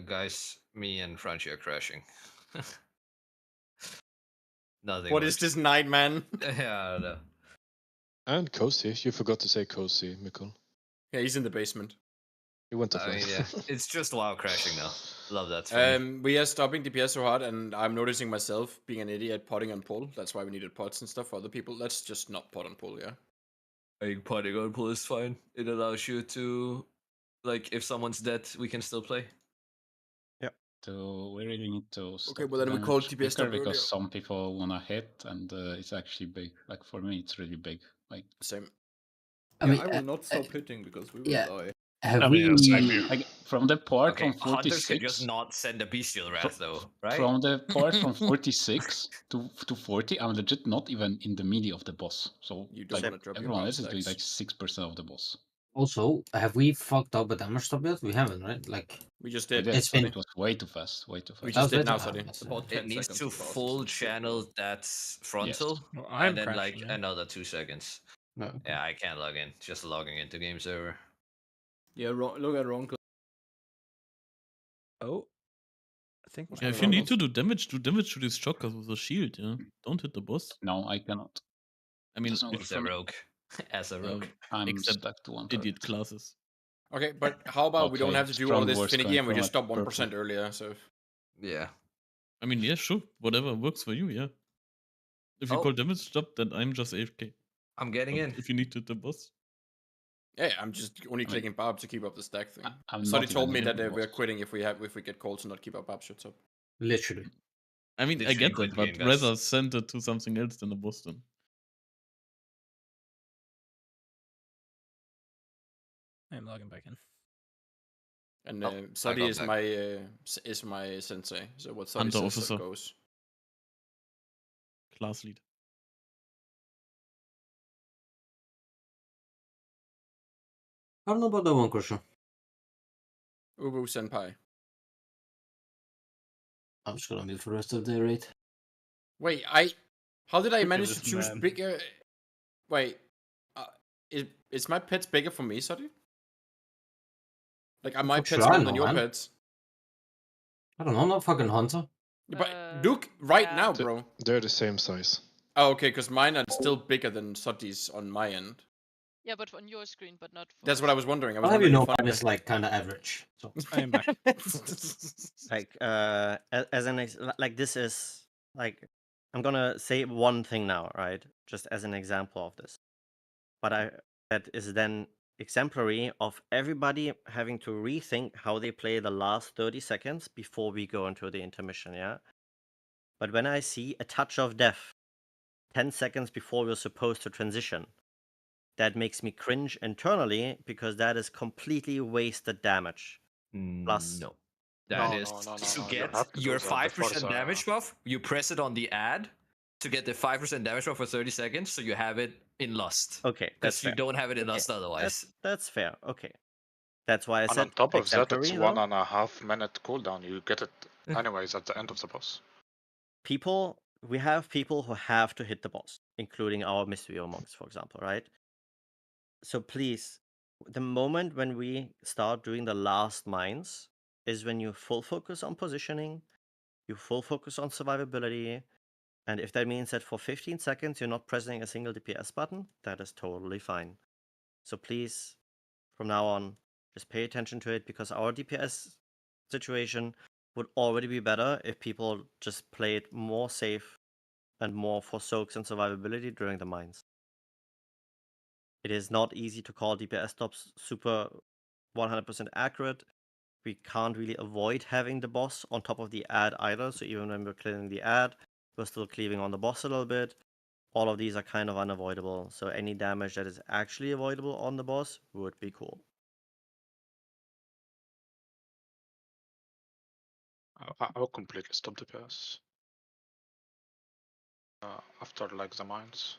Guys, me and Franchi are crashing. Nothing. What is this night, man? Yeah, I don't know. And Cozy. You forgot to say Cozy, Mikkel. Yeah, he's in the basement. He went to I fly. mean, yeah, it's just WoW crashing now. Love that. For me. We are stopping DPS so hard, and I'm noticing myself being an idiot potting on pull. That's why we needed pots and stuff for other people. Let's just not pot on pull, yeah. I think potting on pull is fine. It allows you to, like, if someone's dead, we can still play. So we really need to stop Okay, well then we call TPS bigger stop because earlier. some people wanna hit, and it's actually big. Like for me, it's really big. Like same. I mean, I will not stop hitting because we will die. Have we like from the part Okay, from hunters can just 46 not send a bestial wrath, though, right? from the part from 46 to 40, I'm legit not even in the melee of the boss. So You don't like wanna drop your everyone hard else is doing stacks. like 6% of the boss. Also, have we fucked up a damage stop yet? We haven't, right? Like we just We did. did, It's but been it was way too fast. Way too fast. We just did way now, too Sadi. fast. About 10 It needs seconds to too fast. full channel that frontal, Well, I'm and then like crashing, yeah. another 2 seconds. No. Yeah, I can't log in. Just logging into game server. Yeah, look at Ronkel. Oh. I think Yeah, if you need to do damage to these shockers with a shield, yeah. Don't hit the boss. No, I cannot. I mean, Doesn't work As for a me. rogue. As a rogue. I'm except stuck to one idiot target. classes. Okay, but how about we don't Okay, have to do all strong this words finicky coming and we from just a stop 1% earlier, so... Yeah. I mean, yeah, sure. Whatever works for you, yeah. If you Oh. call damage stop, then I'm just AFK. I'm getting But in. if you need to hit the boss. Yeah, I'm just only clicking Bob to keep up the stack thing. I'm Sadi not told even me hitting that the we're boss. quitting if we get calls to not keep up shit up. Literally. I mean, I Literally get quit that, the but game, guys. rather send it to something else than a boss then. I'm logging back in. And Sadi got is back. my sensei, so what Sadi Hunter says officer. that goes. Class lead. I don't know about that one question. Ubu Senpai. I'm just gonna mute for the rest of the raid. Wait, how did I Look at manage to this choose man. bigger? Wait, is my pets bigger for me, Sadi? Like, are my Fuck pets sure, I smaller know, than your man. pets? I don't know, I'm not fucking hunter. But look right yeah. now, bro. They're the same size. Oh, okay, because mine are still bigger than Sadi's on my end. Yeah, but on your screen, but not for That's what I was wondering. I was I'll have you wondering know, if mine is like kind of average. So. I am back. Like as an like this is like I'm gonna say one thing now, right? Just as an example of this, but that is then exemplary of everybody having to rethink how they play the last 30 seconds before we go into the intermission. Yeah. But when I see a touch of death 10 seconds before we're supposed to transition, that makes me cringe internally because that is completely wasted damage. Plus, No. That is to You get have to do your that before 5% the- damage buff, you press it on the ad to get the 5% damage buff for 30 seconds, so you have it in Lust. okay, that's Because you fair. don't have it in Okay, Lust otherwise. That's fair. Okay, that's why I And said on top of that, exemplary, it's though. 1.5 minute cooldown. You get it anyways at the end of the boss. We have people who have to hit the boss, including our mystery monks, for example, right? So please, the moment when we start doing the last mines is when you full focus on positioning, you full focus on survivability, and if that means that for 15 seconds you're not pressing a single DPS button, that is totally fine. So please, from now on, just pay attention to it, because our DPS situation would already be better if people just played more safe and more for soaks and survivability during the mines. It is not easy to call DPS stops super 100% accurate. We can't really avoid having the boss on top of the ad either, so even when we're clearing the ad, we're still cleaving on the boss a little bit. All of these are kind of unavoidable, so any damage that is actually avoidable on the boss would be cool. I will completely stop DPS. After like the mines.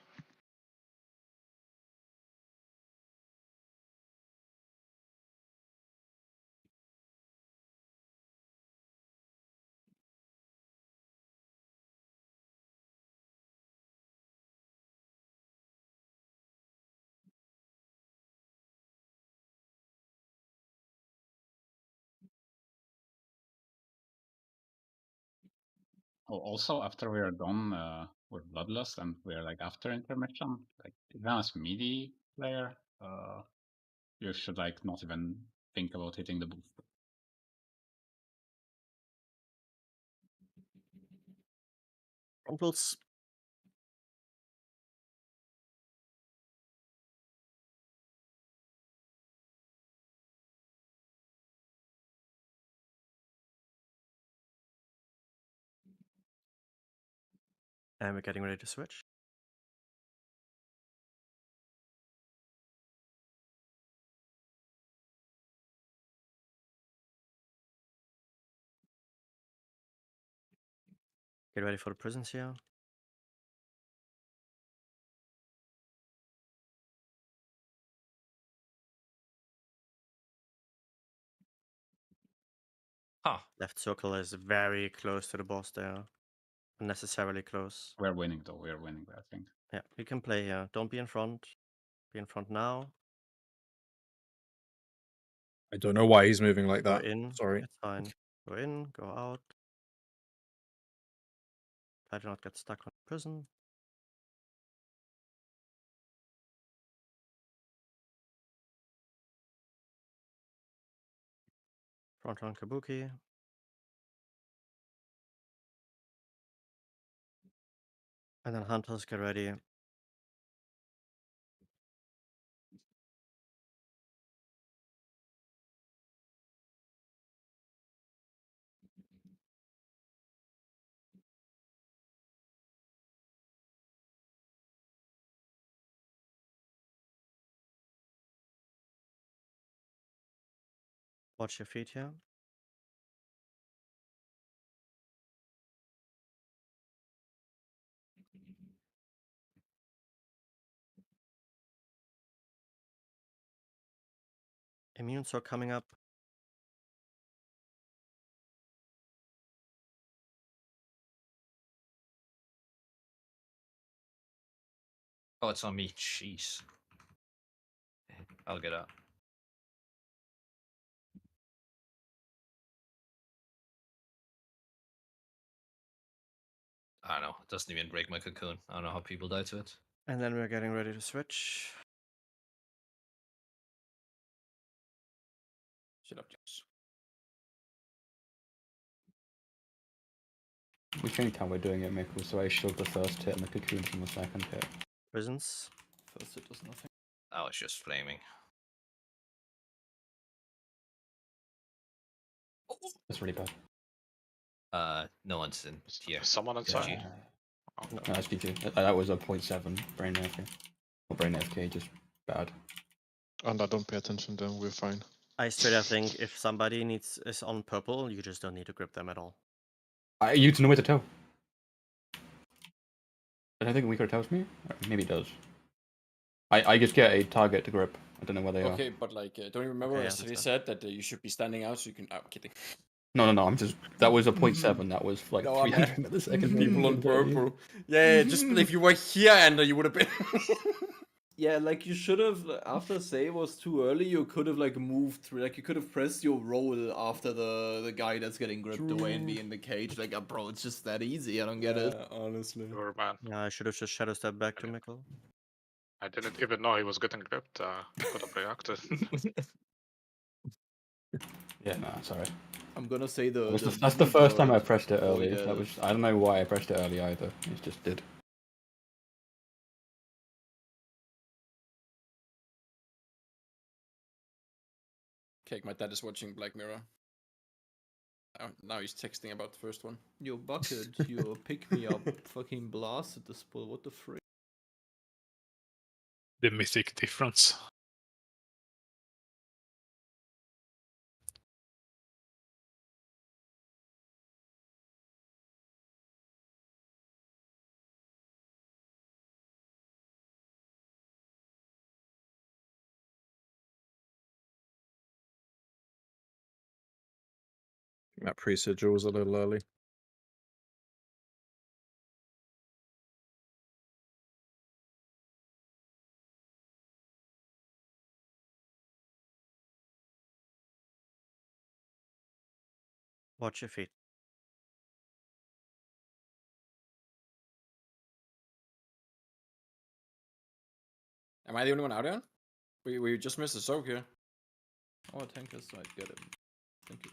Also, after we are done with Bloodlust and we're like after intermission, like even as melee player, you should like not even think about hitting the boost. Frontals. And we're getting ready to switch. Get ready for the prisons here. Huh. Left circle is very close to the boss there. Unnecessarily close. We're winning though, we're winning, I think. Yeah, you can play here. Don't be in front. Be in front now. I don't know why he's moving like Go that. in. Sorry. It's fine. Go in, go out. Try to not get stuck on prison. Front on Kabuki. And then hunters, get ready. Watch your feet here. Immunes are coming up. Oh, it's on me. Jeez. I'll get out. I don't know. It doesn't even break my cocoon. I don't know how people die to it. And then we're getting ready to switch. Shut up, James. We changed how we're doing it, Michael, so I shoved the first hit and the cocoon from the second hit. Prisons. First hit does nothing. Oh, it's just flaming. That's really bad. No one's in here. Someone inside? Yeah. No, that's GG. That was a 0.7 brain AFK. Or brain AFK, just bad. And I don't pay attention then, we're fine. I straight up think if somebody is on purple, you just don't need to grip them at all. You to know where to tell. I don't think Weaker tells me. Or maybe it does. I just get a target to grip. I don't know where they are. Okay, but like, don't you remember yesterday said that you should be standing out so you can. I'm kidding. No, I'm just. That was a 0.7. That was like No, 300 milliseconds. People on purple. Yeah, just if you were here, Ender, you would have been. Yeah, like you should have, after save was too early, you could have like moved through, like you could have pressed your roll after the guy that's getting gripped away and be in the cage. Like, bro, it's just that easy. I don't get it. Honestly. Sure, man. Yeah, I should have just shadow stepped back to Mikkel. I didn't even know he was getting gripped. Could have reacted. Yeah, no, sorry. I'm gonna say That's the first time I pressed it early. That was. I don't know why I pressed it early either. It just did. Okay, my dad is watching Black Mirror. Now he's texting about the first one. Yo, Bucket, you pick me up, fucking blasted this bull. What the frick? The mythic difference. That pre-sigil was a little early. Watch your feet. Am I the only one out here? We just missed a soak here. Our tankers side, get him. Thank you.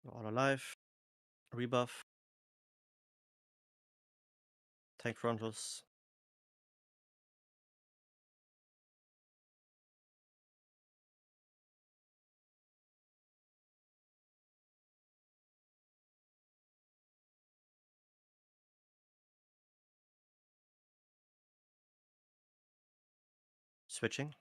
You're all alive. Rebuff. Tank frontals. Switching.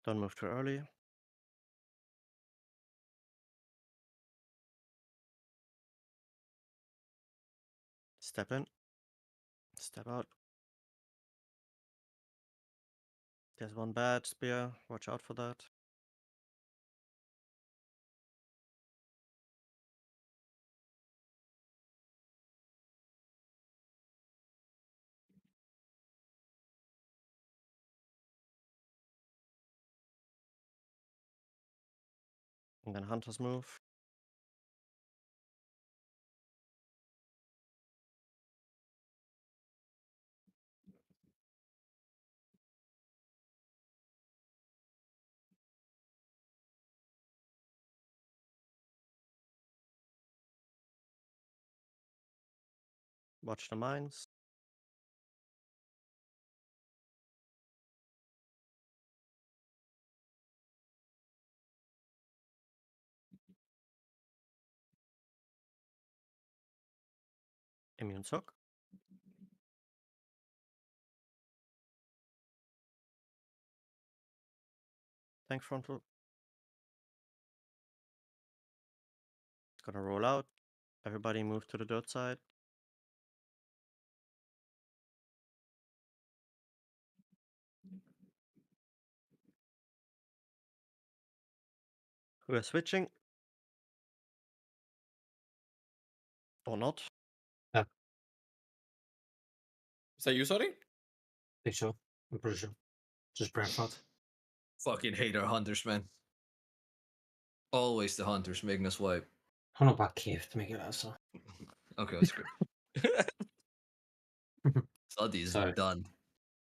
Don't move too early. Step in. Step out. There's one bad spear. Watch out for that. And then hunters move. Watch the mines. Immune soak. Tank frontal. It's gonna roll out. Everybody move to the dirt side. We're switching. Or not. Yeah. Is that you, sorry? Think so. I'm pretty sure. Just brain fart. Fucking hate our hunters, man. Always the hunters making us wipe. Han har bara kevt mycket alltså. Okay, that's good. Sadi is Sorry. done.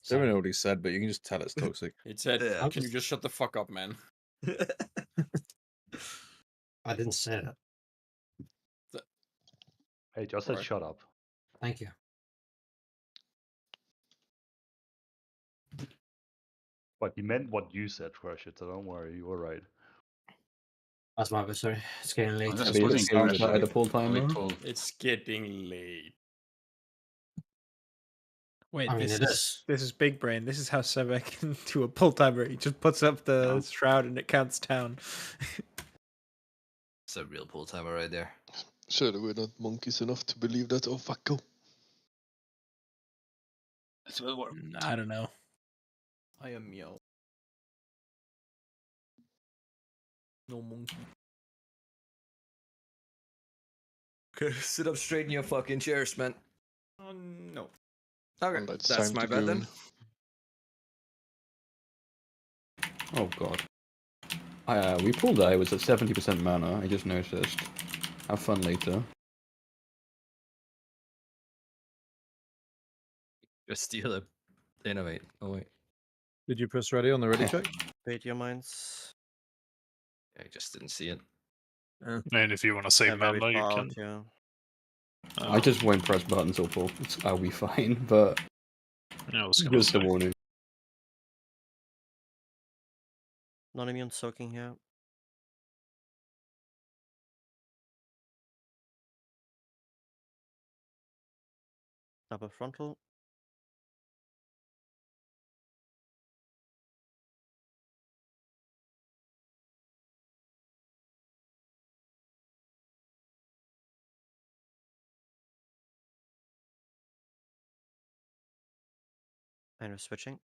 Don't know what he said, but you can just tell it's toxic. It said, Yeah. can you just shut the fuck up, man? I didn't say that. Hey, just said shut up. Thank you. But he meant what you said, Crush it, so don't worry, you were right. That's my bad, sorry. It's getting late. I'm just But you putting sound pressure like the full when we timer. pull. It's getting late. Wait, I mean, this it is is. this is big brain. This is how Sebek can do a pull timer. He just puts up the shroud and it counts down. It's a real pull timer right there. Surely we're not monkeys enough to believe that. Oh fuck, go. It will work. I don't know. I am meow. No monkey. Okay, sit up straight in your fucking chairs, man. No. Okay, And it's that's time my to bad then. goon. Oh god. We pulled that. It was at 70% mana. I just noticed. Have fun later. Just steal it. Innovate. Oh wait. Did you press ready on the ready check? Bait your mines. I just didn't see it. And if you want to save very mana, you far can. out, yeah. I just won't press buttons or pull. I'll be fine, but Yeah, I was gonna just a say. warning. Non-immune soaking here. Double frontal. And we're switching.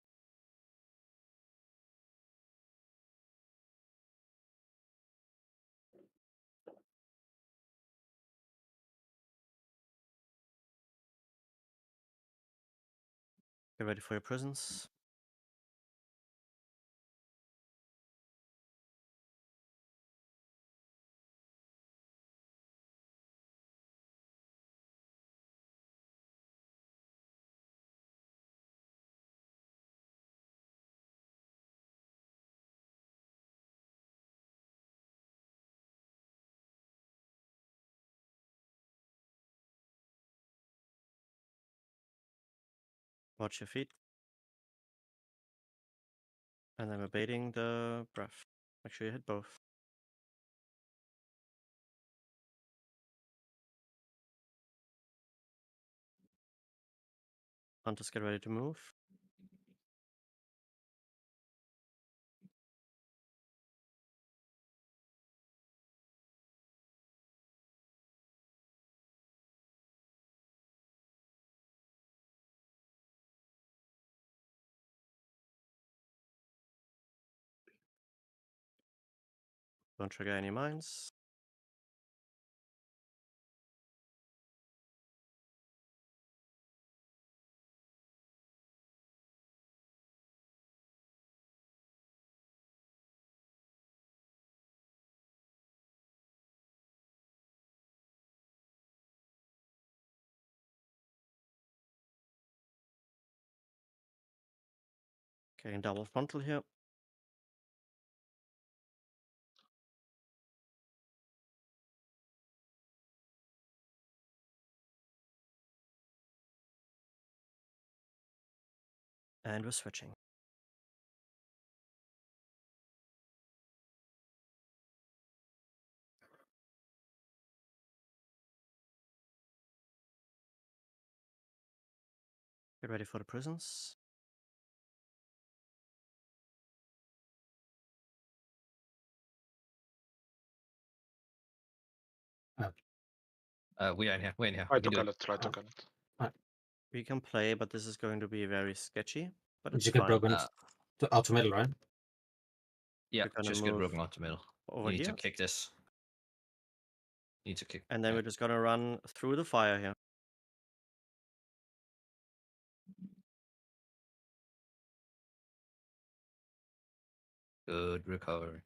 Get ready for your prisons. Watch your feet. And then we're baiting the breath. Make sure you hit both. Hunters, get ready to move. Don't trigger any mines. Getting double frontal here. And we're switching. Get ready for the prisons. We are in here. We're in here. Try We to can do kill it. it, try to kill it. We can play, but this is going to be very sketchy. But it's Just get fine. broken to out to middle, right? Yeah, We're gonna just get move broken out the middle. over You need to here. kick this. Need to kick. And then we're just gonna run through the fire here. Good recovery.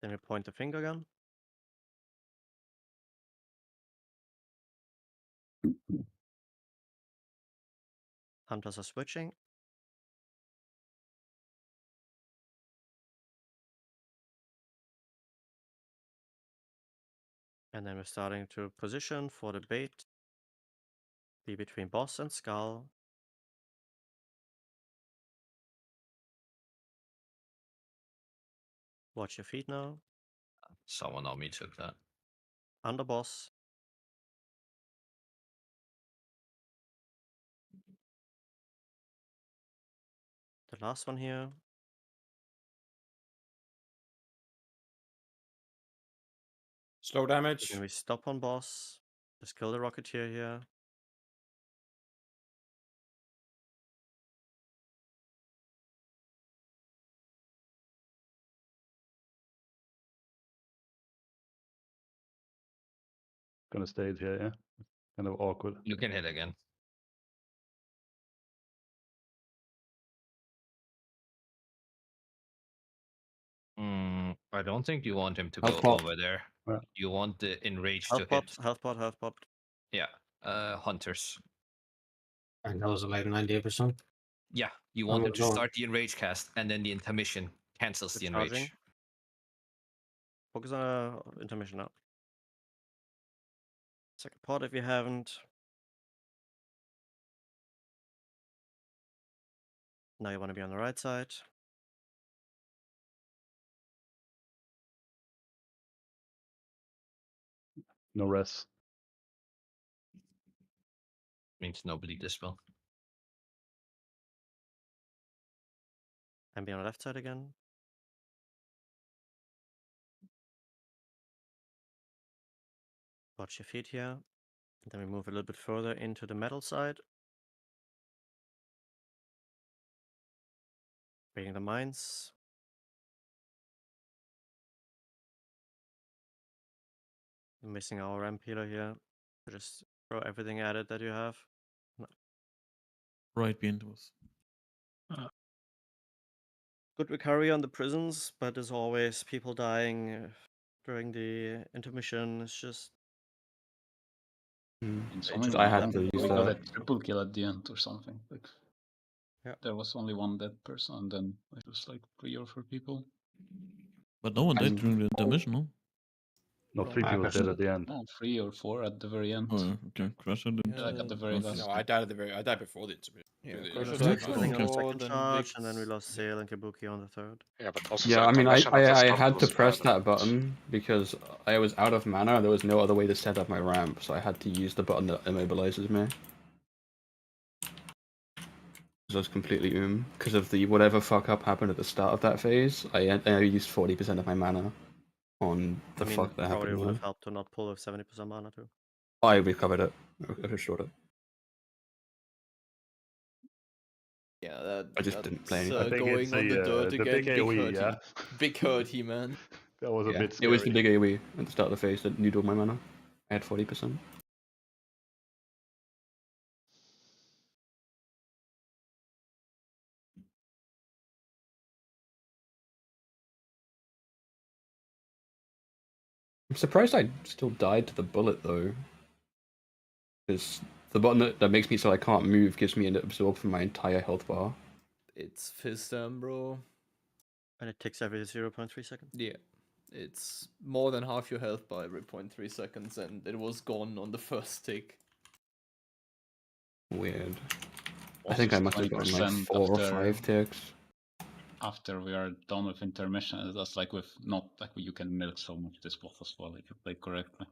Then we point the finger gun. Hunters are switching. And then we're starting to position for the bait. Be between boss and skull. Watch your feet now. Someone on me took that. Under boss. The last one here. Slow damage. Then we stop on boss. Just kill the Rocketeer here. Gonna stay here, yeah? Kind of awkward. You can hit again. I don't think you want him to go over there. Yeah. You want the enraged to Health pot, hit. health pot, health pot. Yeah. Hunters. And that was like 98%. Yeah, you want them to start the enrage cast, and then the intermission cancels the enrage. Charging. Focus on intermission now. Second pot if you haven't. Now you want to be on the right side. No rest. Means nobody dispel. And be on the left side again. Watch your feet here. And then we move a little bit further into the metal side. Bringing the mines. Missing our ramp healer here. So just throw everything at it that you have. right behind us. Good recovery on the prisons, but there's always people dying during the intermission. It's just In some I had to use we got a that. triple kill at the end or something. Like, yeah. There was only one dead person, and then it was like 3 or 4 people. But no one died during the intermission, no? No, 3 people dead at the end. No, 3 or 4 at the very end. Oh, okay. Crusher didn't. Like at the very last. No, I died at the very. I died before the intermission. Yeah, Crusher Crusher died I think on the before, second then charge, and Vix. then we lost Sale and Kabuki on the third. Yeah, but also Yeah, the I mean, intermission at the I start had to was press bad, that right? button because I was out of mana and there was no other way to set up my ramp, so I had to use the button that immobilizes me. I was completely because of the whatever fuck up happened at the start of that phase. I used 40% of my mana on the fuck that probably happened would there. have helped to not pull with 70% mana too. I recovered it. I restored it. Yeah, I just didn't play anything. I think going on the dirt the again. big AoE, yeah? Big hurty, man. That was a bit It was the scary. big AoE at the start of the phase that knew all my mana. I had 40%. I'm surprised I still died to the bullet though. Because the button that makes me so I can't move gives me an absorb from my entire health bar. It's Fistam, bro. And it ticks every 0.3 seconds? Yeah. It's more than half your health by every 0.3 seconds, and it was gone on the first tick. Weird. I think I must have gotten like 4 or 5 ticks. After we are done with intermission, that's like with not like you can milk so much this boss as well if you play correctly.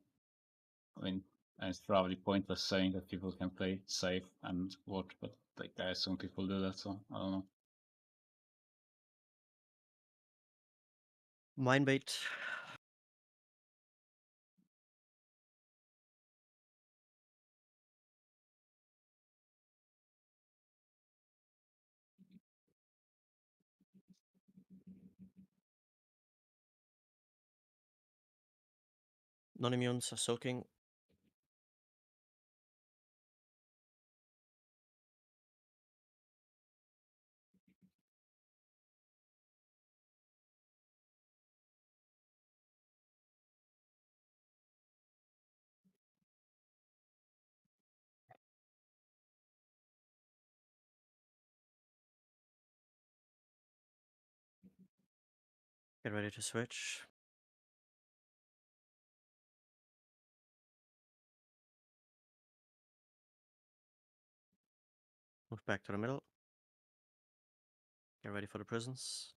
I mean, it's probably pointless saying that people can play safe and watch, but like I assume people do that, so I don't know. Mind bait. Non-immunes are soaking. Get ready to switch. Move back to the middle. Get ready for the prisons.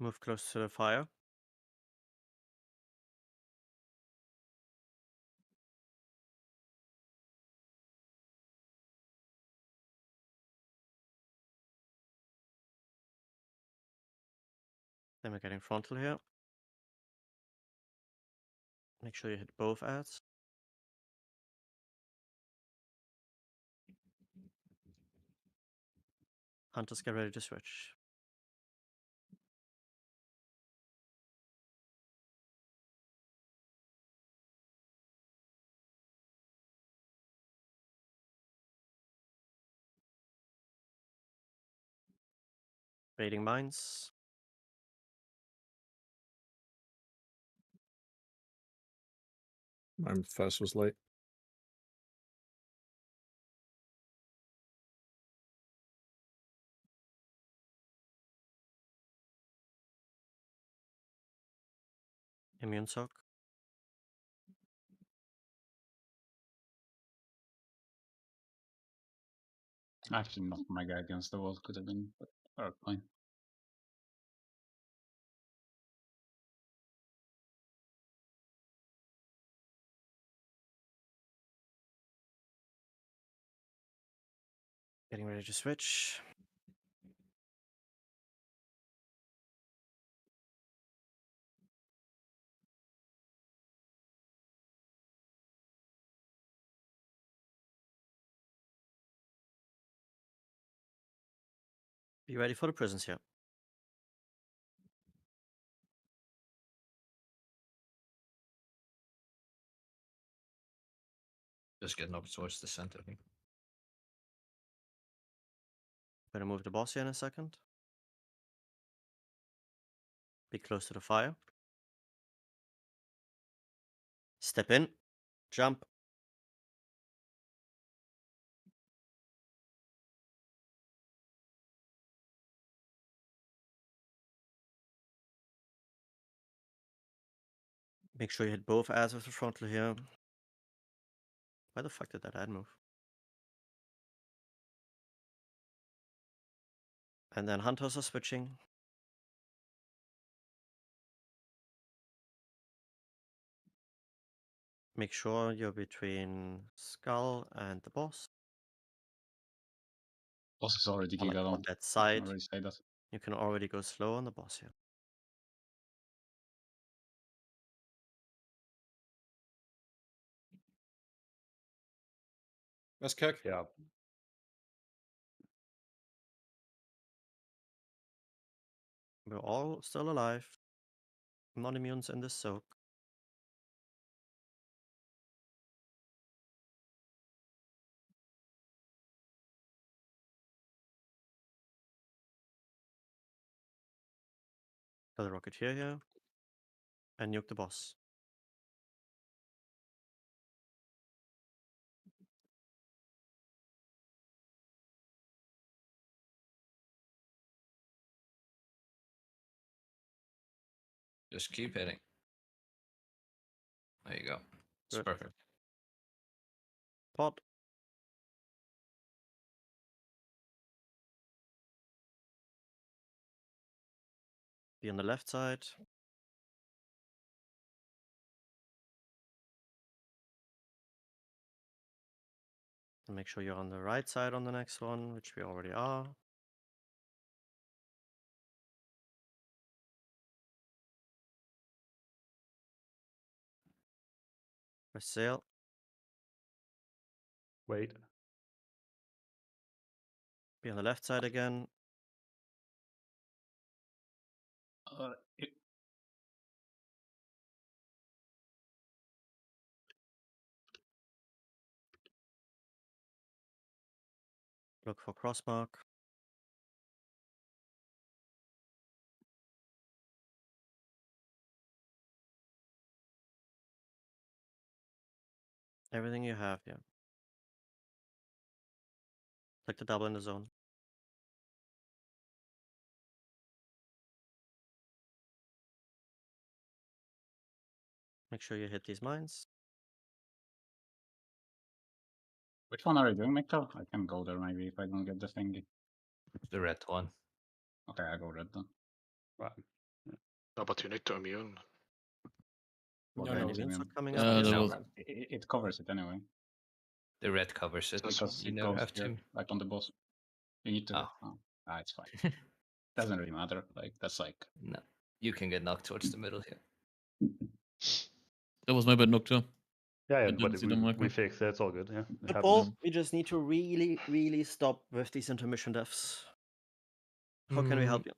Move close to the fire. Then we're getting frontal here. Make sure you hit both ads. Hunters, get ready to switch. Baiting mines. My first was late. Immune soak. I actually knocked my guy against the wall, could have been, but fine. Getting ready to switch. Be ready for the prisons here. Just getting up towards the center. Gonna move the boss here in a second. Be close to the fire. Step in. Jump. Make sure you hit both ads with the frontal here. Why the fuck did that ad move? And then hunters are switching. Make sure you're between Skull and the boss. Boss is already On giga long. that side, already say that. you can already go slow on the boss here. Let's kick. Yeah. We're all still alive. Non-immunes in this soak. Kill the Rocketeer here. And nuke the boss. Just keep hitting. There you go. It's Good. perfect. Pot. Be on the left side. And make sure you're on the right side on the next one, which we already are. Press sail. Wait. Be on the left side again. Look for crossmark. Everything you have here. Click the double in the zone. Make sure you hit these mines. Which one are you doing, Mikkel? I can go there maybe if I don't get the thingy. The red one. Okay, I go red then. Right. No, but you need to immune. What No, red no, do you immunes mean? are coming It's up. just- No. it covers it anyway. The red covers it. Because You it never goes have here, to. like on the boss. You need to. It's fine. Doesn't really matter. Like that's like. No. You can get knocked towards the middle here. That was my bad, Noctua. Yeah, I yeah, didn't but see the marker. we fixed it. It's all good. Yeah. It Good happens. ball. We just need to really, really stop with these intermission deaths. How can we help you?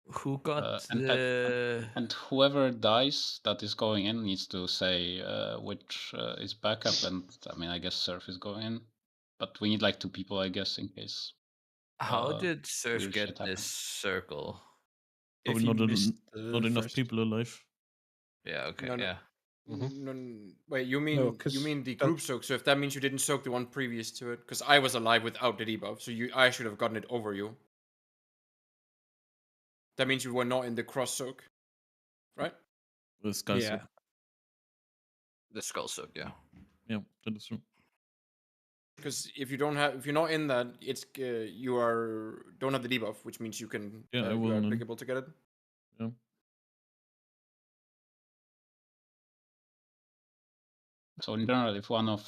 Who got and whoever dies that is going in needs to say which is backup, and I mean I guess Surf is going in, but we need like 2 people I guess in case. How did Surf weird get shit this happens. circle? Probably not enough people alive. Yeah. Okay. No, no. Yeah. Wait, you mean No, 'cause you mean the group soak? So if that means you didn't soak the one previous to it, because I was alive without the debuff, so I should have gotten it over you. That means you were not in the cross soak, right? The Skull Yeah. Soak. The skull soak. Yeah. Yeah, that is true. Because if you're not in that, it's don't have the debuff, which means you can Yeah, I you will are then. applicable to get it. Yeah. So in general, if one of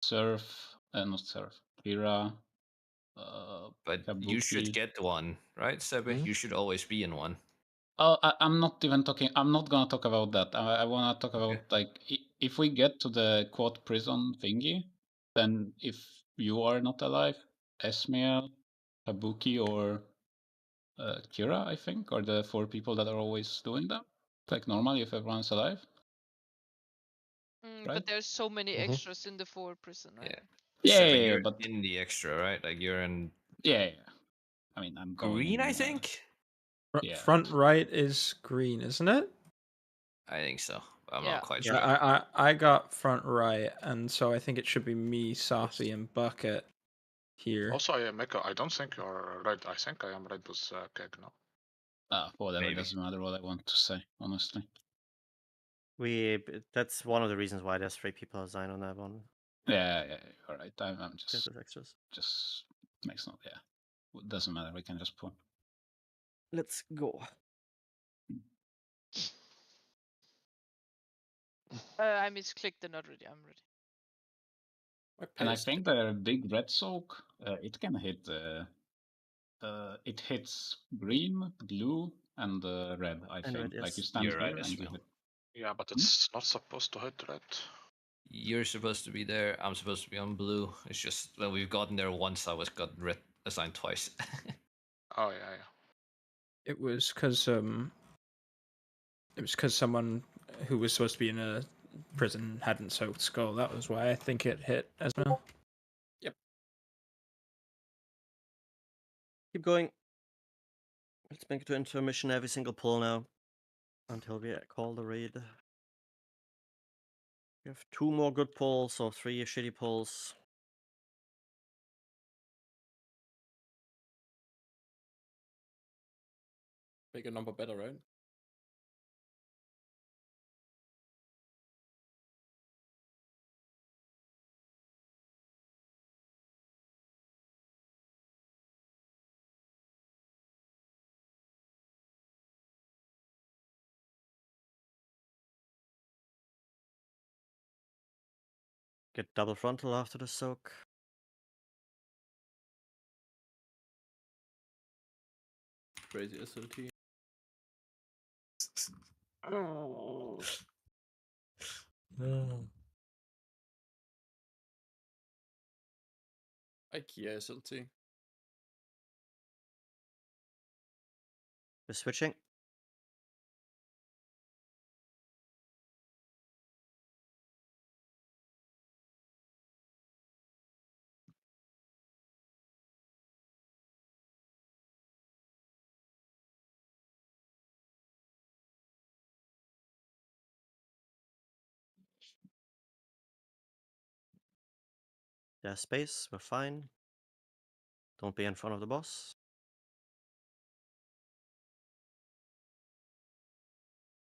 Surf, not Surf, Kira, But you should Kabuki. get one, right, Sebe? You should always be in one. Oh, I'm not even talking. I'm not gonna talk about that. I want to talk about like if we get to the quad prison thingy, then if you are not alive, Esmir, Habuki, or Kira, I think, are the 4 people that are always doing that. Like normally, if everyone's alive. But there's so many extras in the 4 prison, right? You're but in the extra, right? Like you're in. Yeah. I mean, I'm going green, in, I think. Yeah. Front right is green, isn't it? I think so. I'm Yeah. not quite Yeah, sure. I got front right, and so I think it should be me, Safi, and Bucket here. Also, Mecca, I don't think you're red. I think I am red with Keg now. Whatever, Maybe. doesn't matter what I want to say, honestly. That's one of the reasons why there's 3 people assigned on that one. Yeah, all right. I'm just There's extras. just makes no it doesn't matter. We can just pull. Let's go. I misclicked the not ready. I'm ready. And I think the big red soak, it can hit. It hits green, blue, and red. I And think. red, Like you yes. stand You're right, here and you Ismail. hit. Yeah, but it's not supposed to hit red. You're supposed to be there. I'm supposed to be on blue. It's just when we've gotten there once, I was got red assigned twice. Oh yeah. It was because someone who was supposed to be in a prison hadn't soaked skull. That was why I think it hit Esmil. Yep. Keep going. Let's make it to intermission every single pull now. Until we call the raid. We have 2 more good pulls or 3 shitty pulls. Make a number better, right? Get double frontal after the soak. Crazy SLT. Oh. IKEA SLT. We're switching. There's space, we're fine. Don't be in front of the boss.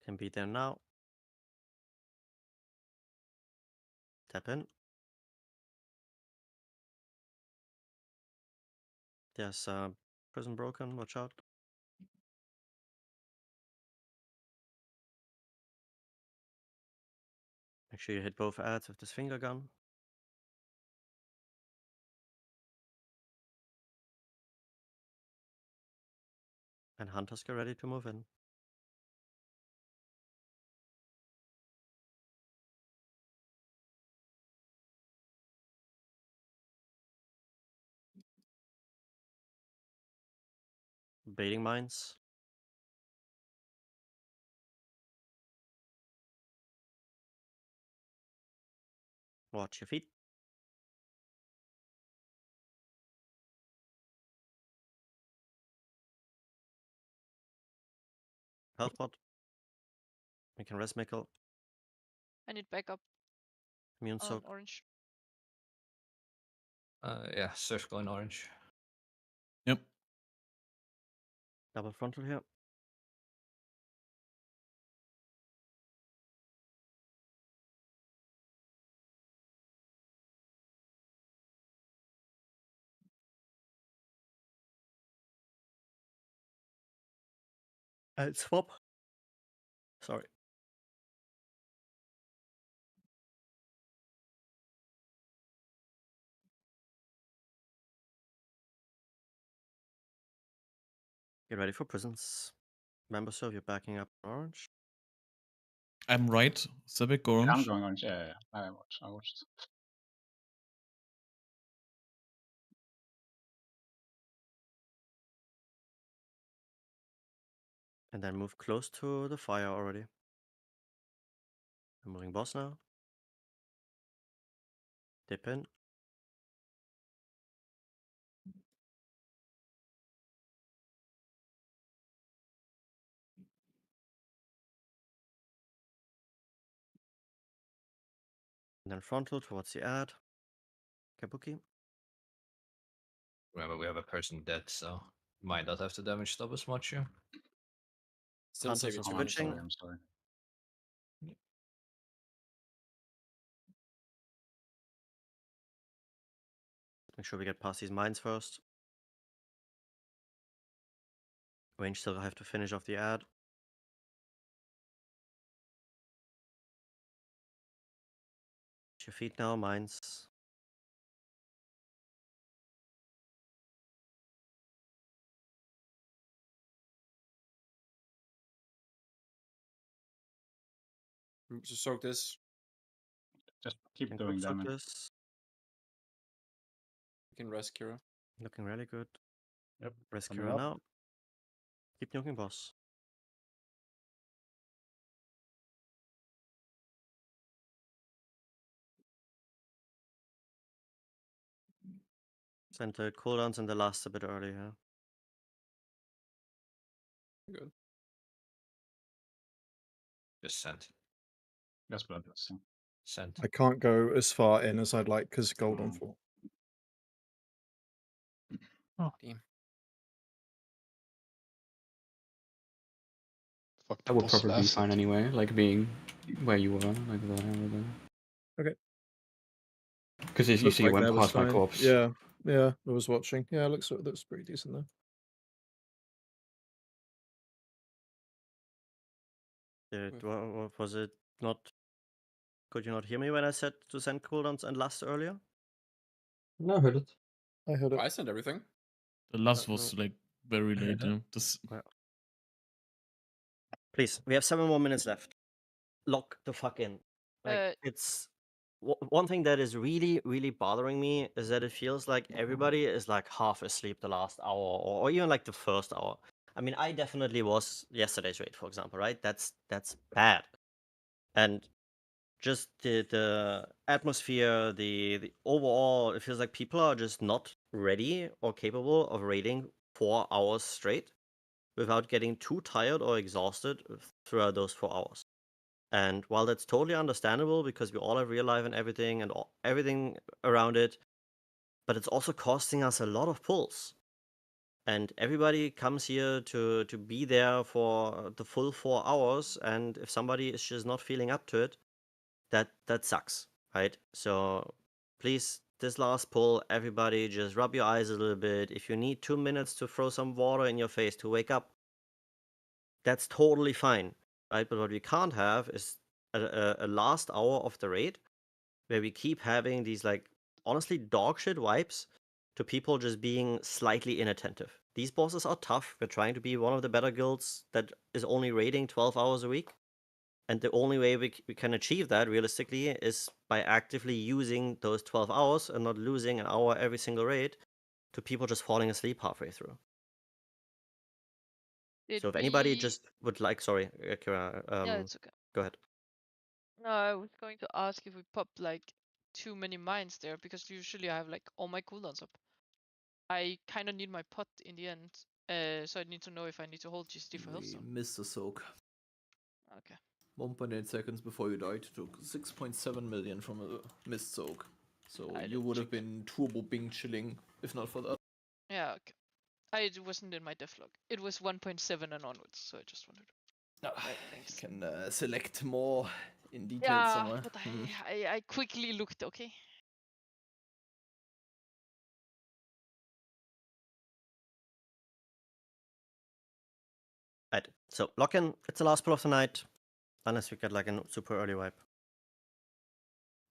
Can be there now. Tap in. There's prison broken, watch out. Make sure you hit both ads with this finger gun. And hunters get ready to move in. Baiting mines. Watch your feet. Health pot. We can rest Mickle. I need backup. Immune On soak. orange. Yeah, circle in orange. Yep. Double frontal here. Swap. Sorry. Get ready for prisons. Remember, so you're backing up orange. I'm right. Sebek, orange. I'm going orange. Yeah. I watched. And then move close to the fire already. I'm moving boss now. Dip in. And then frontal towards the ad. Kabuki. Remember, we have a person dead, so might not have to damage stop as much here. Still Hunters save are it. Oh, I'm switching. sorry. I'm sorry. Make sure we get past these mines first. Range still have to finish off the ad. Your feet now, mines. So soak this. Just keep Can doing quick soak damage. this. You can rest Kira. Looking really good. Yep. Rest Coming Kira up. now. Keep nuking boss. Send the cooldowns and the last a bit earlier. Good. Just send. That's blood. So. Send. I can't go as far in as I'd like because gold on 4. Oh. Damn. Fuck, That would probably be fine anyway, like being where you were, like there or there. Okay. Because you Looked see, you like went that was past my fine. corpse. Yeah, yeah, I was watching. Yeah, looks pretty decent though. Was it not? Could you not hear me when I said to send cooldowns and last earlier? No, I heard it. I heard it. I sent everything. The last was like very late. Yeah. This... Please, we have 7 more minutes left. Lock the fuck in. Like it's one thing that is really, really bothering me is that it feels like everybody is like half asleep the last hour or even like the first hour. I mean, I definitely was yesterday's raid, for example, right? That's bad. And just the atmosphere, the overall, it feels like people are just not ready or capable of raiding 4 hours straight without getting too tired or exhausted throughout those 4 hours. And while that's totally understandable because we all have real life and everything and everything around it, but it's also costing us a lot of pulls. And everybody comes here to be there for the full 4 hours, and if somebody is just not feeling up to it, that sucks, right? So please, this last pull, everybody just rub your eyes a little bit. If you need 2 minutes to throw some water in your face to wake up, that's totally fine, right? But what we can't have is a last hour of the raid where we keep having these like honestly dog shit vibes to people just being slightly inattentive. These bosses are tough. We're trying to be one of the better guilds that is only raiding 12 hours a week. And the only way we can achieve that realistically is by actively using those 12 hours and not losing an hour every single raid to people just falling asleep halfway through. So if anybody just would like, sorry, Kira, Yeah, it's okay. go ahead. No, I was going to ask if we pop like too many mines there because usually I have like all my cooldowns up. I kind of need my pot in the end, so I need to know if I need to hold GST for health We zone. missed the soak. Okay. 1.8 seconds before you died, you took 6.7 million from a missed soak. So I you would have been turbo bing chilling if not for that. Yeah, okay. It wasn't in my def log. It was 1.7 and onwards, so I just wondered. Right, thanks. You can select more in detail Yeah, somewhere. but I quickly looked, okay? Right, so lock in. It's the last pull of the night, unless we get like a super early wipe.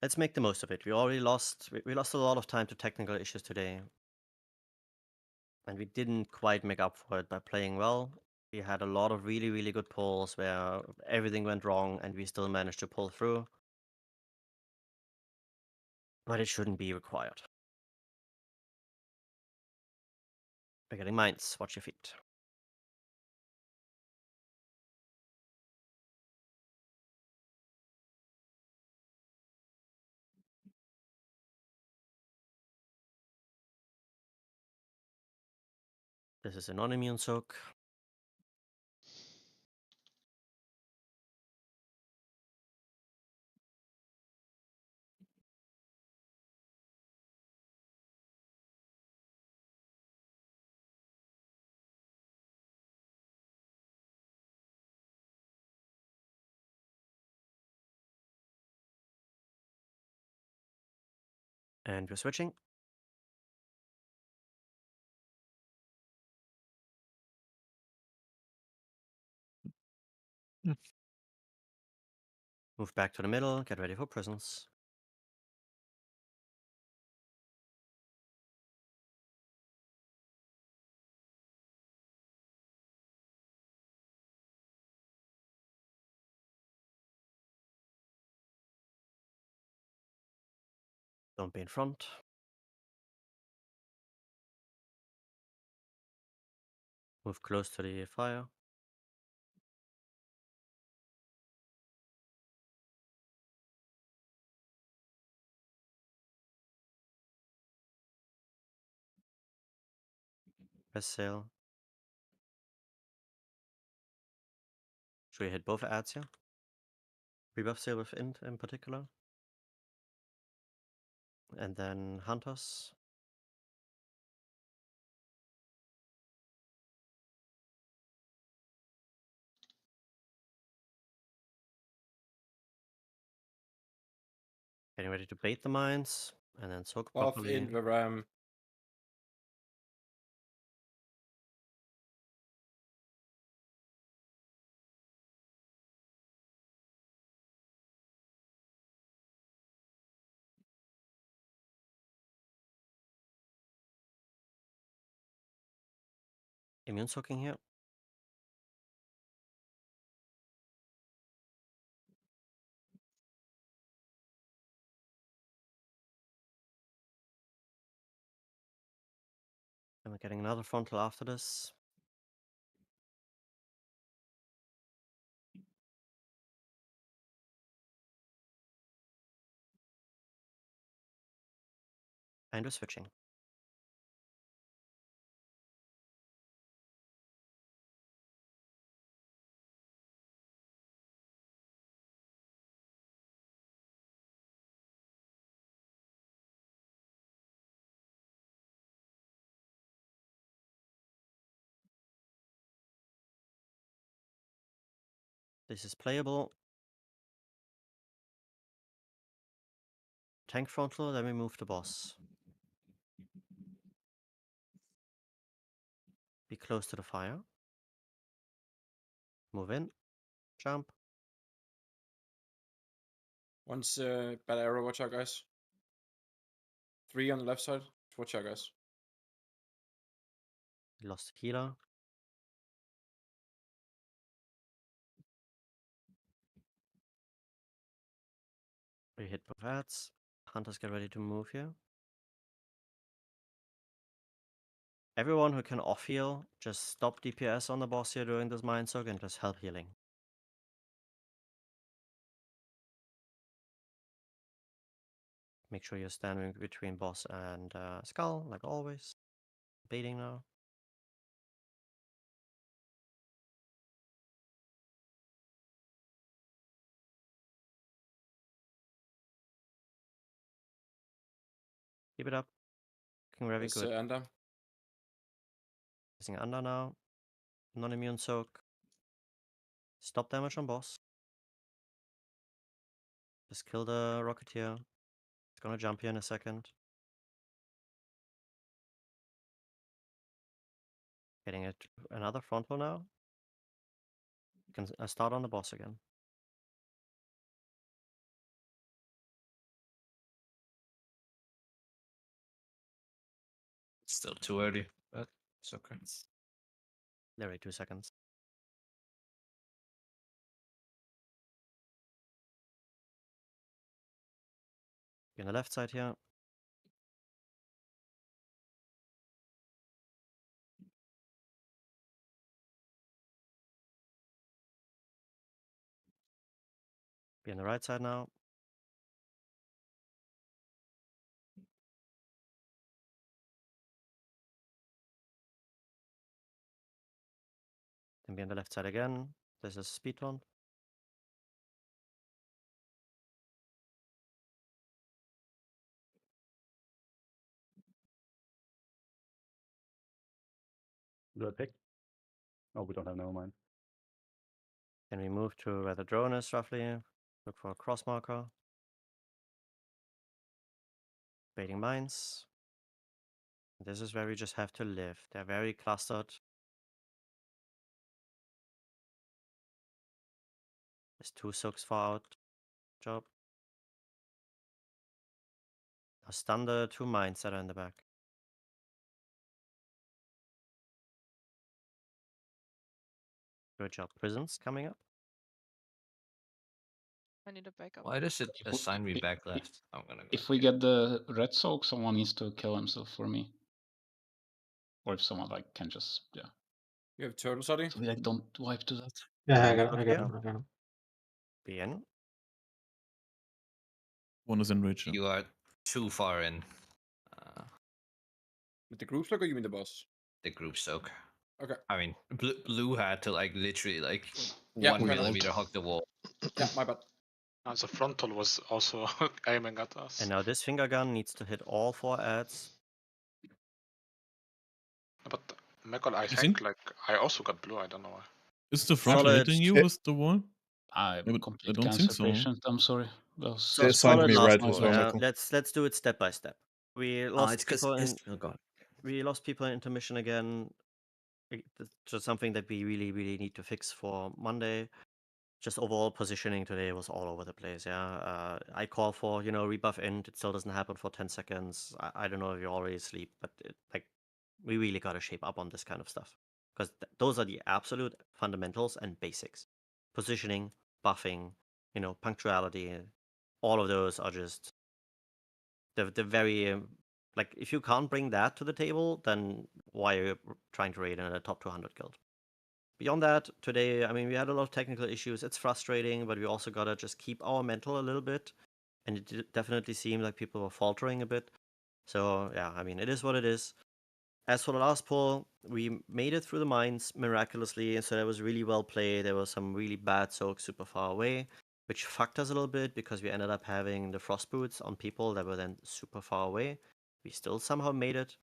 Let's make the most of it. We already lost. We lost a lot of time to technical issues today, and we didn't quite make up for it by playing well. We had a lot of really, really good pulls where everything went wrong, and we still managed to pull through. But it shouldn't be required. We're getting mines. Watch your feet. This is a non-immune soak. And we're switching. Move back to the middle, get ready for prisons. Don't be in front. Move close to the fire. Press sail. Should we hit both adds here? Rebuff sail with int in particular. And then hunters. Getting ready to bait the mines and then soak Off properly. in the ram. Immune soaking here. And we're getting another frontal after this. And we're switching. This is playable. Tank frontal, then we move the boss. Be close to the fire. Move in. Jump. One's bad arrow, watch out, guys. 3 on the left side. Watch out, guys. Lost healer. We hit both adds. Hunters get ready to move here. Everyone who can off heal, just stop DPS on the boss here during this mind soak and just help healing. Make sure you're standing between boss and skull, like always. Baiting now. Keep it up. Looking very good. Under. Using under now. Non-immune soak. Stop damage on boss. Just kill the Rocketeer. It's gonna jump here in a second. Getting it another frontal now. You can start on the boss again. Still too early, but it's okay. There, 2 seconds. Be on the left side here. Be on the right side now. Then be on the left side again. This is speed taunt. Do I pick? Oh, we don't have no mind. Then we move to where the drone is roughly. Look for a cross marker. Baiting mines. This is where we just have to live. They're very clustered. There's 2 soaks far out. Job. Now stun the 2 mines that are in the back. Good job. Prisons coming up. I need a backup. Why does it assign me back left? I'm gonna go. If we get the red soak, someone needs to kill himself for me. Or if someone like can just You have turtle, sorry? So we like don't wipe to that. Yeah, I got him. Be in. One is in rage. You are too far in. With the group soak, or you mean the boss? The group soak. Okay. I mean, blue had to like literally like Yeah, 1 millimeter hug the wall. Yeah, my bad. And the frontal was also aiming at us. And now this finger gun needs to hit all 4 ads. But Michael, I You think like I also got blue. I don't know why. Is the front hitting you with the wall? I'm I complete don't cancer think so. patient. I'm sorry. So It signed me red as well, yeah, Michael. let's do it step by step. We lost it's 'cause people in. oh god. We lost people in intermission again. It's just something that we really need to fix for Monday. Just overall positioning today was all over the place. Yeah, I call for rebuff int. It still doesn't happen for 10 seconds. I don't know if you already sleep, but like we really got to shape up on this kind of stuff because those are the absolute fundamentals and basics. Positioning, buffing, punctuality. All of those are just the very like if you can't bring that to the table, then why are you trying to raid in a top 200 guild? Beyond that, today, I mean, we had a lot of technical issues. It's frustrating, but we also gotta just keep our mental a little bit. And it definitely seemed like people were faltering a bit. So yeah, I mean, it is what it is. As for the last pull, we made it through the mines miraculously, so that was really well played. There was some really bad soaks super far away, which fucked us a little bit because we ended up having the frost boots on people that were then super far away. We still somehow made it.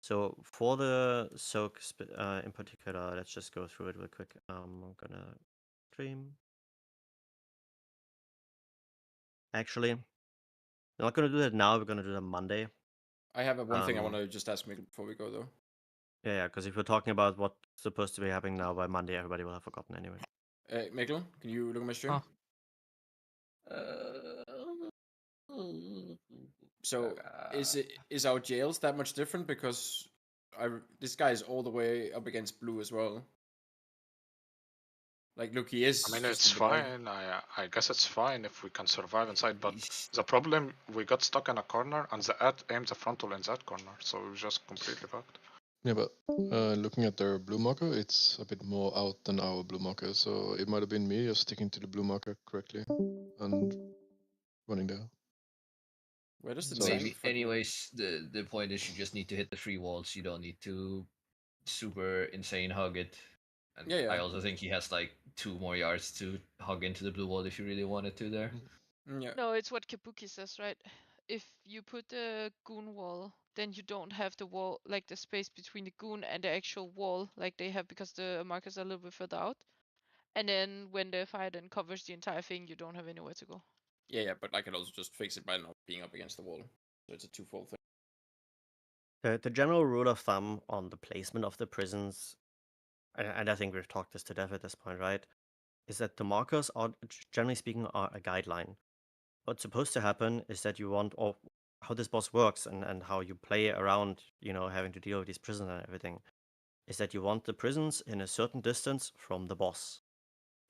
So for the soak in particular, let's just go through it real quick. I'm gonna stream. Actually, we're not gonna do that now. We're gonna do that Monday. I have one thing I want to just ask Mikkel before we go though. Yeah, because if we're talking about what's supposed to be happening now by Monday, everybody will have forgotten anyway. Mikkel, can you look at my stream? So is our jails that much different? Because this guy is all the way up against blue as well. Like, look, he is. I mean, it's fine. I guess it's fine if we can survive inside. But the problem, we got stuck in a corner, and the ad aimed the frontal in that corner, so we were just completely fucked. Yeah, but looking at their blue marker, it's a bit more out than our blue marker, so it might have been me just sticking to the blue marker correctly and running there. Where does the Maybe. Anyways, the point is you just need to hit the 3 walls. You don't need to super insane hug it. And Yeah. I also think he has like 2 more yards to hug into the blue wall if you really wanted to there. Yeah. No, it's what Kabuki says, right? If you put a goon wall, then you don't have the wall, like the space between the goon and the actual wall, like they have, because the markers are a little bit further out. And then when the fire then covers the entire thing, you don't have anywhere to go. Yeah, but I can also just fix it by not being up against the wall. So it's a twofold thing. The general rule of thumb on the placement of the prisons, and I think we've talked this to death at this point, right, is that the markers are, generally speaking, are a guideline. What's supposed to happen is that you want, or how this boss works and how you play around, having to deal with these prisons and everything, is that you want the prisons in a certain distance from the boss.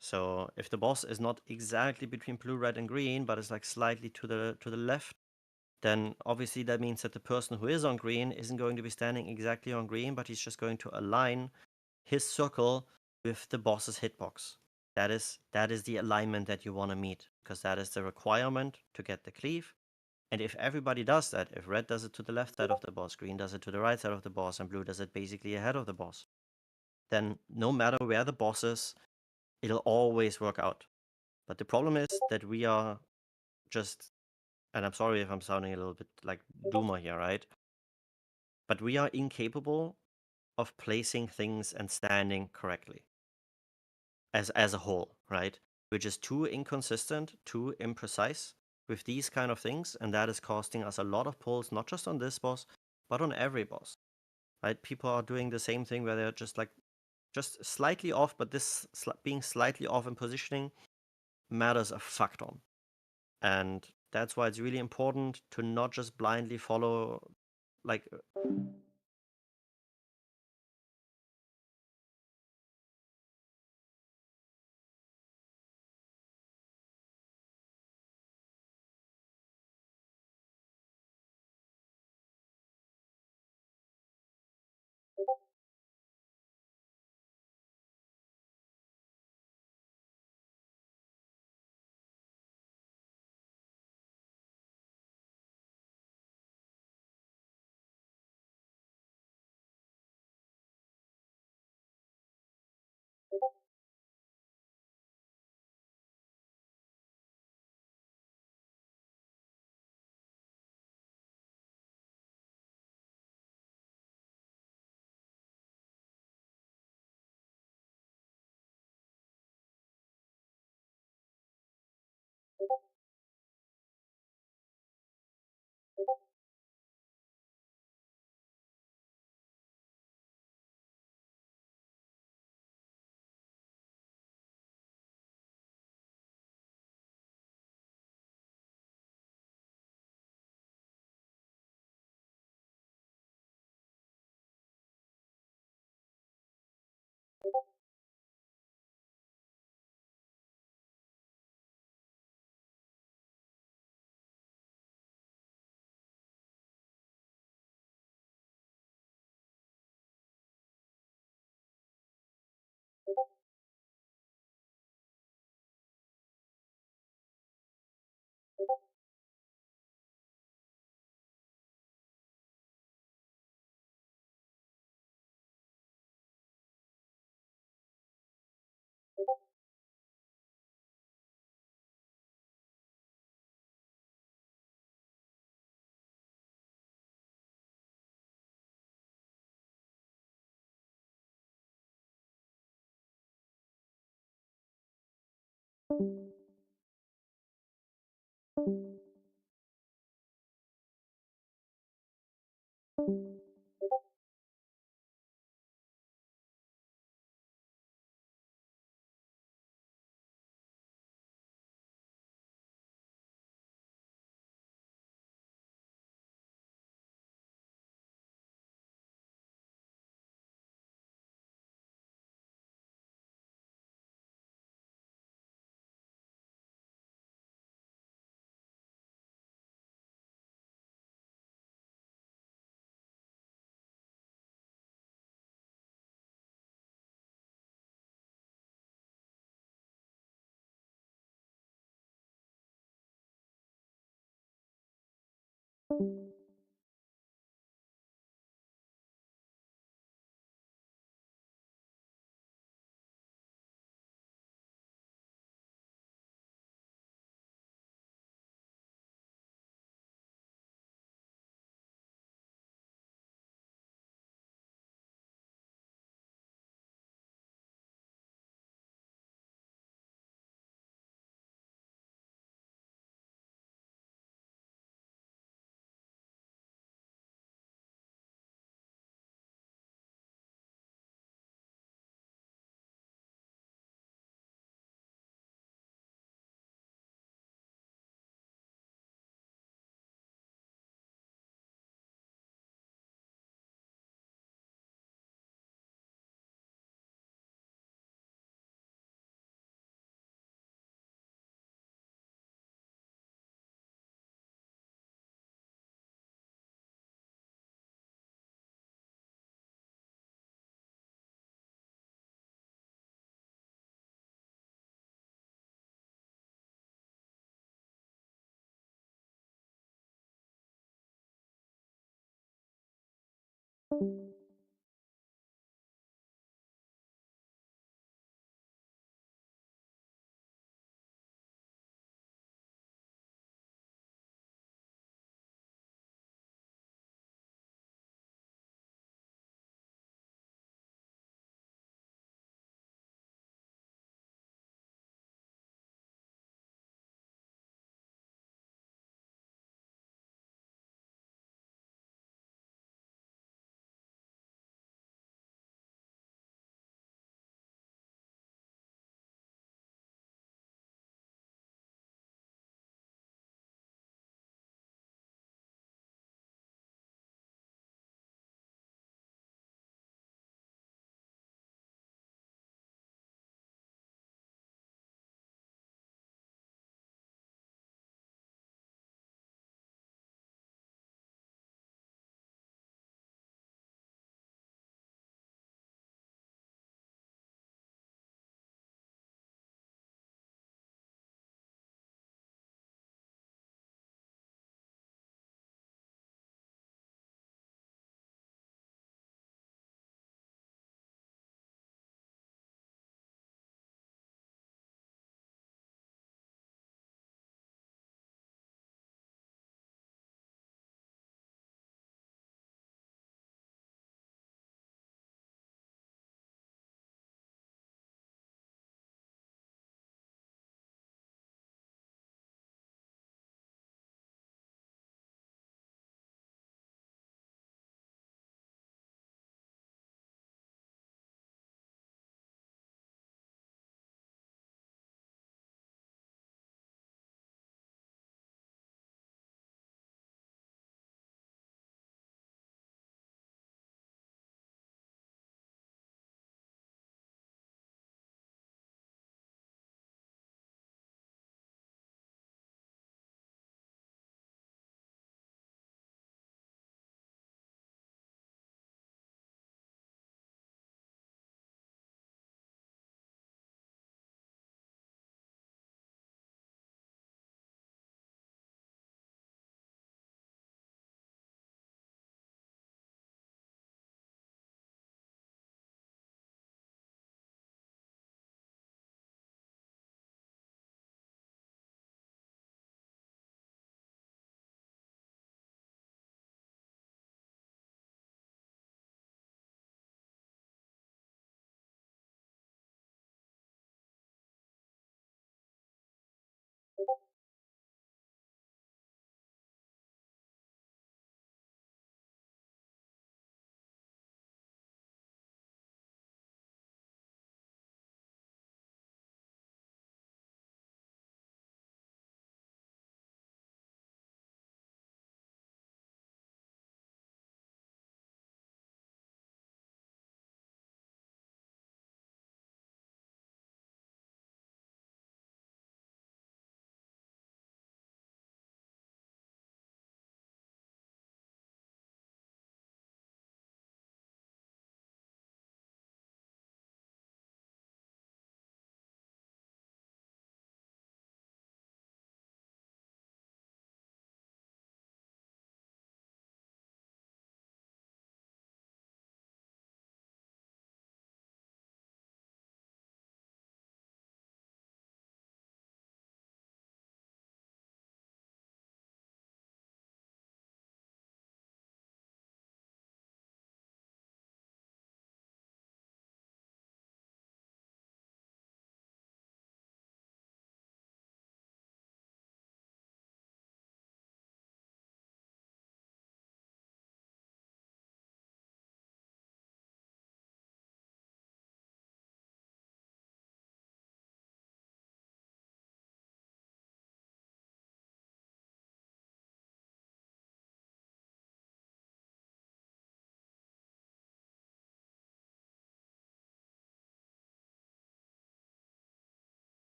So if the boss is not exactly between blue, red, and green, but is like slightly to the left, then obviously that means that the person who is on green isn't going to be standing exactly on green, but he's just going to align his circle with the boss's hitbox. That is the alignment that you want to meet, because that is the requirement to get the cleave. And if everybody does that, if red does it to the left side of the boss, green does it to the right side of the boss, and blue does it basically ahead of the boss, then no matter where the boss is, it'll always work out. But the problem is that we are just, and I'm sorry if I'm sounding a little bit like doomer here, right? But we are incapable of placing things and standing correctly as a whole, right? We're just too inconsistent, too imprecise with these kind of things, and that is costing us a lot of pulls, not just on this boss, but on every boss, right? People are doing the same thing where they're just like, just slightly off, but this being slightly off in positioning matters a fuck ton. And that's why it's really important to not just blindly follow, like,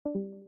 you